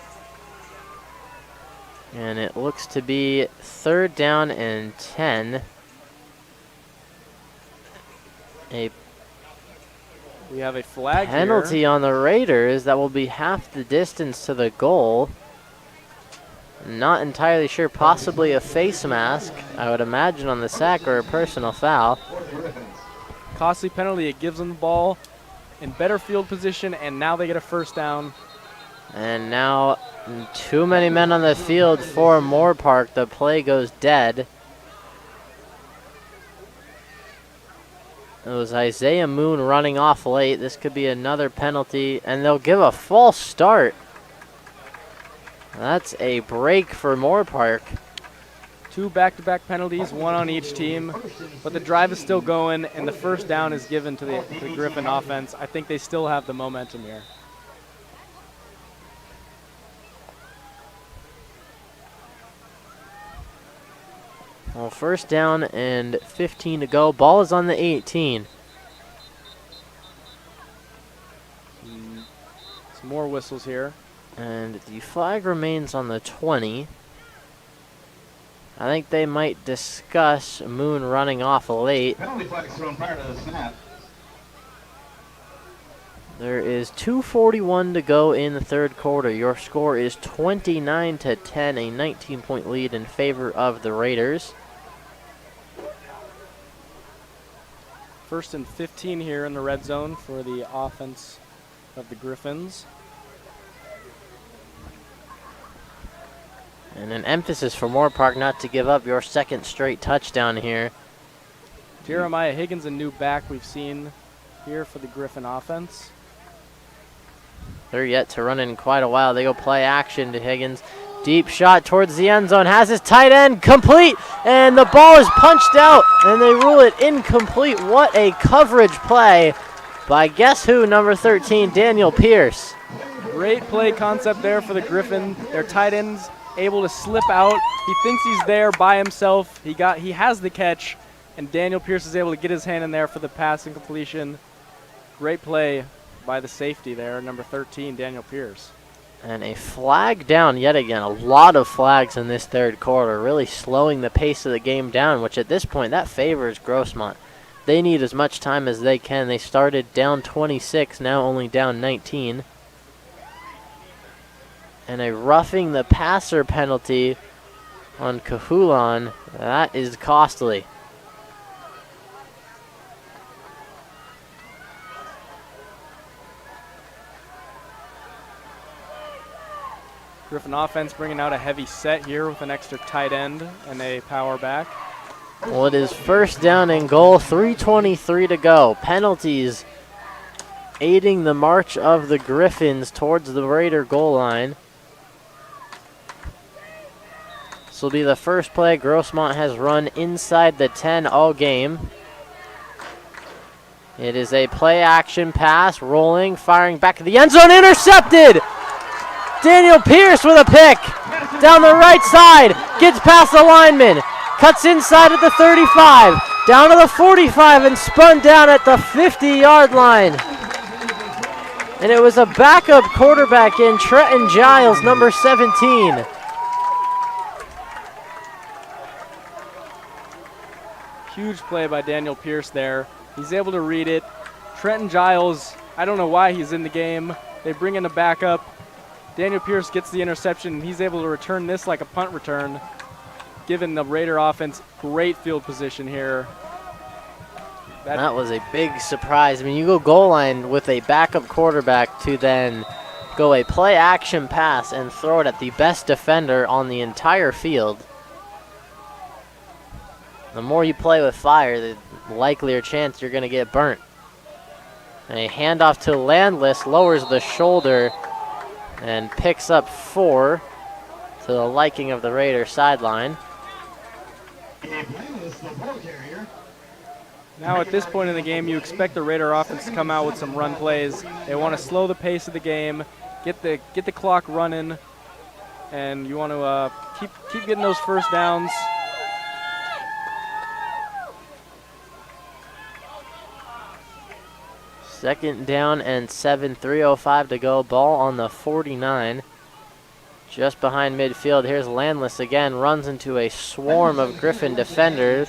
And it looks to be 3rd down and 10. We have a flag penalty here on the Raiders that will be half the distance to the goal. Not entirely sure, possibly a face mask, I would imagine, on the sack, or a personal foul. Costly penalty. It gives them the ball in better field position, and now they get a first down. And now too many men on the field for Moorpark. The play goes dead. It was Isaiah Moon running off late. This could be another penalty, and they'll give a false start. That's a break for Moorpark. 2 back-to-back penalties, 1 on each team, but the drive is still going, and the first down is given to the Griffin offense. I think they still have the momentum here. Well, first down and 15 to go. Ball is on the 18. Some more whistles here. And the flag remains on the 20. I think they might discuss Moon running off late. Penalty flags thrown prior to the snap. There is 2:41 to go in the third quarter. Your score is 29-10, a 19-point lead in favor of the Raiders. 1st and 15 here in the red zone for the offense of the Griffins. And an emphasis for Moorpark not to give up your second straight touchdown here. Jeremiah Higgins, a new back we've seen here for the Griffin offense. They're yet to run in quite a while. They go play action to Higgins. Deep shot towards the end zone. Has his tight end complete. And the ball is punched out. And they rule it incomplete. What a coverage play by guess who, number 13, Daniel Pierce. Great play concept there for the Griffin. Their tight end's able to slip out. He thinks he's there by himself. He has the catch. And Daniel Pierce is able to get his hand in there for the pass and completion. Great play by the safety there, number 13, Daniel Pierce. And a flag down yet again. A lot of flags in this third quarter, really slowing the pace of the game down, which at this point, that favors Grossmont. They need as much time as they can. They started down 26, now only down 19. And a roughing the passer penalty on Cahulan. That is costly. Griffin offense bringing out a heavy set here with an extra tight end and a power back. Well, it is 1st down and goal, 3:23 to go. Penalties aiding the march of the Griffins towards the Raider goal line. This will be the first play Grossmont has run inside the 10 all game. It is a play action pass, rolling, firing back to the end zone, intercepted! Daniel Pierce with a pick down the right side, gets past the lineman, cuts inside at the 35, down to the 45 and spun down at the 50-yard line. And it was a backup quarterback in Trenton Giles, number 17. Huge play by Daniel Pierce there. He's able to read it. Trenton Giles, I don't know why he's in the game. They bring in a backup. Daniel Pierce gets the interception, and he's able to return this like a punt return, giving the Raider offense great field position here. That was a big surprise. I mean, you go goal line with a backup quarterback to then go a play action pass and throw it at the best defender on the entire field. The more you play with fire, the likelier chance you're going to get burnt. And a handoff to Landless lowers the shoulder and picks up 4 to the liking of the Raiders sideline. Now at this point in the game, you expect the Raider offense to come out with some run plays. They want to slow the pace of the game, get the clock running, and you want to keep getting those first downs. Second down and 7, 3:05 to go. Ball on the 49. Just behind midfield. Here's Landless again. Runs into a swarm of Griffin defenders.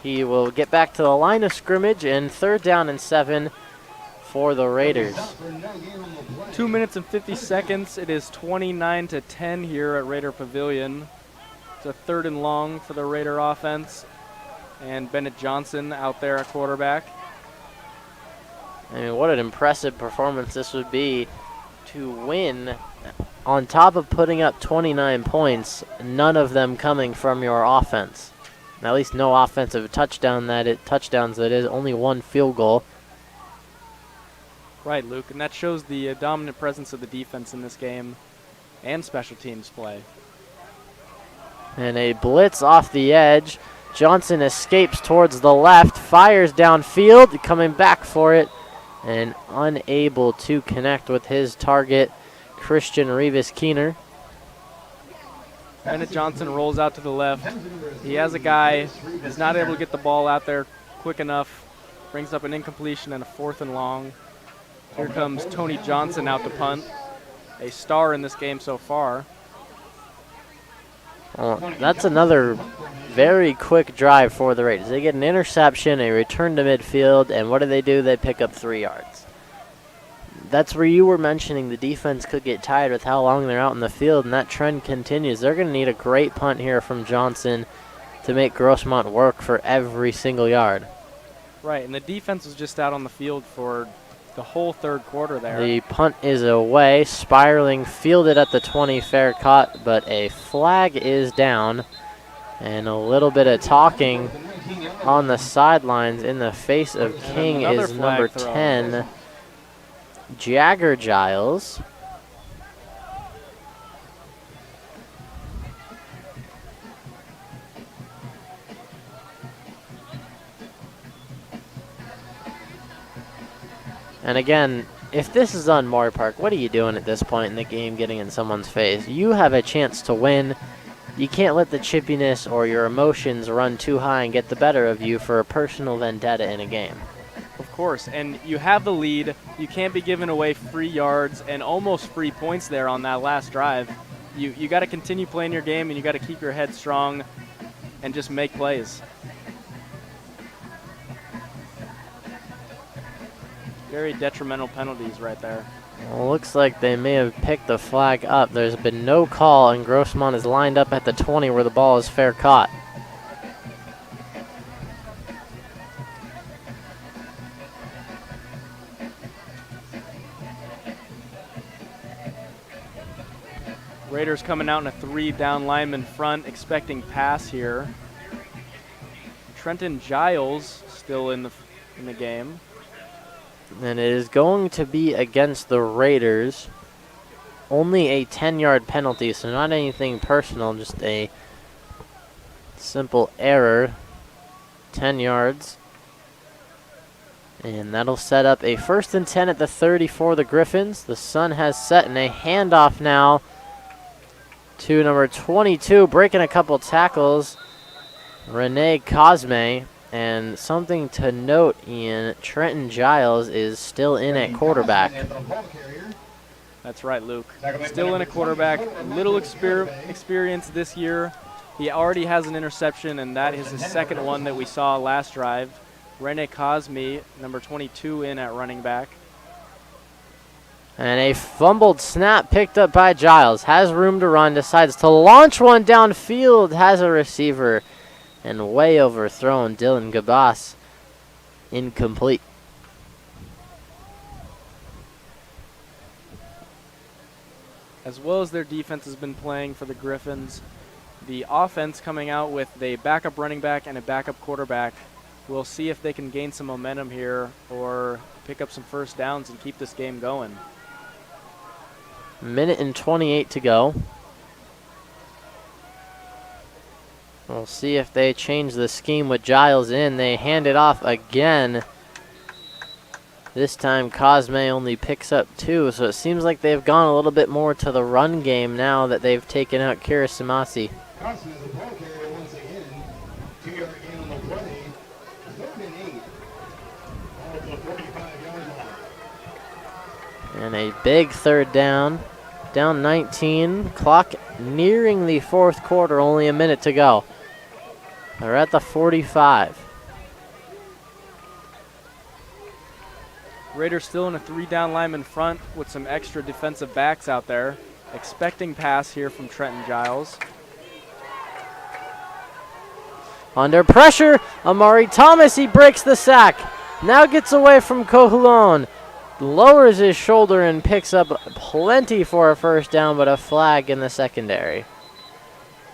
He will get back to the line of scrimmage, and 3rd down and 7 for the Raiders. 2 minutes and 50 seconds. It is 29-10 here at Raider Pavilion. It's a 3rd and long for the Raider offense. And Bennett Johnson out there at quarterback. I mean, what an impressive performance this would be to win on top of putting up 29 points, none of them coming from your offense. At least no offensive touchdowns, that is, only 1 field goal. Right, Luke, and that shows the dominant presence of the defense in this game and special teams play. And a blitz off the edge. Johnson escapes towards the left, fires downfield, coming back for it, and unable to connect with his target, Christian Rivas-Keener. Bennett Johnson rolls out to the left. He has a guy, he's not able to get the ball out there quick enough. Brings up an incompletion and a 4th and long. Here comes Tony Johnson out to punt, a star in this game so far. Well, that's another very quick drive for the Raiders. They get an interception, a return to midfield, and what do? They pick up 3 yards. that's where you were mentioning the defense could get tired with how long they're out in the field, and that trend continues. They're going to need a great punt here from Johnson to make Grossmont work for every single yard. Right, and the defense was just out on the field for the whole third quarter there. The punt is away. Spiraling fielded at the 20, fair caught, but a flag is down. And a little bit of talking on the sidelines in the face of King is number 10, Jagger Giles. And again, if this is on Moorpark, what are you doing at this point in the game getting in someone's face? You have a chance to win. You can't let the chippiness or your emotions run too high and get the better of you for a personal vendetta in a game. Of course, and you have the lead. You can't be giving away free yards and almost free points there on that last drive. You got to continue playing your game, and you got to keep your head strong and just make plays. Very detrimental penalties right there. Well, looks like they may have picked the flag up. There's been no call, and Grossmont is lined up at the 20 where the ball is fair caught. Raiders coming out in a 3-down lineman front, expecting pass here. Trenton Giles still in the game. And it is going to be against the Raiders. Only a 10-yard penalty, so not anything personal, just a simple error. 10 yards. And that'll set up a 1st and 10 at the 30 for the Griffins. The sun has set, and a handoff now to number 22, breaking a couple tackles, Renee Cosme. And something to note, Ian, Trenton Giles is still in at quarterback. That's right, Luke. Still in at quarterback. Little experience this year. He already has an interception, and that is his second one that we saw last drive. Rene Cosme, number 22, in at running back. And a fumbled snap picked up by Giles. Has room to run, decides to launch one downfield, has a receiver. And way overthrown, Dylan Gabas, incomplete. As well as their defense has been playing for the Griffins, the offense coming out with a backup running back and a backup quarterback. We'll see if they can gain some momentum here or pick up some first downs and keep this game going. Minute and 28 to go. We'll see if they change the scheme with Giles in. They hand it off again. This time Cosme only picks up 2, so it seems like they've gone a little bit more to the run game now that they've taken out Kirisimasi. Cosme is a ball carrier once again. 2-yard gain on the play. 3rd and 8. Ball to the 45-yard line. And a big 3rd down. Down 19. Clock nearing the 4th quarter, only a minute to go. They're at the 45. Raiders still in a 3-down lineman front with some extra defensive backs out there. Expecting pass here from Trenton Giles. Under pressure, Amari Thomas, he breaks the sack. Now gets away from Cohulon. Lowers his shoulder and picks up plenty for a first down, but a flag in the secondary.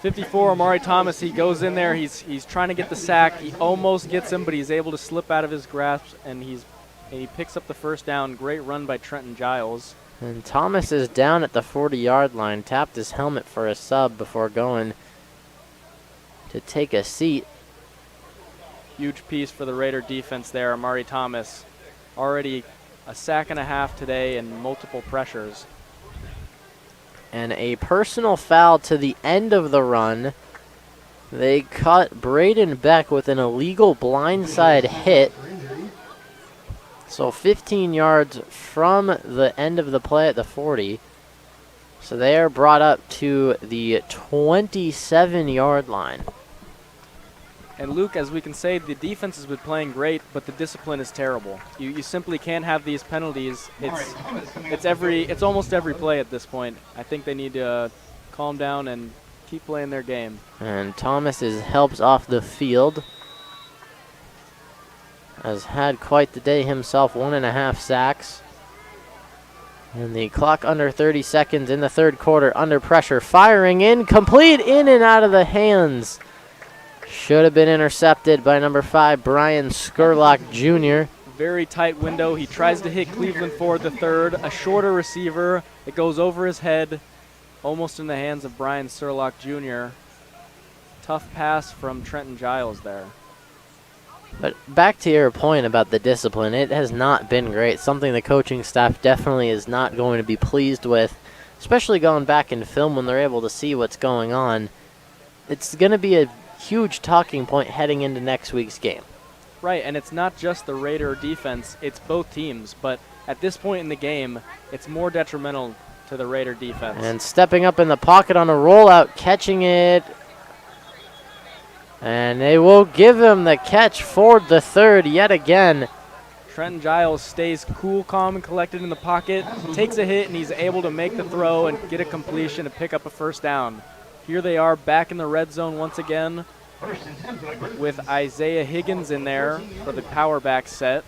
54, Amari Thomas, he goes in there. He's trying to get the sack. He almost gets him, but he's able to slip out of his grasp, and he picks up the first down. Great run by Trenton Giles. And Thomas is down at the 40-yard line, tapped his helmet for a sub before going to take a seat. Huge piece for the Raider defense there, Amari Thomas. Already a sack and a half today and multiple pressures. And a personal foul to the end of the run. They caught Braden Beck with an illegal blindside hit. So 15 yards from the end of the play at the 40. So they are brought up to the 27-yard line. And Luke, as we can say, the defense has been playing great, but the discipline is terrible. You simply can't have these penalties. It's almost every play at this point. I think they need to calm down and keep playing their game. And Thomas is helped off the field. Has had quite the day himself, 1.5 sacks. And the clock under 30 seconds in the third quarter, under pressure, firing in, complete, in and out of the hands. Should have been intercepted by number 5, Brian Skurlock Jr. Very tight window. He tries to hit Cleveland Ford the third, a shorter receiver. It goes over his head, almost in the hands of Brian Skurlock Jr. Tough pass from Trenton Giles there. But back to your point about the discipline, it has not been great. Something the coaching staff definitely is not going to be pleased with, especially going back in film when they're able to see what's going on. It's going to be a huge talking point heading into next week's game. Right, and it's not just the Raider defense, it's both teams. But at this point in the game, it's more detrimental to the Raider defense. And stepping up in the pocket on a rollout, catching it. And they will give him the catch, Ford the third yet again. Trenton Giles stays cool, calm, and collected in the pocket, takes a hit, and he's able to make the throw and get a completion and pick up a first down. Here they are back in the red zone once again with Isaiah Higgins in there for the power back set.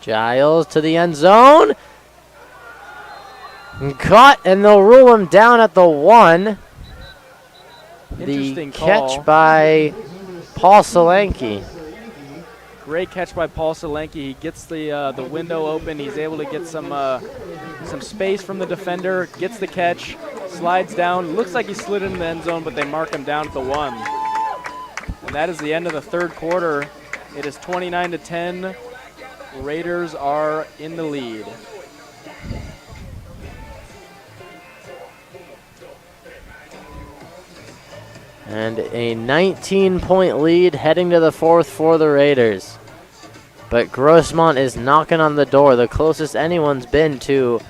Giles to the end zone. Caught, and they'll rule him down at the 1. Interesting the call. Catch by Paul Solanke. Great catch by Paul Solanke. He gets the window open. He's able to get some space from the defender, gets the catch, slides down. Looks like he slid in the end zone, but they mark him down at the 1. And that is the end of the third quarter. It is 29-10. Raiders are in the lead. And a 19-point lead heading to the fourth for the Raiders. But Grossmont is knocking on the door, the closest anyone's been to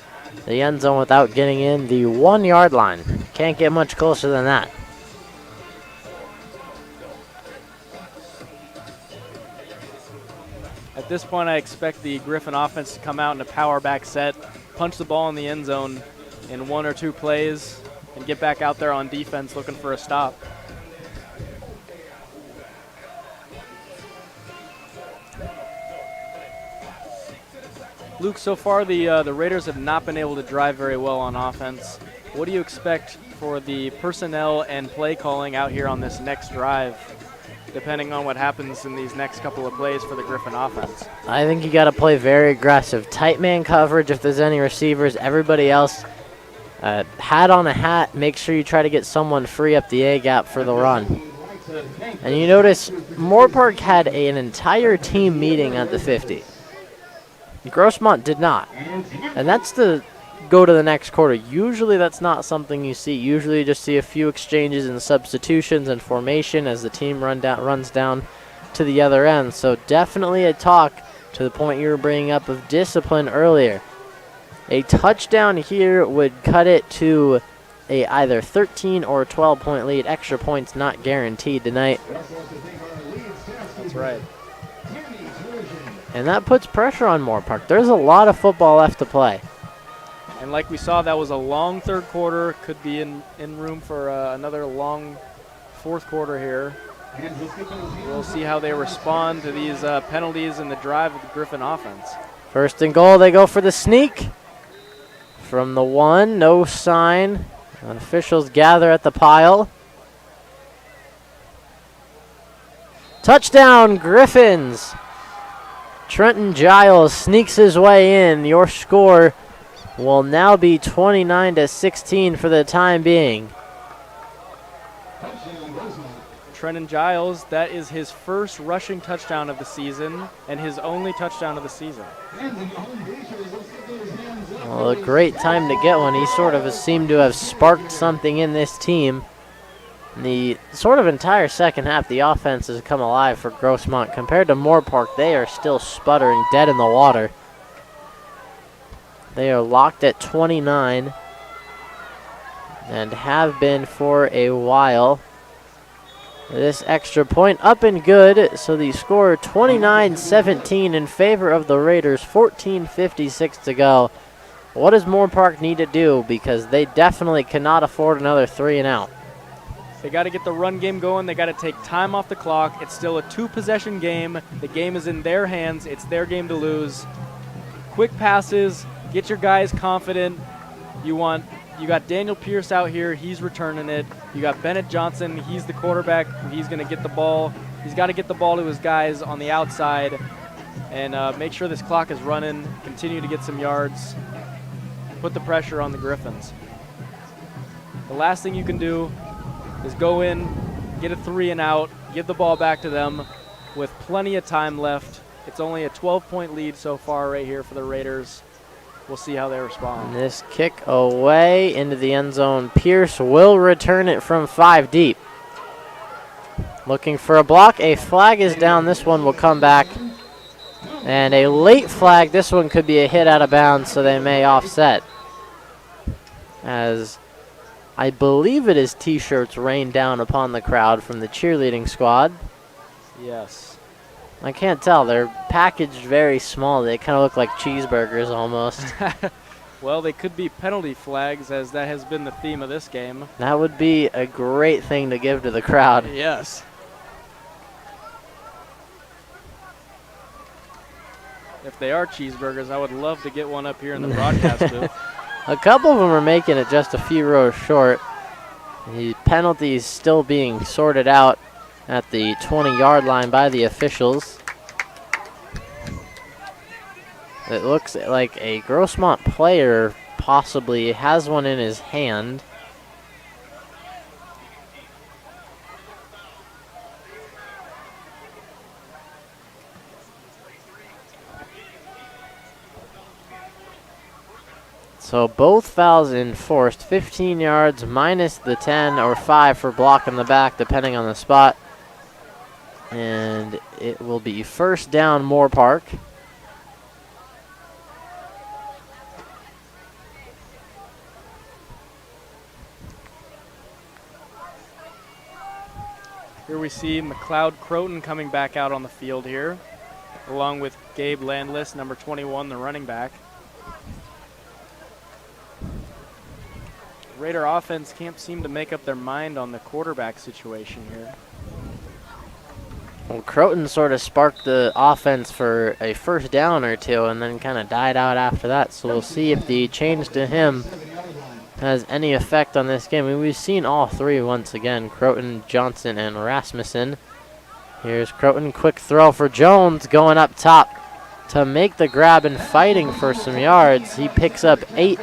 the end zone without getting in the 1-yard line. Can't get much closer than that. At this point, I expect the Griffin offense to come out in a power back set, punch the ball in the end zone in 1 or 2 plays, and get back out there on defense looking for a stop. Luke, so far the Raiders have not been able to drive very well on offense. What do you expect for the personnel and play calling out here on this next drive, depending on what happens in these next couple of plays for the Griffin offense? I think you got to play very aggressive. Tight man coverage if there's any receivers. Everybody else, hat on a hat, make sure you try to get someone free up the A-gap for the run. And you notice Moorpark had an entire team meeting at the 50. Grossmont did not. And that's to go to the next quarter. Usually that's not something you see. Usually you just see a few exchanges and substitutions and formation as the team runs down to the other end. So definitely a talk to the point you were bringing up of discipline earlier. A touchdown here would cut it to a either 13 or 12-point lead. Extra points not guaranteed tonight. That's right. And that puts pressure on Moorpark. There's a lot of football left to play. And like we saw, that was a long third quarter. Could be in room for another long fourth quarter here. We'll see how they respond to these penalties in the drive of the Griffin offense. First and goal, they go for the sneak. From the 1, no sign. Officials gather at the pile. Touchdown, Griffins. Trenton Giles sneaks his way in. Your score will now be 29-16 for the time being. Trenton Giles, that is his first rushing touchdown of the season and his only touchdown of the season. Well, a great time to get one. He sort of has seemed to have sparked something in this team. The sort of entire second half, the offense has come alive for Grossmont. Compared to Moorpark, they are still sputtering, dead in the water. They are locked at 29 and have been for a while. This extra point up and good, so the score 29-17 in favor of the Raiders, 14:56 to go. What does Moorpark need to do? Because they definitely cannot afford another 3 and out. They got to get the run game going. They got to take time off the clock. It's still a 2-possession game. The game is in their hands. It's their game to lose. Quick passes, get your guys confident. You got Daniel Pierce out here. He's returning it. You got Bennett Johnson. He's the quarterback. He's going to get the ball. He's got to get the ball to his guys on the outside and make sure this clock is running, continue to get some yards, put the pressure on the Griffins. The last thing you can do is go in, get a 3 and out, give the ball back to them with plenty of time left. It's only a 12-point lead so far right here for the Raiders. We'll see how they respond. This kick away into the end zone. Pierce will return it from 5 deep. Looking for a block. A flag is down. This one will come back. And a late flag. This one could be a hit out of bounds, so they may offset. As I believe it is T-shirts rain down upon the crowd from the cheerleading squad. Yes. I can't tell. They're packaged very small. They kind of look like cheeseburgers almost. Well, they could be penalty flags, as that has been the theme of this game. That would be a great thing to give to the crowd. Yes. If they are cheeseburgers, I would love to get one up here in the broadcast booth. A couple of them are making it just a few rows short. The penalties still being sorted out at the 20-yard line by the officials. It looks like a Grossmont player possibly has one in his hand. So both fouls enforced, 15 yards minus the 10 or 5 for block in the back, depending on the spot. And it will be first down Moorpark. Here we see McLeod Croton coming back out on the field here, along with Gabe Landless, number 21, the running back. Raider offense can't seem to make up their mind on the quarterback situation here. Well, Croton sort of sparked the offense for a first down or two and then kind of died out after that. So we'll see if the change to him has any effect on this game. I mean, we've seen all three once again, Croton, Johnson, and Rasmussen. Here's Croton, quick throw for Jones going up top to make the grab and fighting for some yards. He picks up 8.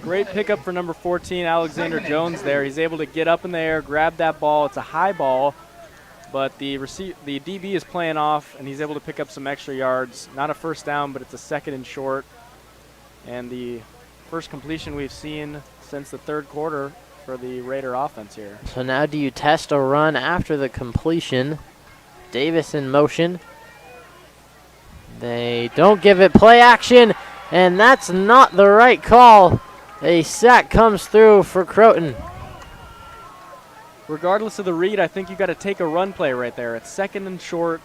Great pickup for number 14, Alexander Jones there. He's able to get up in the air, grab that ball. It's a high ball, but the DB is playing off, and he's able to pick up some extra yards. Not a first down, but it's a 2nd and short. And the first completion we've seen since the 3rd quarter for the Raider offense here. So now do you test a run after the completion? Davis in motion. They don't give it play action, and that's not the right call. A sack comes through for Croton. Regardless of the read, I think you got to take a run play right there. It's 2nd and short.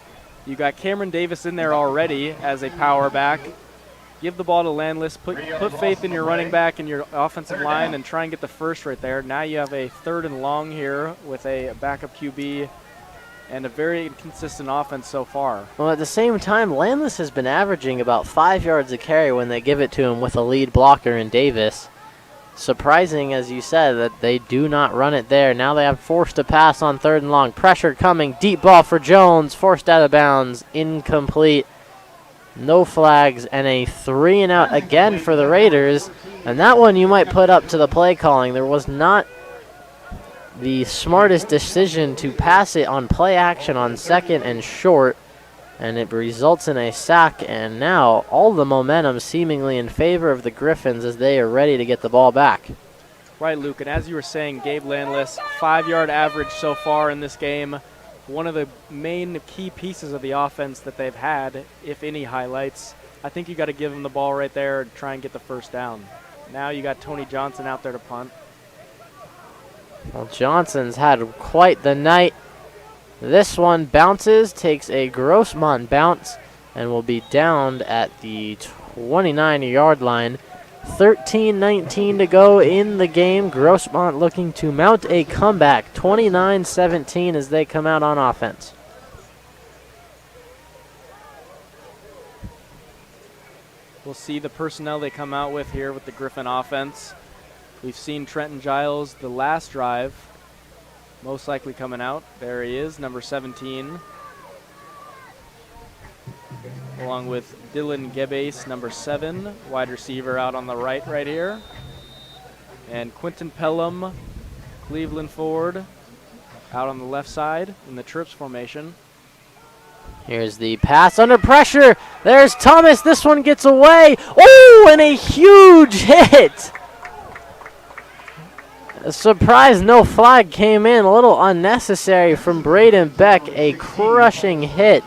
You got Cameron Davis in there already as a power back. Give the ball to Landless. Put faith in your running back and your offensive line and try and get the first right there. Now you have a 3rd and long here with a backup QB and a very inconsistent offense so far. Well, at the same time, Landless has been averaging about 5 yards a carry when they give it to him with a lead blocker in Davis. Surprising, as you said, that they do not run it there. Now they have forced to pass on 3rd and long. Pressure coming. Deep ball for Jones. Forced out of bounds. Incomplete. No flags. And a 3 and out again for the Raiders. And that one you might put up to the play calling. There was not the smartest decision to pass it on play action on 2nd and short. And it results in a sack, and now all the momentum seemingly in favor of the Griffins as they are ready to get the ball back. Right, Luke, and as you were saying, Gabe Landless, 5-yard average so far in this game. one of the main key pieces of the offense that they've had, if any highlights. I think you got to give him the ball right there and try and get the first down. Now you got Tony Johnson out there to punt. Well, Johnson's had quite the night. This one bounces, takes a Grossmont bounce, and will be downed at the 29-yard line. 13-19 to go in the game. Grossmont looking to mount a comeback. 29-17 as they come out on offense. We'll see the personnel they come out with here with the Griffin offense. We've seen Trenton Giles the last drive, most likely coming out. There he is, number 17. Along with Dylan Gebase, number 7, wide receiver out on the right here. And Quentin Pelham, Cleveland Ford, out on the left side in the trips formation. Here's the pass under pressure. There's Thomas. This one gets away. Oh, and a huge hit. A surprise no flag came in. A little unnecessary from Braden Beck. A crushing hit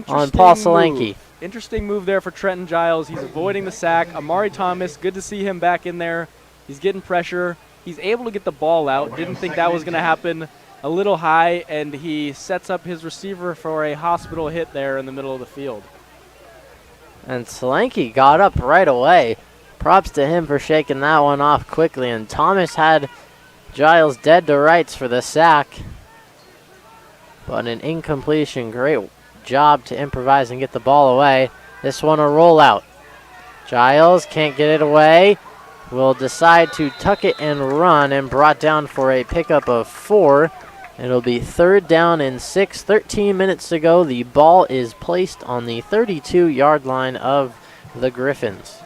on Paul Solanke. Interesting move there for Trenton Giles. He's avoiding the sack. Amari Thomas, good to see him back in there. He's getting pressure. He's able to get the ball out. Didn't think that was going to happen. A little high, and he sets up his receiver for a hospital hit there in the middle of the field. And Solanke got up right away. Props to him for shaking that one off quickly. And Thomas had Giles dead to rights for the sack. But an incompletion. Great job to improvise and get the ball away. This one a rollout. Giles can't get it away. Will decide to tuck it and run, and brought down for a pickup of 4. It'll be 3rd down and 6. 13 minutes to go. The ball is placed on the 32-yard line of the Griffins.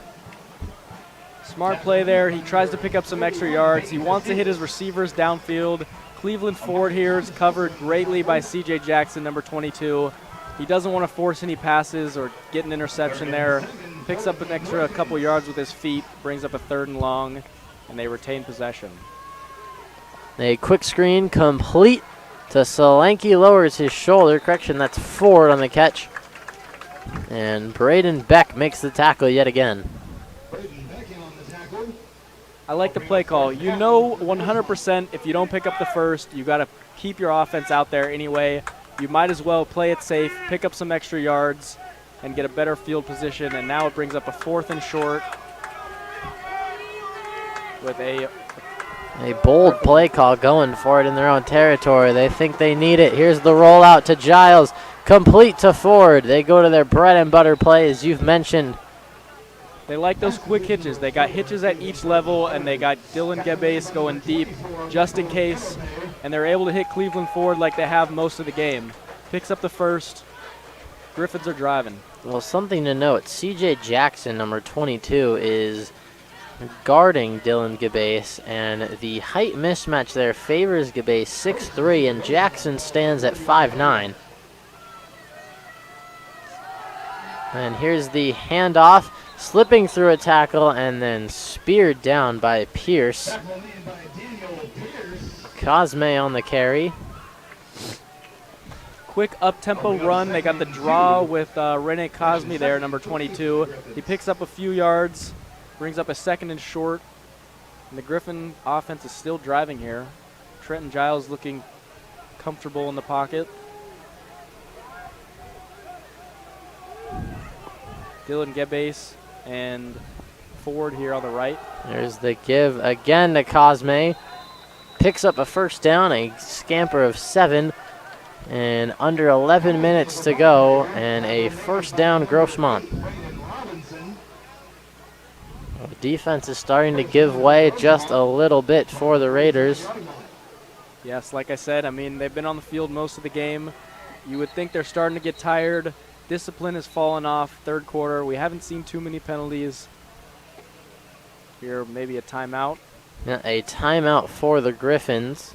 Smart play there. He tries to pick up some extra yards. He wants to hit his receivers downfield. Cleveland Ford here is covered greatly by C.J. Jackson, number 22. He doesn't want to force any passes or get an interception there. Picks up an extra couple yards with his feet, brings up a 3rd and long, and they retain possession. A quick screen complete to Solanke, lowers his shoulder. Correction, that's Ford on the catch. And Braden Beck makes the tackle yet again. I like the play call. You know 100% if you don't pick up the first, you got to keep your offense out there anyway. You might as well play it safe, pick up some extra yards, and get a better field position. And now it brings up a 4th and short with a bold play call going for it in their own territory. They think they need it. Here's the rollout to Giles. Complete to Ford. They go to their bread and butter play, as you've mentioned. They like those quick hitches. They got hitches at each level, and they got Dylan Gebase going deep just in case. And they're able to hit Cleveland Ford like they have most of the game. Picks up the first. Griffins are driving. Well, something to note, C.J. Jackson, number 22, is guarding Dylan Gebase, and the height mismatch there favors Gebase 6'3", and Jackson stands at 5'9". And here's the handoff, slipping through a tackle and then speared down by Pierce. Cosme on the carry. Quick up-tempo run. They got the draw with Rene Cosme there, number 22. He picks up a few yards. Brings up a 2nd and short. And the Griffin offense is still driving here. Trenton Giles looking comfortable in the pocket. Dylan Gebase and Ford here on the right. There's the give again to Cosme. Picks up a 1st down, a scamper of 7. And under 11 minutes to go, and a 1st down Grossmont. The defense is starting to give way just a little bit for the Raiders. Yes, like I said, I mean, they've been on the field most of the game. You would think they're starting to get tired. Discipline has fallen off 3rd quarter. We haven't seen too many penalties. Here, maybe a timeout. Yeah, a timeout for the Griffins.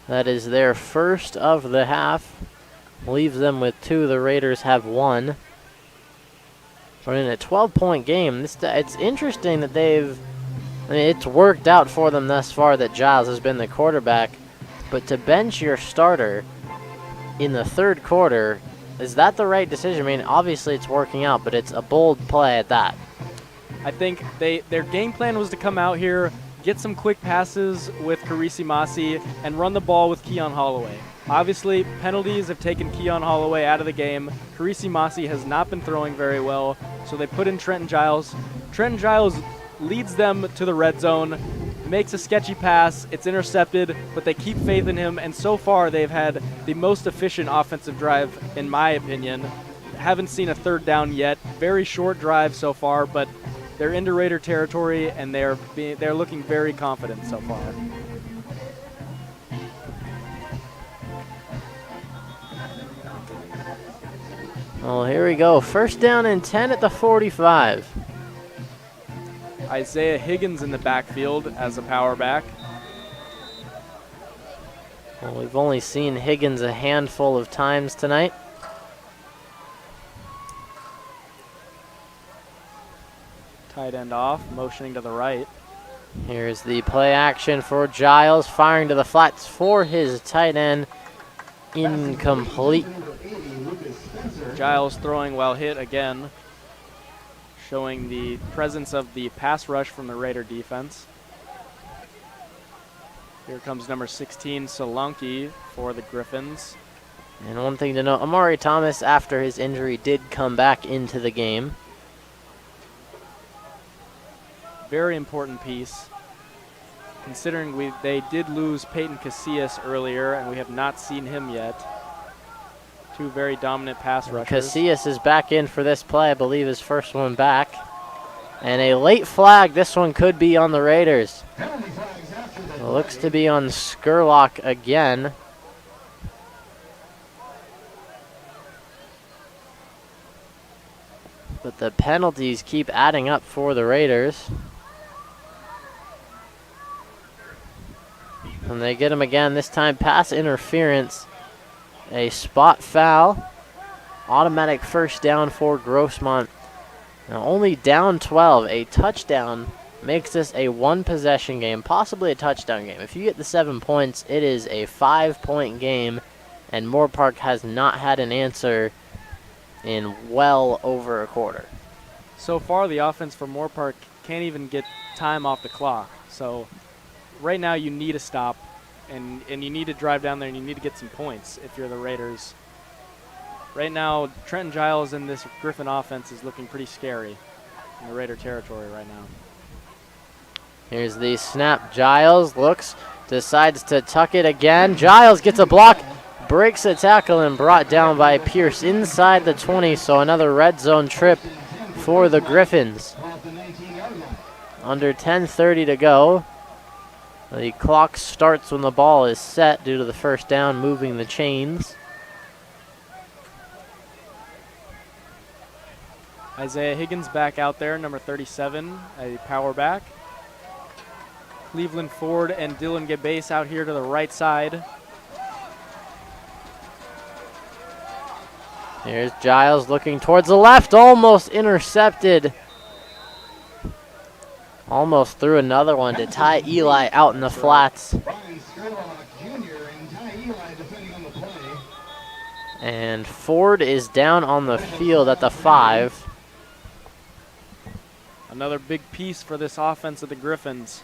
That is their first of the half. Leaves them with 2. The Raiders have 1. But in a 12-point game, it's interesting that it's worked out for them thus far that Giles has been the quarterback. but to bench your starter in the third quarter, is that the right decision? I mean, obviously it's working out, but it's a bold play at that. I think their game plan was to come out here, get some quick passes with Carisi Masi, and run the ball with Keon Holloway. Obviously, penalties have taken Keon Holloway out of the game. Carisi Masi has not been throwing very well, so they put in Trenton Giles. Trenton Giles leads them to the red zone, makes a sketchy pass, it's intercepted, but they keep faith in him, and so far they've had the most efficient offensive drive, in my opinion. Haven't seen a third down yet. Very short drive so far, but they're into Raider territory, and they're looking very confident so far. Well, here we go. First down and 10 at the 45. Isaiah Higgins in the backfield as a power back. Well, we've only seen Higgins a handful of times tonight. Tight end off, motioning to the right. Here's the play action for Giles, firing to the flats for his tight end. Incomplete. Giles throwing while hit again, showing the presence of the pass rush from the Raider defense. Here comes number 16, Solanke, for the Griffins. And one thing to note, Amari Thomas, after his injury, did come back into the game. Very important piece, considering they did lose Peyton Casillas earlier, and we have not seen him yet. Two very dominant pass rushers. Casillas is back in for this play, I believe his first one back. And a late flag, this one could be on the Raiders. It looks to be on Skurlock again. But the penalties keep adding up for the Raiders. And they get him again, this time pass interference. A spot foul. Automatic first down for Grossmont. Now only down 12. A touchdown makes this a one-possession game, possibly a touchdown game. If you get the 7 points, it is a 5-point game, and Moorpark has not had an answer in well over a quarter. So far, the offense for Moorpark can't even get time off the clock. So right now you need a stop, and you need to drive down there, and you need to get some points if you're the Raiders. Right now, Trenton Giles in this Griffin offense is looking pretty scary in the Raider territory right now. Here's the snap. Giles looks, decides to tuck it again. Giles gets a block, breaks a tackle, and brought down by Pierce inside the 20, so another red zone trip for the Griffins. Under 10:30 to go. The clock starts when the ball is set due to the first down, moving the chains. Isaiah Higgins back out there, number 37, a power back. Cleveland Ford and Dylan Gebase out here to the right side. Here's Giles looking towards the left, almost intercepted. Almost threw another one to Ty Eli out in the flats. And Ford is down on the field at the 5. Another big piece for this offense of the Griffins.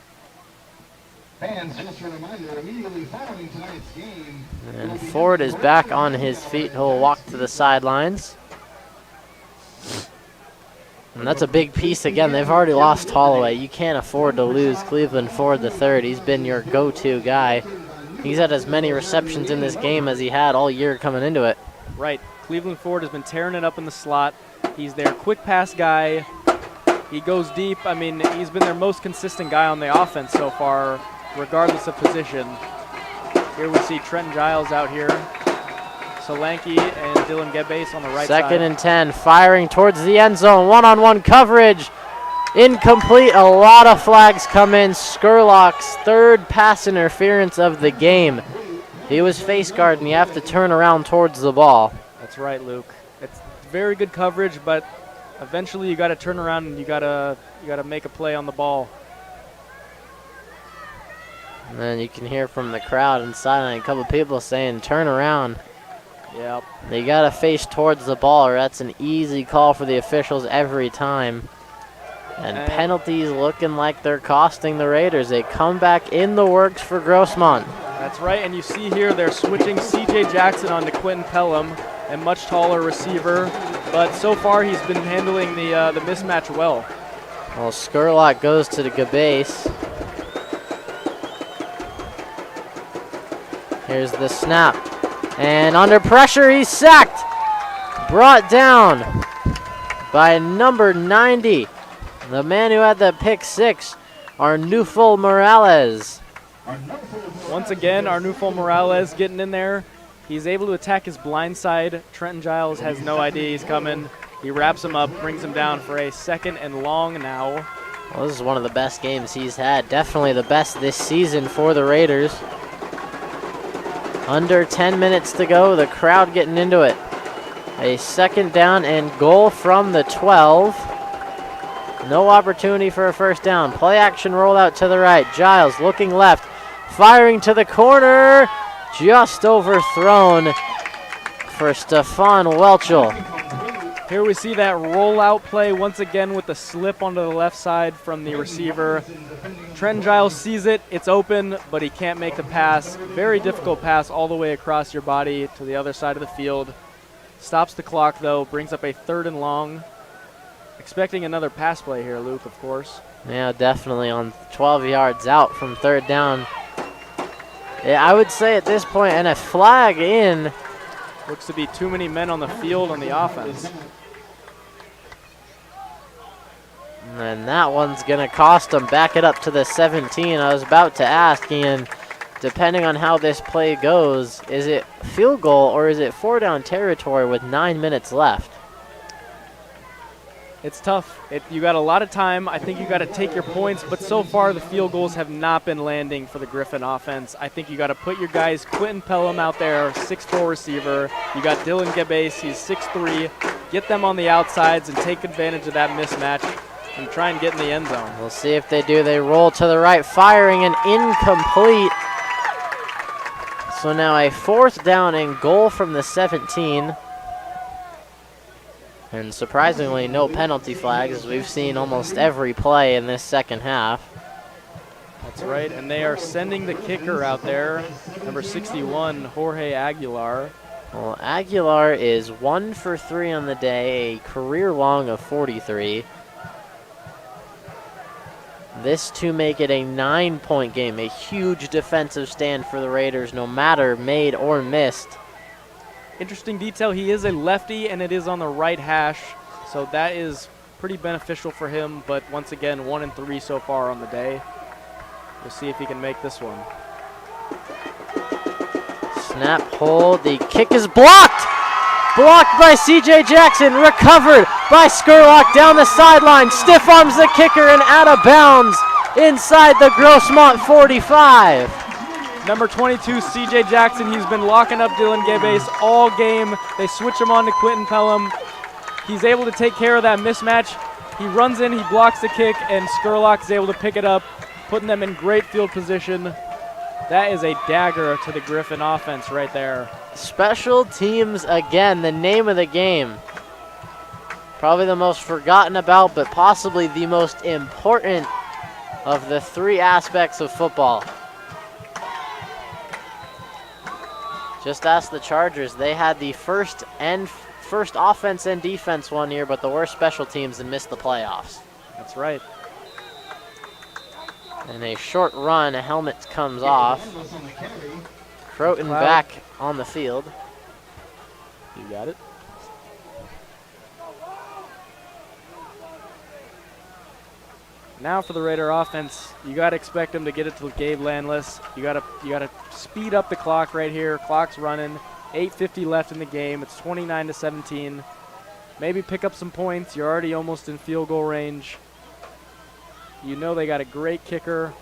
Fans, just a reminder, immediately following tonight's game. And Ford is back on his feet. He'll walk to the sidelines. And that's a big piece again. They've already lost Holloway. You can't afford to lose Cleveland Ford the third. He's been your go-to guy. He's had as many receptions in this game as he had all year coming into it. Right. Cleveland Ford has been tearing it up in the slot. He's their quick pass guy. He goes deep. I mean, he's been their most consistent guy on the offense so far, regardless of position. Here we see Trenton Giles out here. Solanke and Dylan Gebase on the right side. Second and 10, firing towards the end zone. One-on-one coverage. Incomplete. A lot of flags come in. Skurlock's third pass interference of the game. He was face guard, and you have to turn around towards the ball. That's right, Luke. It's very good coverage, but eventually you got to turn around and you got to make a play on the ball. And then you can hear from the crowd inside a couple people saying, turn around. Yep. They got to face towards the ball, or that's an easy call for the officials every time. And penalties looking like they're costing the Raiders. They come back in the works for Grossmont. That's right, and you see here they're switching C.J. Jackson onto Quentin Pelham, a much taller receiver, but so far he's been handling the mismatch well. Well, Skurlock goes to the base. Here's the snap. And under pressure, he's sacked. Brought down by number 90. The man who had the pick 6, Arnulfo Morales. Once again, Arnulfo Morales getting in there. He's able to attack his blind side. Trenton Giles has no idea he's coming. He wraps him up, brings him down for a 2nd and long now. Well, this is one of the best games he's had. Definitely the best this season for the Raiders. Under 10 minutes to go, the crowd getting into it. A 2nd down and goal from the 12. No opportunity for a 1st down. Play action rollout to the right. Giles looking left. Firing to the corner. Just overthrown for Stefan Welchel. Here we see that rollout play once again with the slip onto the left side from the receiver. Trenton Giles sees it. It's open, but he can't make the pass. Very difficult pass all the way across your body to the other side of the field. Stops the clock, though. Brings up a 3rd and long. Expecting another pass play here, Luke, of course. Yeah, definitely on 12 yards out from 3rd down. Yeah, I would say at this point, and a flag in. Looks to be too many men on the field on the offense. And that one's going to cost them. Back it up to the 17. I was about to ask, Ian, depending on how this play goes, is it field goal or is it 4-down territory with 9 minutes left? It's tough. You got a lot of time. I think you got to take your points, but so far the field goals have not been landing for the Griffin offense. I think you got to put your guys, Quentin Pelham out there, 6'4" receiver. You got Dylan Gebase, he's 6'3". Get them on the outsides and take advantage of that mismatch and try and get in the end zone. We'll see if they do. They roll to the right, firing and incomplete. So now a 4th down and goal from the 17. And surprisingly, no penalty flags, as we've seen almost every play in this 2nd half. That's right, and they are sending the kicker out there, number 61, Jorge Aguilar. Well, Aguilar is 1 for 3 on the day, a career long of 43. This to make it a 9-point game, a huge defensive stand for the Raiders, no matter made or missed. Interesting detail, he is a lefty and it is on the right hash, so that is pretty beneficial for him, but once again, 1 and 3 so far on the day. We'll see if he can make this one. Snap, hold, the kick is blocked! Blocked by C.J. Jackson, recovered by Skurlock down the sideline, stiff arms the kicker and out of bounds inside the Grossmont 45. Number 22, C.J. Jackson, he's been locking up Dylan Gebase all game. They switch him on to Quentin Pelham. He's able to take care of that mismatch. He runs in, he blocks the kick, and Skurlock is able to pick it up, putting them in great field position. That is a dagger to the Griffin offense right there. Special teams again, the name of the game. Probably the most forgotten about, but possibly the most important of the 3 aspects of football. Just ask the Chargers. They had the first offense and defense one year, but the worst special teams and missed the playoffs. That's right. And a short run, a helmet comes off. Croton back on the field. You got it. Now for the Raider offense, you got to expect them to get it to Gabe Landless. You got to speed up the clock right here. Clock's running. 8:50 left in the game. It's 29-17. Maybe pick up some points. You're already almost in field goal range. You know they got a great kicker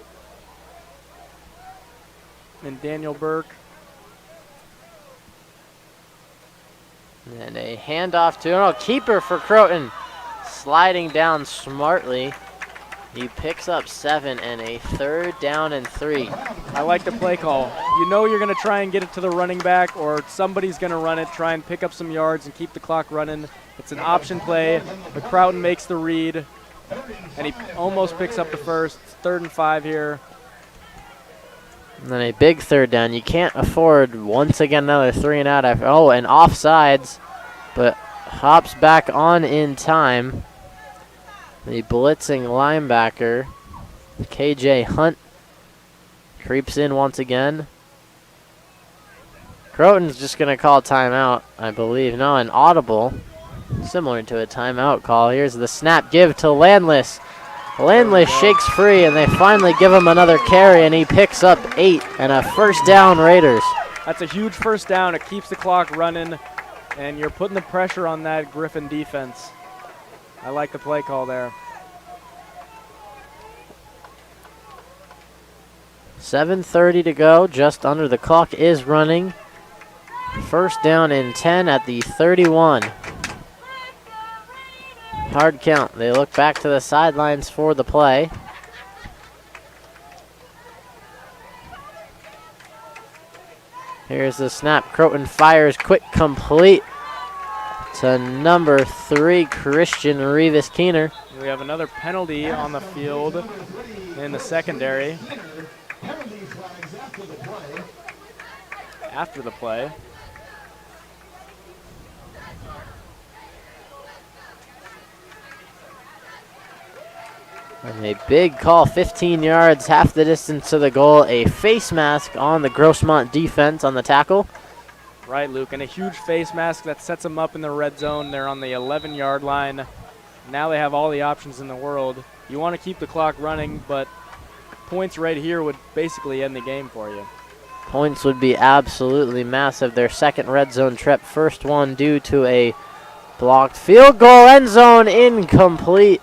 in Daniel Burke. And a handoff to keeper for Croton. Sliding down smartly. He picks up 7 and a 3rd down and 3. I like the play call. You know you're going to try and get it to the running back, or somebody's going to run it, try and pick up some yards and keep the clock running. It's an option play. McCroughton makes the read, and he almost picks up the first. It's 3rd and 5 here. And then a big 3rd down. You can't afford, once again, another 3 and out. After, oh, and offsides, but hops back on in time. The blitzing linebacker, KJ Hunt, creeps in once again. Croton's just going to call timeout, I believe. No, an audible, similar to a timeout call. Here's the snap give to Landless. Landless shakes free, and they finally give him another carry, and he picks up 8 and a 1st down, Raiders. That's a huge 1st down. It keeps the clock running, and you're putting the pressure on that Griffin defense. I like the play call there. 7:30 to go, just under. The clock is running. 1st down and 10 at the 31. Hard count. They look back to the sidelines for the play. Here's the snap. Croton fires quick, complete to number 3, Christian Rivas Keener. We have another penalty on the field in the secondary. After the play. And a big call, 15 yards, half the distance to the goal. A face mask on the Grossmont defense on the tackle. Right, Luke, and a huge face mask that sets them up in the red zone. They're on the 11-yard line. Now they have all the options in the world. You want to keep the clock running, but points right here would basically end the game for you. Points would be absolutely massive. Their 2nd red zone trip, first one due to a blocked field goal. End zone incomplete.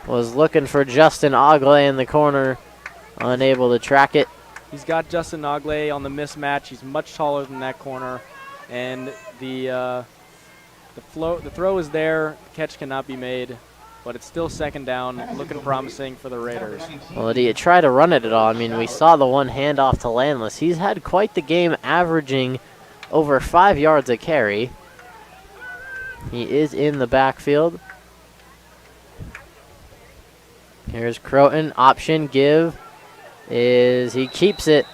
Was looking for Justin Ogley in the corner, unable to track it. He's got Justin Ogley on the mismatch. He's much taller than that corner, and the throw is there. The catch cannot be made, but it's still 2nd down, looking promising for the Raiders. Well, did he try to run it at all? I mean, we saw the one handoff to Landless. He's had quite the game, averaging over 5 yards a carry. He is in the backfield. Here's Croton. Option give is he keeps it,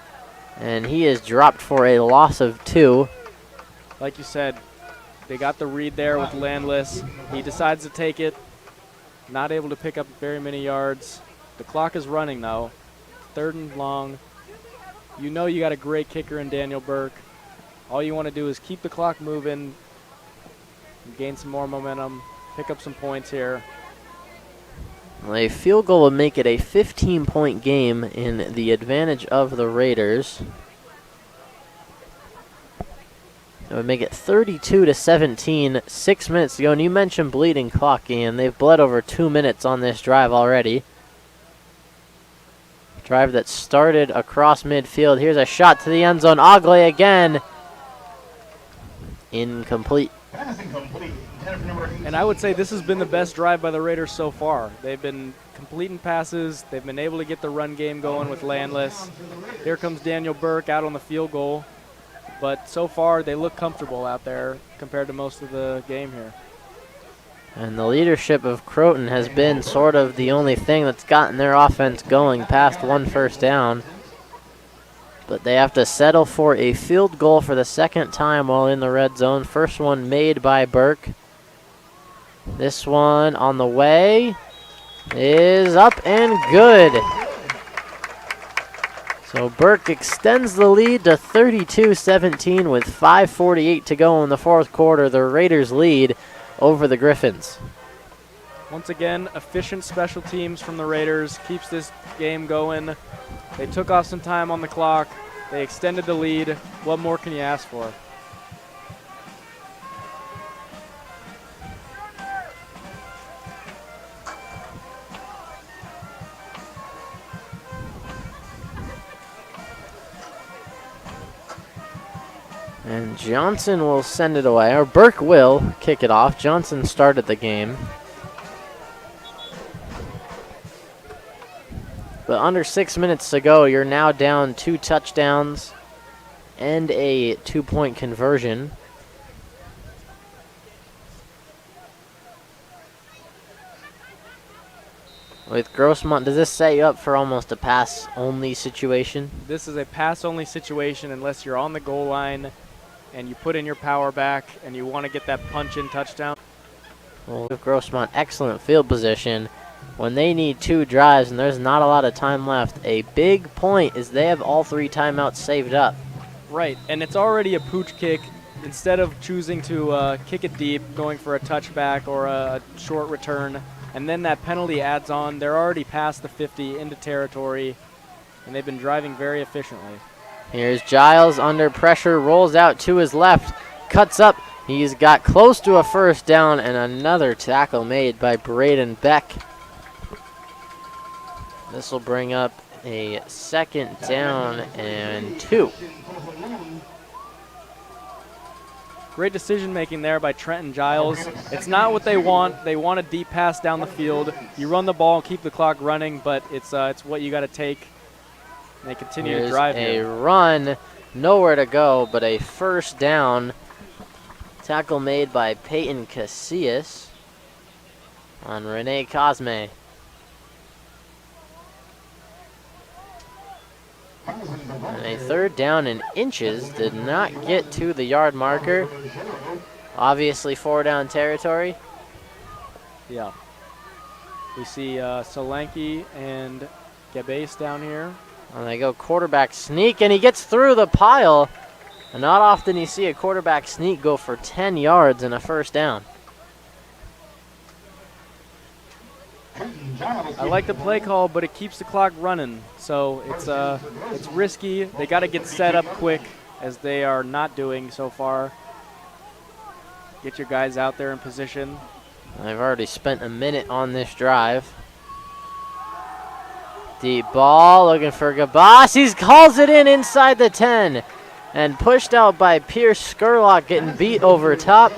and he is dropped for a loss of 2. Like you said, they got the read there with Landless. He decides to take it. Not able to pick up very many yards. The clock is running, though. 3rd and long. You know you got a great kicker in Daniel Burke. All you want to do is keep the clock moving, gain some more momentum, pick up some points here. Well, a field goal would make it a 15-point game in the advantage of the Raiders. It would make it 32-17, 6 minutes to go. And you mentioned bleeding clock, Ian. They've bled over 2 minutes on this drive already. Drive that started across midfield. Here's a shot to the end zone. Ogley again. Incomplete. And I would say this has been the best drive by the Raiders so far. They've been completing passes. They've been able to get the run game going with Landless. Here comes Daniel Burke out on the field goal. But so far, they look comfortable out there compared to most of the game here. And the leadership of Croton has been sort of the only thing that's gotten their offense going past 1 first down. But they have to settle for a field goal for the 2nd time while in the red zone. First one made by Burke. This one on the way is up and good. So Burke extends the lead to 32-17 with 5:48 to go in the 4th quarter. The Raiders lead over the Griffins. Once again, efficient special teams from the Raiders keeps this game going. They took off some time on the clock. They extended the lead. What more can you ask for? And Johnson will send it away, or Burke will kick it off. Johnson started the game. But under 6 minutes to go, you're now down 2 touchdowns and a 2-point conversion. With Grossmont, does this set you up for almost a pass-only situation? This is a pass-only situation unless you're on the goal line and you put in your power back and you want to get that punch-in touchdown. Well, with Grossmont, excellent field position. When they need 2 drives and there's not a lot of time left, a big point is they have all 3 timeouts saved up. Right, and it's already a pooch kick. Instead of choosing to kick it deep, going for a touchback or a short return, and then that penalty adds on, they're already past the 50 into territory, and they've been driving very efficiently. Here's Giles under pressure, rolls out to his left, cuts up. He's got close to a first down, and another tackle made by Braden Beck. This will bring up a 2nd down and 2. Great decision making there by Trenton Giles. It's not what they want. They want a deep pass down the field. You run the ball, keep the clock running, but it's what you got to take. And they continue to drive here. A run, nowhere to go, but a first down. Tackle made by Peyton Casillas on Rene Cosme. And a 3rd down and inches, did not get to the yard marker. Obviously 4 down territory. Yeah. We see Solanke and Gebase down here. And they go quarterback sneak, and he gets through the pile. And not often you see a quarterback sneak go for 10 yards and a first down. I like the play call, but it keeps the clock running. So it's risky. They got to get set up quick, as they are not doing so far. Get your guys out there in position. They've already spent a minute on this drive. Deep ball, looking for Gabas. He calls it in inside the 10. And pushed out by Pierce Skurlock, getting beat over top.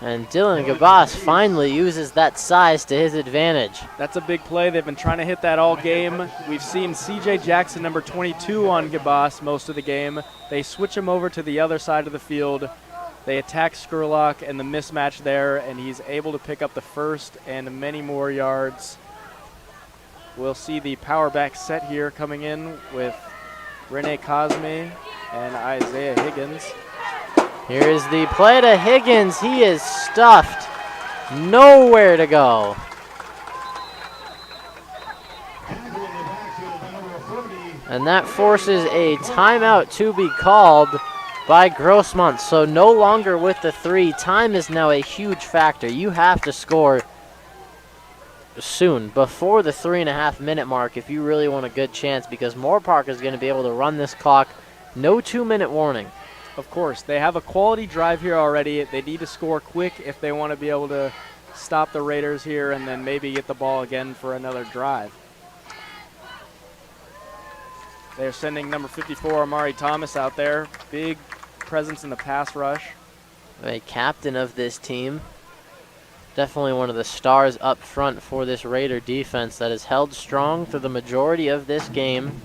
And Dylan Gabas finally uses that size to his advantage. That's a big play. They've been trying to hit that all game. We've seen C.J. Jackson, number 22, on Gabas most of the game. They switch him over to the other side of the field. They attack Skurlock and the mismatch there, and he's able to pick up the first and many more yards. We'll see the power back set here coming in with Rene Cosme and Isaiah Higgins. Here's the play to Higgins. He is stuffed. Nowhere to go. And that forces a timeout to be called by Grossmont. So no longer with the 3. Time is now a huge factor. You have to score soon, before the 3.5 minute mark, if you really want a good chance, because Moorpark is going to be able to run this clock. No 2-minute warning. Of course, they have a quality drive here already. They need to score quick if they want to be able to stop the Raiders here and then maybe get the ball again for another drive. They're sending number 54, Amari Thomas, out there. Big presence in the pass rush. A captain of this team. Definitely one of the stars up front for this Raider defense that has held strong through the majority of this game.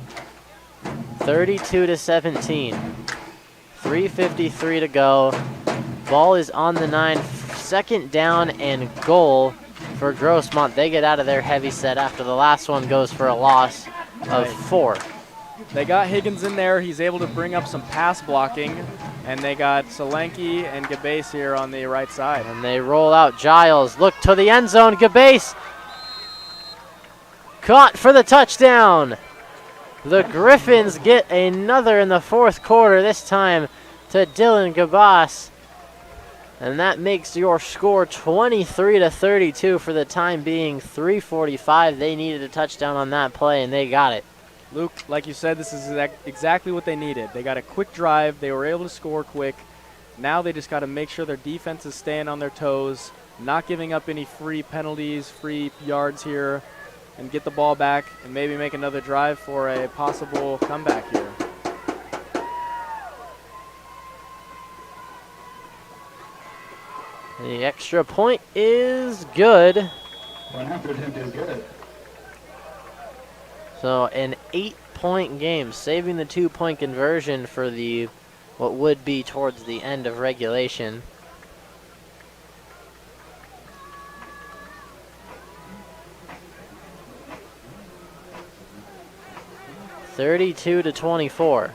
32-17. 3:53 to go. Ball is on the 9. 2nd down and goal for Grossmont. They get out of their heavy set after the last one goes for a loss of 4. They got Higgins in there. He's able to bring up some pass blocking. And they got Solanke and Gebase here on the right side. And they roll out Giles. Look to the end zone. Gebase caught for the touchdown. The Griffins get another in the 4th quarter, this time to Dylan Gabas. And that makes your score 23-32 for the time being. 3:45. They needed a touchdown on that play, and they got it. Luke, like you said, this is exactly what they needed. They got a quick drive. They were able to score quick. Now they just got to make sure their defense is staying on their toes, not giving up any free penalties, free yards here, and get the ball back and maybe make another drive for a possible comeback here. The extra point is good. One after attempt is good. So an 8-point game, saving the 2-point conversion for the what would be towards the end of regulation. (32-24).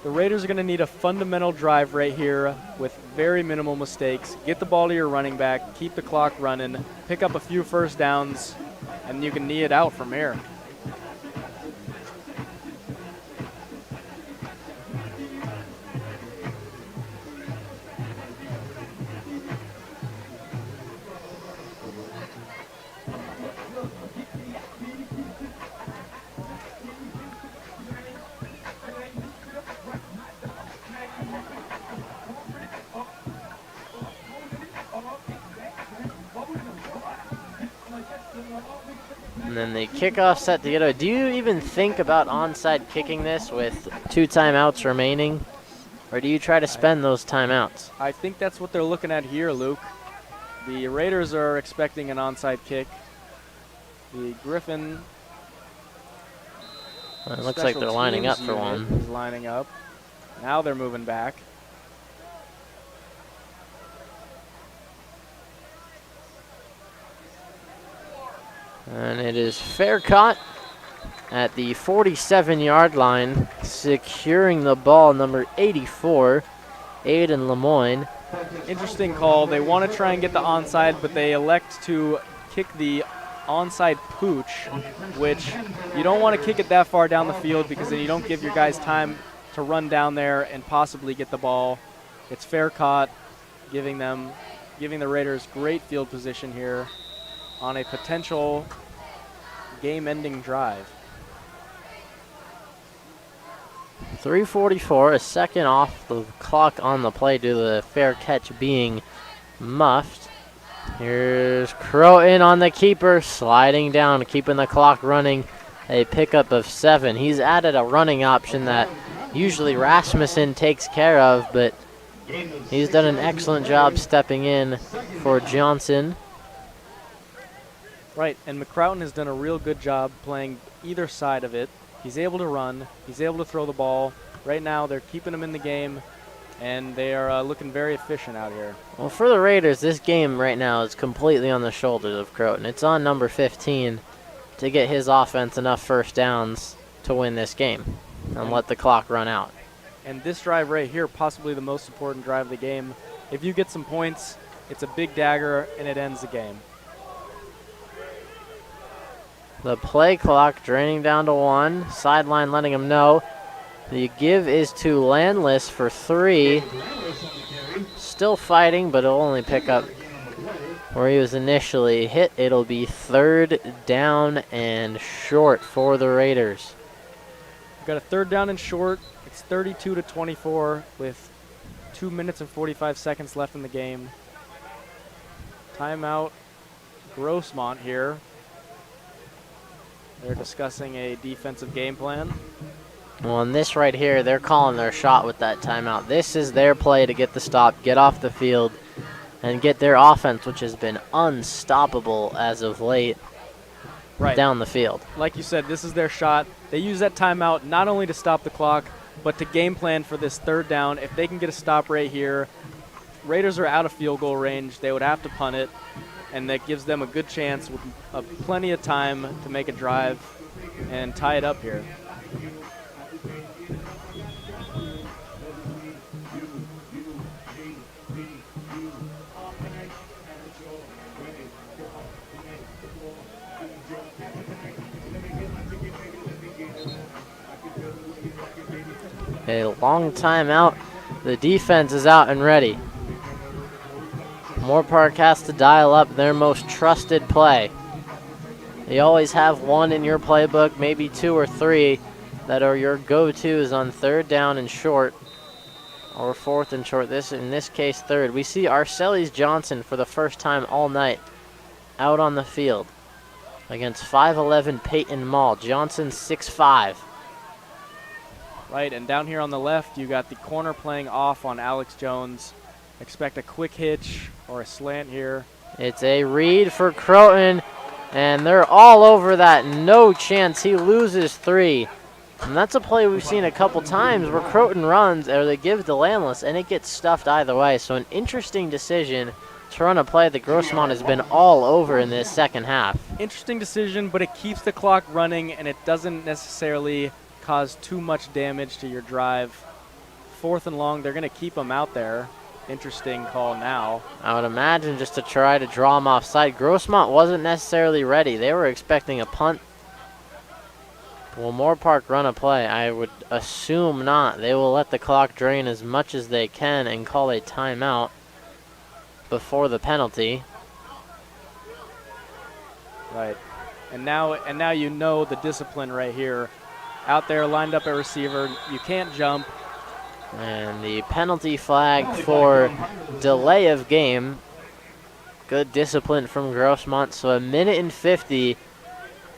The Raiders are going to need a fundamental drive right here with very minimal mistakes. Get the ball to your running back, keep the clock running, pick up a few first downs, and you can knee it out from here. And then the kickoff set to get away. Do you even think about onside kicking this with 2 timeouts remaining? Or do you try to spend those timeouts? I think that's what they're looking at here, Luke. The Raiders are expecting an onside kick. The Griffin. Well, it looks like they're lining up for one. Is lining up. Now they're moving back. And it is fair caught at the 47-yard line, securing the ball, number 84, Aiden Lemoyne. Interesting call. They want to try and get the onside, but they elect to kick the onside pooch, which you don't want to kick it that far down the field because then you don't give your guys time to run down there and possibly get the ball. It's fair caught, giving the Raiders great field position here on a potential game-ending drive. 3:44, a second off the clock on the play due to the fair catch being muffed. Here's Croton on the keeper, sliding down, keeping the clock running. A pickup of 7. He's added a running option that usually Rasmussen takes care of, but he's done an excellent job stepping in for Johnson. Right, and McCroughton has done a real good job playing either side of it. He's able to run. He's able to throw the ball. Right now, they're keeping him in the game, and they are looking very efficient out here. Well, for the Raiders, this game right now is completely on the shoulders of Croton. It's on number 15 to get his offense enough first downs to win this game and let the clock run out. And this drive right here, possibly the most important drive of the game. If you get some points, it's a big dagger, and it ends the game. The play clock draining down to 1. Sideline letting him know. The give is to Landless for 3. Still fighting, but it'll only pick up where he was initially hit. It'll be 3rd down and short for the Raiders. We've got a 3rd down and short. It's 32-24 with 2 minutes and 45 seconds left in the game. Timeout, Grossmont here. They're discussing a defensive game plan. Well, on this right here, they're calling their shot with that timeout. This is their play to get the stop, get off the field, and get their offense, which has been unstoppable as of late, down the field. Like you said, this is their shot. They use that timeout not only to stop the clock, but to game plan for this 3rd down. If they can get a stop right here, Raiders are out of field goal range. They would have to punt it, and that gives them a good chance with plenty of time to make a drive and tie it up here. A long timeout. The defense is out and ready. Moorpark has to dial up their most trusted play. You always have one in your playbook, maybe 2 or 3 that are your go-tos on 3rd down and short, or 4th and short. In this case, 3rd. We see Arcelis Johnson for the first time all night out on the field against 5'11" Peyton Mall. Johnson 6'5". Right, and down here on the left, you got the corner playing off on Alex Jones. Expect a quick hitch or a slant here. It's a read for Croton, And they're all over that. No chance. He loses 3. And that's a play we've seen a couple times where Croton runs or they give to Landless and it gets stuffed either way. So an interesting decision to run a play that Grossmont has been all over in this second half. Interesting decision, but it keeps the clock running and it doesn't necessarily cause too much damage to your drive. 4th and long, they're going to keep them out there. Interesting call now. I would imagine just to try to draw him offside. Grossmont wasn't necessarily ready. They were expecting a punt. Will Moorpark run a play? I would assume not. They will let the clock drain as much as they can and call a timeout before the penalty. Right. And now you know the discipline right here. Out there lined up at receiver. You can't jump. And the penalty flag for delay of game. Good discipline from Grossmont. So a minute and 50.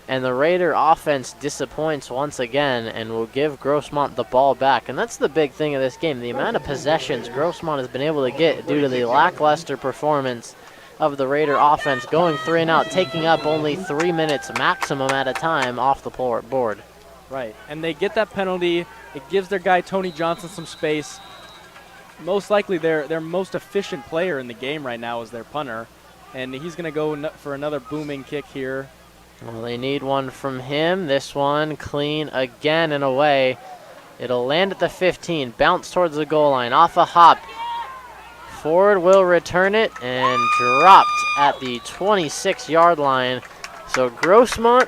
And the Raider offense disappoints once again and will give Grossmont the ball back. And that's the big thing of this game. The amount of possessions Grossmont has been able to get due to the lackluster performance of the Raider offense, going 3 and out, taking up only 3 minutes maximum at a time off the board. Right, and they get that penalty. It gives their guy Tony Johnson some space. Most likely their most efficient player in the game right now is their punter. And he's going to go for another booming kick here. Well, they need one from him. This one clean again and away. It'll land at the 15, bounce towards the goal line, off a hop. Ford will return it and dropped at the 26-yard line. So Grossmont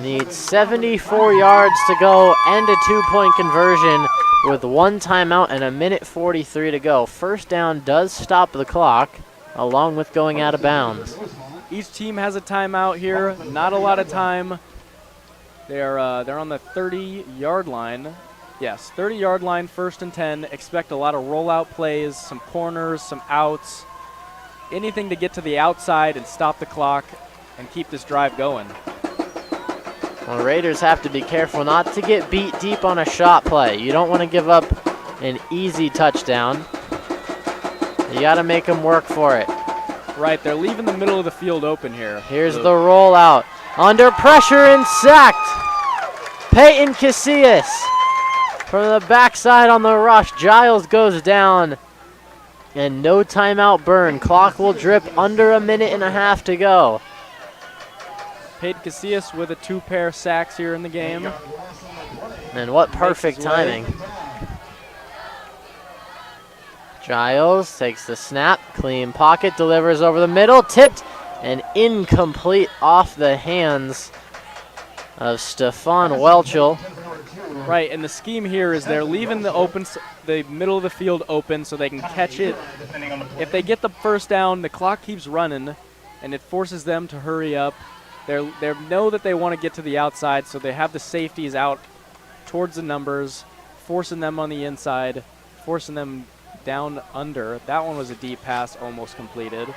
needs 74 yards to go and a 2-point conversion with 1 timeout and a minute 43 to go. First down does stop the clock along with going out of bounds. Each team has a timeout here. Not a lot of time. They're on the 30-yard line. Yes, 30-yard line, 1st and 10. Expect a lot of rollout plays, some corners, some outs. Anything to get to the outside and stop the clock and keep this drive going. Well, Raiders have to be careful not to get beat deep on a shot play. You don't want to give up an easy touchdown. You got to make them work for it. Right, they're leaving the middle of the field open here. Here's the rollout. Under pressure and sacked. Peyton Casillas from the backside on the rush. Giles goes down. And no timeout burn. Clock will drip under a minute and a half to go. Peyton Casillas with a 2 sacks here in the game. And what perfect timing. Giles takes the snap, clean pocket, delivers over the middle, tipped and incomplete off the hands of Stefan Welchel. Right, and the scheme here is they're leaving the middle of the field open so they can catch it. If they get the first down, the clock keeps running, and it forces them to hurry up. They know that they want to get to the outside, so they have the safeties out towards the numbers, forcing them on the inside, forcing them down under. That one was a deep pass, almost completed.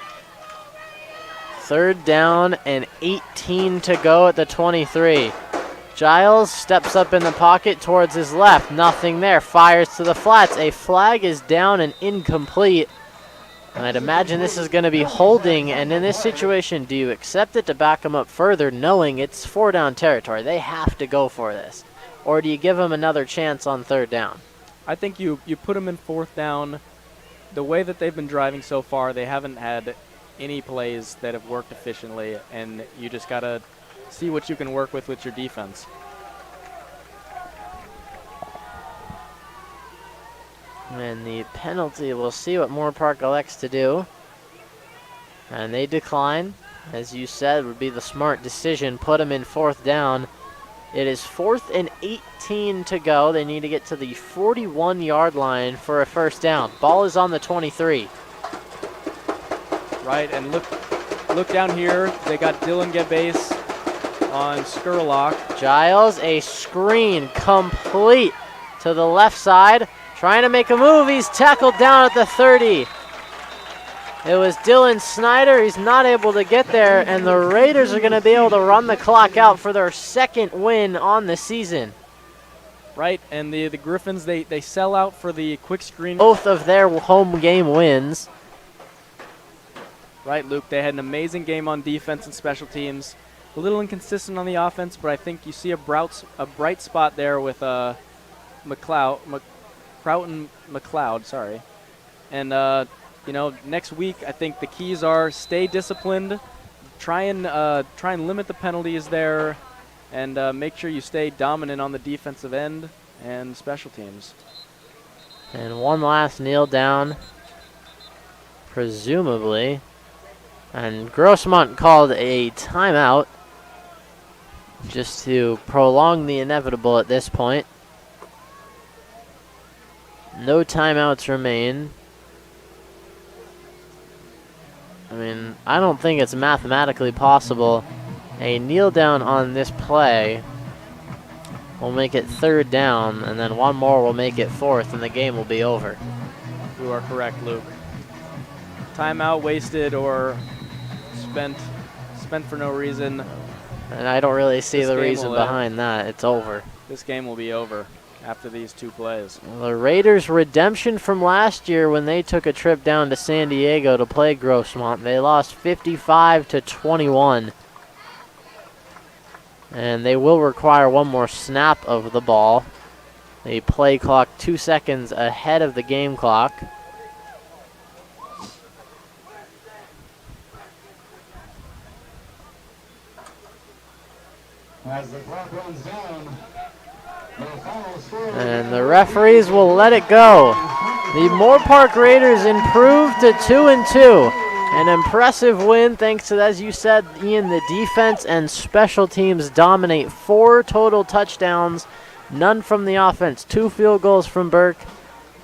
3rd down and 18 to go at the 23. Giles steps up in the pocket towards his left. Nothing there. Fires to the flats. A flag is down and incomplete. And I'd imagine this is going to be holding. And in this situation, do you accept it to back them up further, knowing it's 4-down territory? They have to go for this. Or do you give them another chance on 3rd down? I think you put them in 4th down. The way that they've been driving so far, they haven't had any plays that have worked efficiently, and you just got to see what you can work with your defense. And the penalty, we'll see what Moorpark elects to do. And they decline. As you said, would be the smart decision. Put them in 4th down. It is 4th and 18 to go. They need to get to the 41-yard line for a first down. Ball is on the 23. Right, and look down here. They got Dylan Gebase on Skurlock. Giles, a screen complete to the left side. Trying to make a move. He's tackled down at the 30. It was Dylan Snyder. He's not able to get there, and the Raiders are going to be able to run the clock out for their 2nd win on the season. Right, and the Griffins, they sell out for the quick screen. Both of their home game wins. right, Luke? They had an amazing game on defense and special teams. A little inconsistent on the offense, but I think you see a bright spot there with Prouton McLeod, sorry. And, you know, next week I think the keys are stay disciplined, try and limit the penalties there, and make sure you stay dominant on the defensive end and special teams. And one last kneel down, presumably. And Grossmont called a timeout just to prolong the inevitable at this point. No timeouts remain. I mean, I don't think it's mathematically possible. A kneel down on this play will make it 3rd down, and then one more will make it 4th, and the game will be over. You are correct, Luke. Timeout wasted or spent for no reason. And I don't really see This the game reason will behind that. It's over. This game will be over after these 2 plays. The Raiders' redemption from last year when they took a trip down to San Diego to play Grossmont. They lost 55-21. And they will require one more snap of the ball. The play clock 2 seconds ahead of the game clock. As the clock runs down, the final score. And the referees will let it go. The Moorpark Raiders improved to 2-2. An impressive win thanks to, as you said, Ian, the defense and special teams dominate. 4 total touchdowns, none from the offense. 2 field goals from Burke,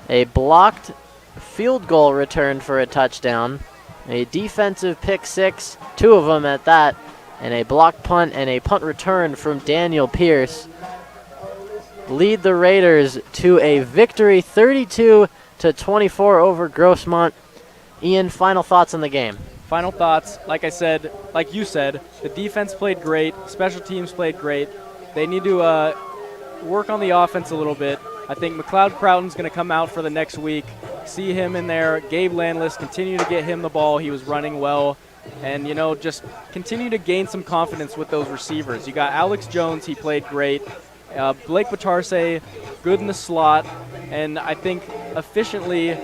a blocked field goal returned for a touchdown, a defensive pick 6, 2 of them at that, and a blocked punt and a punt return from Daniel Pierce lead the Raiders to a victory 32-24 over Grossmont. Ian, final thoughts on the game? Final thoughts, like you said, the defense played great, special teams played great. They need to work on the offense a little bit. I think McLeod Prouton's going to come out for the next week, see him in there. Gabe Landless, continue to get him the ball. He was running well. And, you know, just continue to gain some confidence with those receivers. You got Alex Jones, he played great. Blake Batarse, good in the slot. And I think efficiently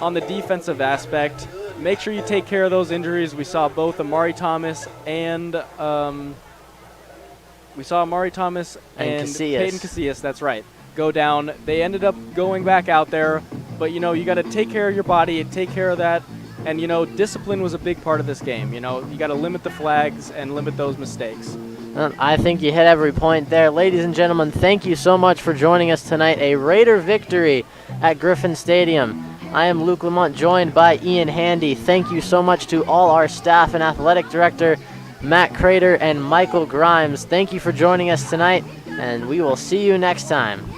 on the defensive aspect, make sure you take care of those injuries. We saw both Amari Thomas and Peyton Casillas, that's right, go down. They ended up going back out there, but, you know, you got to take care of your body and take care of that. And, you know, discipline was a big part of this game. You know, you got to limit the flags and limit those mistakes. I think you hit every point there. Ladies and gentlemen, thank you so much for joining us tonight. A Raider victory at Griffin Stadium. I am Luke Lamont, joined by Ian Handy. Thank you so much to all our staff and athletic director, Matt Crater and Michael Grimes. Thank you for joining us tonight, and we will see you next time.